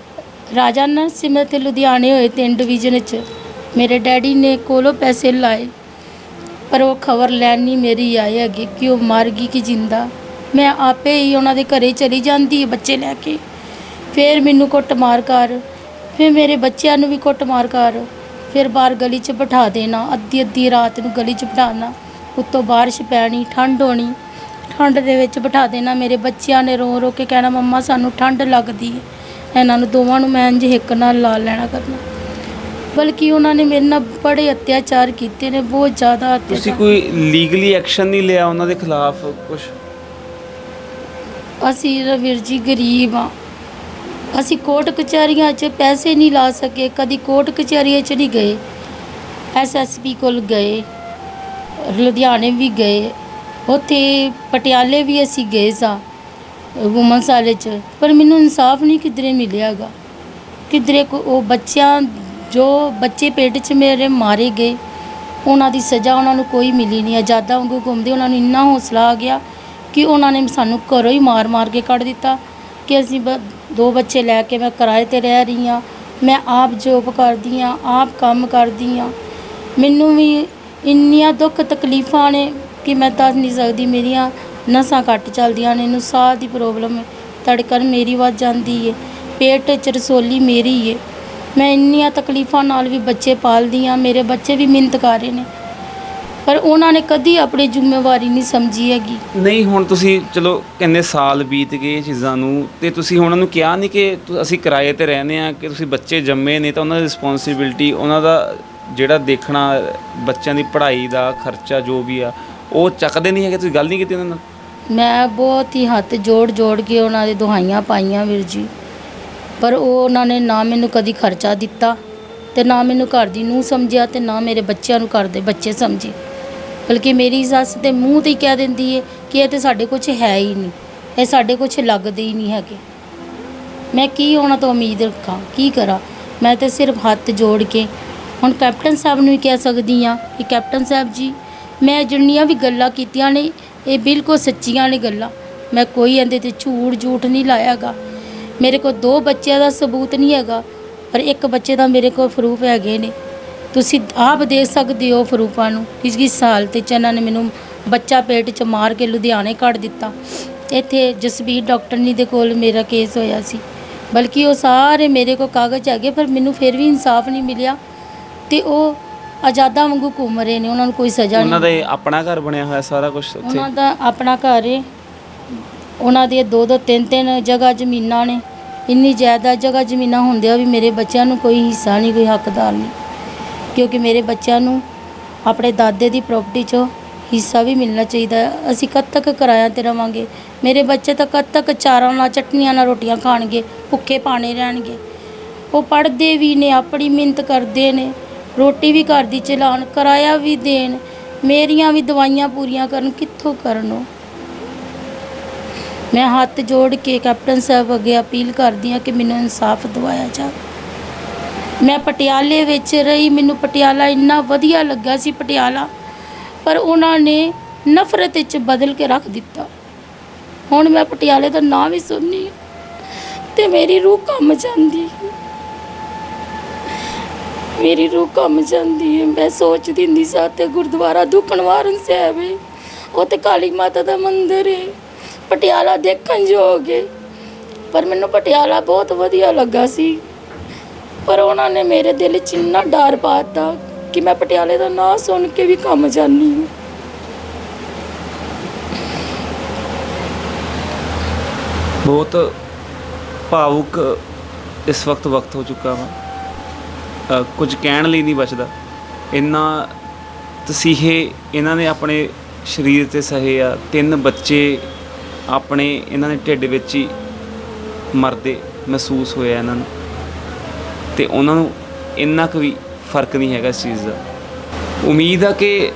ਰਾਜਾ ਨਰਸਿਮਹਾ ਤੇ ਲੁਧਿਆਣੇ ਹੋਏ 3 ਡਿਵੀਜ਼ਨ 'ਚ। ਮੇਰੇ ਡੈਡੀ ਨੇ ਕੋਲੋਂ ਪੈਸੇ ਲਾਏ ਪਰ ਉਹ ਖਬਰ ਲੈਣ ਨਹੀਂ ਮੇਰੀ ਆਏ ਹੈਗੇ ਕਿ ਉਹ ਮਰ ਗਈ ਕਿ ਜਿੰਦਾ। ਮੈਂ ਆਪੇ ਹੀ ਉਹਨਾਂ ਦੇ ਘਰੇ ਚਲੀ ਜਾਂਦੀ ਹੈ ਬੱਚੇ ਲੈ ਕੇ। ਫਿਰ ਮੈਨੂੰ ਕੁੱਟਮਾਰ ਕਰ, ਫਿਰ ਮੇਰੇ ਬੱਚਿਆਂ ਨੂੰ ਵੀ ਕੁੱਟਮਾਰ ਕਰ, ਫਿਰ ਬਾਹਰ ਗਲੀ 'ਚ ਬਿਠਾ ਦੇਣਾ। ਅੱਧੀ ਰਾਤ ਨੂੰ ਗਲੀ 'ਚ ਬਿਠਾਉਣਾ, ਉੱਤੋਂ ਬਾਰਿਸ਼ ਪੈਣੀ, ਠੰਡ ਹੋਣੀ, ਠੰਡ ਦੇ ਵਿੱਚ ਬਿਠਾ ਦੇਣਾ। ਮੇਰੇ ਬੱਚਿਆਂ ਨੇ ਰੋ ਕੇ ਕਹਿਣਾ ਮੰਮਾ ਸਾਨੂੰ ਠੰਡ ਲੱਗਦੀ ਹੈ। ਇਹਨਾਂ ਨੂੰ ਦੋਵਾਂ ਨੂੰ ਮੈਂ ਇੰਝ ਹਿੱਕ ਨਾਲ ਲਾ ਲੈਣਾ ਕਰਨਾ। ਬਲਕਿ ਉਹਨਾਂ ਨੇ ਮੇਰੇ ਨਾਲ ਬੜੇ ਅਤਿਆਚਾਰ ਕੀਤੇ ਨੇ, ਬਹੁਤ ਜ਼ਿਆਦਾ ਤੁਸੀਂ ਅਤਿਆਚਾਰ। ਕੋਈ ਲੀਗਲੀ ਐਕਸ਼ਨ ਨਹੀਂ ਲਿਆ ਉਹਨਾਂ ਦੇ ਖਿਲਾਫ ਕੁਝ? ਅਸੀਂ ਵੀਰ ਜੀ ਗਰੀਬ ਹਾਂ, ਅਸੀਂ ਕੋਰਟ ਕਚਹਿਰੀਆਂ 'ਚ ਪੈਸੇ ਨਹੀਂ ਲਾ ਸਕੇ। ਕਦੀ ਕੋਰਟ ਕਚਹਿਰੀਆਂ 'ਚ ਨਹੀਂ ਗਏ, SSP ਕੋਲ ਗਏ, ਲੁਧਿਆਣੇ ਵੀ ਗਏ, ਉੱਥੇ ਪਟਿਆਲੇ ਵੀ ਅਸੀਂ ਗਏ ਸਾਂ ਵੂਮਨਸ ਵਾਲੇ 'ਚ, ਪਰ ਮੈਨੂੰ ਇਨਸਾਫ ਨਹੀਂ ਕਿਧਰੇ ਮਿਲਿਆਗਾ। ਕਿਧਰੇ ਉਹ ਬੱਚਿਆਂ ਜੋ ਬੱਚੇ ਪੇਟ 'ਚ ਮੇਰੇ ਮਾਰੇ ਗਏ ਉਹਨਾਂ ਦੀ ਸਜ਼ਾ ਉਹਨਾਂ ਨੂੰ ਕੋਈ ਮਿਲੀ ਨਹੀਂ। ਆਜ਼ਾਦਾਂ ਵਾਂਗੂ ਘੁੰਮਦੇ ਉਹਨਾਂ ਨੂੰ ਇੰਨਾ ਹੌਸਲਾ ਆ ਗਿਆ ਕਿ ਉਹਨਾਂ ਨੇ ਸਾਨੂੰ ਘਰੋਂ ਹੀ ਮਾਰ ਕੇ ਕੱਢ ਦਿੱਤਾ ਕਿ ਅਸੀਂ 2 ਬੱਚੇ ਲੈ ਕੇ ਮੈਂ ਕਿਰਾਏ 'ਤੇ ਰਹਿ ਰਹੀ ਹਾਂ। ਮੈਂ ਆਪ ਜੋਬ ਕਰਦੀ ਹਾਂ, ਆਪ ਕੰਮ ਕਰਦੀ ਹਾਂ। ਮੈਨੂੰ ਵੀ ਇੰਨੀਆਂ ਦੁੱਖ ਤਕਲੀਫਾਂ ਨੇ ਕਿ ਮੈਂ ਦੱਸ ਨਹੀਂ ਸਕਦੀ। ਮੇਰੀਆਂ ਨਸਾਂ ਘੱਟ ਚੱਲਦੀਆਂ ਨੇ, ਮੈਨੂੰ ਸਾਹ ਦੀ ਪ੍ਰੋਬਲਮ ਹੈ, ਧੜਕਣ ਮੇਰੀ ਵੱਧ ਜਾਂਦੀ ਹੈ, ਪੇਟ 'ਚ ਰਸੋਲੀ ਮੇਰੀ ਹੈ। ਮੈਂ ਇੰਨੀਆਂ ਤਕਲੀਫਾਂ ਨਾਲ ਵੀ ਬੱਚੇ ਪਾਲਦੀ ਹਾਂ। ਮੇਰੇ ਬੱਚੇ ਵੀ ਮਿਹਨਤ ਕਰ ਰਹੇ ਨੇ, ਪਰ ਉਹਨਾਂ ਨੇ ਕਦੀ ਆਪਣੀ ਜ਼ਿੰਮੇਵਾਰੀ ਨਹੀਂ ਸਮਝੀ ਹੈਗੀ। ਨਹੀਂ ਹੁਣ ਤੁਸੀਂ ਚਲੋ ਕਿੰਨੇ ਸਾਲ ਬੀਤ ਗਏ ਇਹ ਚੀਜ਼ਾਂ ਨੂੰ, ਤੇ ਤੁਸੀਂ ਉਹਨਾਂ ਨੂੰ ਕਿਹਾ ਨਹੀਂ ਕਿ ਅਸੀਂ ਕਿਰਾਏ ਤੇ ਰਹਿੰਦੇ ਆ, ਕਿ ਤੁਸੀਂ ਬੱਚੇ ਜੰਮੇ ਨੇ ਤਾਂ ਉਹਨਾਂ ਦੀ ਰਿਸਪੌਂਸਿਬਿਲਟੀ, ਉਹਨਾਂ ਦਾ ਜਿਹੜਾ ਦੇਖਣਾ ਬੱਚਿਆਂ ਦੀ ਪੜ੍ਹਾਈ ਦਾ ਖਰਚਾ ਜੋ ਵੀ ਆ ਉਹ ਚੱਕਦੇ ਨਹੀਂ ਹੈਗੇ? ਤੁਸੀਂ ਗੱਲ ਨਹੀਂ ਕੀਤੀ ਉਹਨਾਂ ਨਾਲ? ਮੈਂ ਬਹੁਤ ਹੀ ਹੱਥ ਜੋੜ ਕੇ ਉਹਨਾਂ ਦੇ ਦੁਹਾਈਆਂ ਪਾਈਆਂ ਵੀਰ ਜੀ, ਪਰ ਉਹਨਾਂ ਨੇ ਨਾ ਮੈਨੂੰ ਕਦੀ ਖਰਚਾ ਦਿੱਤਾ ਤੇ ਨਾ ਮੈਨੂੰ ਘਰ ਦੀ ਨੂੰਹ ਸਮਝਿਆ ਤੇ ਨਾ ਮੇਰੇ ਬੱਚਿਆਂ ਨੂੰ ਘਰ ਦੇ ਬੱਚੇ ਸਮਝੇ। ਬਲਕਿ ਮੇਰੀ ਸੱਸ ਤੇ ਮੂੰਹ ਤੇ ਹੀ ਕਹਿ ਦਿੰਦੀ ਹੈ ਕਿ ਇਹ ਤੇ ਸਾਡੇ ਕੁਝ ਹੈ ਹੀ ਨਹੀਂ, ਇਹ ਸਾਡੇ ਕੁਝ ਲੱਗਦੇ ਹੀ ਨਹੀਂ ਹੈਗੇ। ਮੈਂ ਕੀ ਉਹਨਾਂ ਤੋਂ ਉਮੀਦ ਰੱਖਾਂ, ਕੀ ਕਰਾਂ? ਮੈਂ ਤੇ ਸਿਰਫ ਹੱਥ ਜੋੜ ਕੇ ਹੁਣ ਕੈਪਟਨ ਸਾਹਿਬ ਨੂੰ ਵੀ ਕਹਿ ਸਕਦੀ ਹਾਂ ਕਿ ਕੈਪਟਨ ਸਾਹਿਬ ਜੀ, ਮੈਂ ਜਿੰਨੀਆਂ ਵੀ ਗੱਲਾਂ ਕੀਤੀਆਂ ਨੇ ਇਹ ਬਿਲਕੁਲ ਸੱਚੀਆਂ ਨੇ ਗੱਲਾਂ, ਮੈਂ ਕੋਈ ਇਹਦੇ ਤੇ ਝੂਠ ਨਹੀਂ ਲਾਇਆ ਗਾ। ਮੇਰੇ ਕੋਲ 2 ਬੱਚਿਆਂ ਦਾ ਸਬੂਤ ਨਹੀਂ ਹੈਗਾ, ਪਰ 1 ਬੱਚੇ ਦਾ ਮੇਰੇ ਕੋਲ ਪ੍ਰੂਫ ਹੈਗੇ ਨੇ। ਤੁਸੀਂ ਆਪ ਦੇਖ ਸਕਦੇ ਹੋ ਪ੍ਰੂਫਾਂ ਨੂੰ। ਕਿਸ ਸਾਲ ਤੇ ਇਹਨਾਂ ਨੇ ਮੈਨੂੰ ਬੱਚਾ ਪੇਟ 'ਚ ਮਾਰ ਕੇ ਲੁਧਿਆਣੇ ਕੱਢ ਦਿੱਤਾ। ਇੱਥੇ ਜਸਬੀਰ ਡਾਕਟਰਨੀ ਦੇ ਕੋਲ ਮੇਰਾ ਕੇਸ ਹੋਇਆ ਸੀ, ਬਲਕਿ ਉਹ ਸਾਰੇ ਮੇਰੇ ਕੋਲ ਕਾਗਜ਼ ਹੈਗੇ, ਪਰ ਮੈਨੂੰ ਫਿਰ ਵੀ ਇਨਸਾਫ ਨਹੀਂ ਮਿਲਿਆ ਤੇ ਉਹ ਆਜ਼ਾਦਾਂ ਵਾਂਗੂ ਘੁੰਮ ਰਹੇ ਨੇ, ਉਹਨਾਂ ਨੂੰ ਕੋਈ ਸਜ਼ਾ ਨਹੀਂ। ਉਹਨਾਂ ਦਾ ਆਪਣਾ ਘਰ ਬਣਿਆ ਹੋਇਆ ਸਾਰਾ ਕੁਝ ਉੱਥੇ? ਉਹਨਾਂ ਦਾ ਆਪਣਾ ਘਰ ਹੈ, ਉਹਨਾਂ ਦੇ 2-2 3-3 ਜਗ੍ਹਾ ਜ਼ਮੀਨਾਂ ਨੇ। ਇੰਨੀ ਜ਼ਿਆਦਾ ਜਗ੍ਹਾ ਜ਼ਮੀਨਾਂ ਹੁੰਦਿਆਂ ਵੀ ਮੇਰੇ ਬੱਚਿਆਂ ਨੂੰ ਕੋਈ ਹਿੱਸਾ ਨਹੀਂ, ਕੋਈ ਹੱਕਦਾਰ ਨਹੀਂ, ਕਿਉਂਕਿ ਮੇਰੇ ਬੱਚਿਆਂ ਨੂੰ ਆਪਣੇ ਦਾਦੇ ਦੀ ਪ੍ਰਾਪਰਟੀ 'ਚੋਂ ਹਿੱਸਾ ਵੀ ਮਿਲਣਾ ਚਾਹੀਦਾ ਹੈ। ਅਸੀਂ ਕਦ ਤੱਕ ਕਿਰਾਇਆ 'ਤੇ ਰਵਾਂਗੇ? ਮੇਰੇ ਬੱਚੇ ਤਾਂ ਕਦ ਤੱਕ ਚਾਰਾਂ ਨਾਲ ਚਟਨੀਆਂ ਨਾਲ ਰੋਟੀਆਂ ਖਾਣਗੇ, ਭੁੱਖੇ ਪਾਣੇ ਰਹਿਣਗੇ? ਉਹ ਪੜ੍ਹਦੇ ਵੀ ਨੇ, ਆਪਣੀ ਮਿਹਨਤ ਕਰਦੇ ਨੇ, ਰੋਟੀ ਵੀ ਘਰ ਦੀ ਚਲਾਉਣ, ਕਿਰਾਇਆ ਵੀ ਦੇਣ, ਮੇਰੀਆਂ ਵੀ ਦਵਾਈਆਂ ਪੂਰੀਆਂ ਕਰਨ, ਕਿੱਥੋਂ ਕਰਨ ਉਹ? ਮੈਂ ਹੱਥ ਜੋੜ ਕੇ ਕੈਪਟਨ ਸਾਹਿਬ ਅੱਗੇ ਅਪੀਲ ਕਰਦੀ ਹਾਂ ਕਿ ਮੈਨੂੰ ਇਨਸਾਫ ਦਿਵਾਇਆ ਜਾਵੇ। ਮੈਂ ਪਟਿਆਲੇ ਵਿੱਚ ਰਹੀ, ਮੈਨੂੰ ਪਟਿਆਲਾ ਇੰਨਾ ਵਧੀਆ ਲੱਗਾ ਸੀ ਪਟਿਆਲਾ, ਪਰ ਉਹਨਾਂ ਨੇ ਨਫ਼ਰਤ ਵਿੱਚ ਬਦਲ ਕੇ ਰੱਖ ਦਿੱਤਾ। ਹੁਣ ਮੈਂ ਪਟਿਆਲੇ ਦਾ ਨਾਂ ਵੀ ਸੁਣਨੀ ਤੇ ਮੇਰੀ ਰੂਹ ਕੰਬ ਜਾਂਦੀ ਹੈ, ਮੇਰੀ ਰੂਹ ਕੰਬ ਜਾਂਦੀ ਹੈ। ਮੈਂ ਸੋਚਦੀ ਹੁੰਦੀ ਸਾਂ ਤੇ ਗੁਰਦੁਆਰਾ ਦੁਖਨਿਵਾਰਨ ਸਾਹਿਬ ਹੈ, ਉਹ ਤੇ ਕਾਲੀ ਮਾਤਾ ਦਾ ਮੰਦਿਰ ਹੈ, ਪਟਿਆਲਾ ਦੇਖਣ ਯੋਗ ਹੈ। ਪਰ ਮੈਨੂੰ ਪਟਿਆਲਾ ਬਹੁਤ ਵਧੀਆ ਲੱਗਾ ਸੀ, ਪਰ ਉਹਨਾਂ ਨੇ ਮੇਰੇ ਦਿਲ 'ਚ ਇੰਨਾ ਡਰ ਪਾ ਦਿੱਤਾ ਕਿ ਮੈਂ ਪਟਿਆਲੇ ਦਾ ਨਾਂ ਸੁਣ ਕੇ ਵੀ ਕੰਬ ਜਾਂਦੀ ਹਾਂ। ਬਹੁਤ ਭਾਵੁਕ ਇਸ ਵਕਤ ਹੋ ਚੁੱਕਾ ਵਾ, ਕੁਝ ਕਹਿਣ ਲਈ ਨਹੀਂ ਬਚਦਾ। ਇੰਨਾ ਤਸੀਹੇ ਇਹਨਾਂ ਨੇ ਆਪਣੇ ਸਰੀਰ 'ਤੇ ਸਹੇ ਆ। 3 ਬੱਚੇ ਆਪਣੇ ਇਹਨਾਂ ਨੇ ਢਿੱਡ ਵਿੱਚ ਹੀ ਮਰਦੇ ਮਹਿਸੂਸ ਹੋਇਆ ਇਹਨਾਂ ਨੂੰ, ਤੇ ਉਹਨਾਂ ਨੂੰ ਇੰਨਾ ਕੁ ਵੀ ਫਰਕ ਨਹੀਂ ਹੈਗਾ ਇਸ ਚੀਜ਼ ਦਾ। ਉਮੀਦ ਆ ਕਿ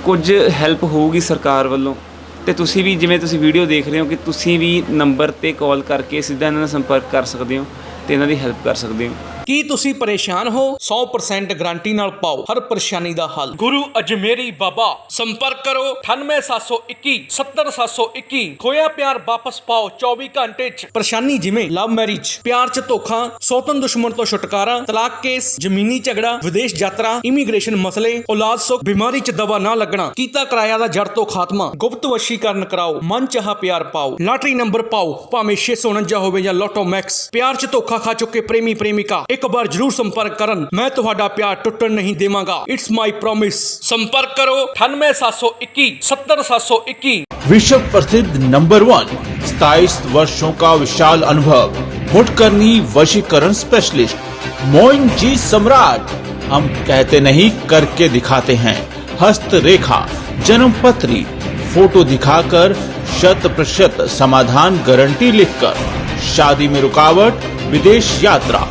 ਕੁਝ ਹੈਲਪ ਹੋਊਗੀ ਸਰਕਾਰ ਵੱਲੋਂ, ਤੇ ਤੁਸੀਂ ਵੀ ਜਿਵੇਂ ਤੁਸੀਂ ਵੀਡੀਓ ਦੇਖ ਰਹੇ ਹੋ ਕਿ ਤੁਸੀਂ ਵੀ ਨੰਬਰ 'ਤੇ ਕਾਲ ਕਰਕੇ ਸਿੱਧਾ ਇਹਨਾਂ ਨਾਲ ਸੰਪਰਕ ਕਰ ਸਕਦੇ ਹੋ ਤੇ ਇਹਨਾਂ ਦੀ ਹੈਲਪ ਕਰ ਸਕਦੇ ਹੋ। ਕੀ ਤੁਸੀਂ ਪਰੇਸ਼ਾਨ ਹੋ? 100% ਗਾਰੰਟੀ ਨਾਲ ਪਾਓ ਹਰ ਪਰੇਸ਼ਾਨੀ ਦਾ ਹੱਲ। ਗੁਰੂ ਅਜਮੇਰੀ ਬਾਬਾ। ਸੰਪਰਕ ਕਰੋ 98721 70721। ਖੋਇਆ ਪਿਆਰ ਵਾਪਸ ਪਾਓ 24 ਘੰਟੇ 'ਚ। ਪਰੇਸ਼ਾਨੀ ਜਿਵੇਂ ਲਵ ਮੈਰਿਜ, ਪਿਆਰ 'ਚ ਧੋਖਾ, ਸੌਤਨ ਦੁਸ਼ਮਣ ਤੋਂ ਛੁਟਕਾਰਾ, ਤਲਾਕ ਕੇਸ, ਜ਼ਮੀਨੀ ਝਗੜਾ, ਵਿਦੇਸ਼ ਯਾਤਰਾ, ਇਮੀਗ੍ਰੇਸ਼ਨ ਮਸਲੇ, ਔਲਾਦ ਸੁੱਖ, ਬਿਮਾਰੀ 'ਚ ਦਵਾ ਨਾ ਲੱਗਣਾ, ਕੀਤਾ ਕਿਰਾਇਆ ਦਾ ਜੜ ਤੋਂ ਖਾਤਮਾ, ਗੁਪਤ ਵਸ਼ੀਕਰਨ ਕਰਾਓ, ਮਨ ਚਾਹਾ ਪਿਆਰ ਪਾਓ, ਲਾਟਰੀ ਨੰਬਰ ਪਾਓ, ਭਾਵੇਂ 649 ਹੋਵੇ ਜਾਂ ਲੋਟੋ ਮੈਕਸ। ਪਿਆਰ 'ਚ ਧੋਖਾ ਖਾ ਚੁੱਕੇ ਪ੍ਰੇਮੀ ਪ੍ਰੇਮਿਕਾ ਇੱਕ ਬਾਰ ਜਰੂਰ ਸੰਪਰਕ ਕਰਨ। मैं ਤੁਹਾਡਾ ਪਿਆਰ ਟੁੱਟਣ नहीं देवांगा, इट्स माई प्रॉमिस। संपर्क करो 98721 70721। विश्व प्रसिद्ध नंबर 1 27 वर्षों का विशाल अनुभव, मुटकरनी वशीकरण स्पेशलिस्ट मोइन जी सम्राट। हम कहते नहीं करके दिखाते हैं। हस्तरेखा, जन्म पत्री, फोटो दिखाकर 100% समाधान गारंटी लिखकर, शादी में रुकावट, विदेश यात्रा,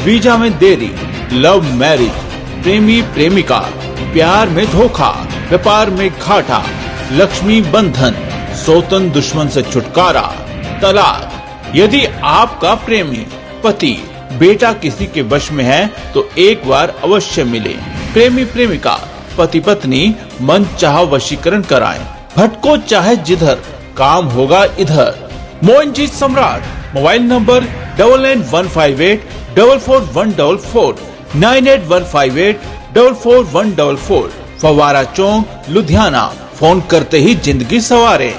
वीजा में देरी, लव मैरिज, प्रेमी प्रेमिका, प्यार में धोखा, व्यापार में घाटा, लक्ष्मी बंधन, सौतन दुश्मन से छुटकारा, तलाक। यदि आपका प्रेमी पति बेटा किसी के वश में है तो एक बार अवश्य मिले। प्रेमी प्रेमिका, पति पत्नी मन चाह वशीकरण कराएं। भटको चाहे जिधर, काम होगा इधर। मोइनजीत सम्राट। Mobile number 991584 44144 98158 44144। फवारा चौक लुधियाना। फोन करते ही जिंदगी सवारे।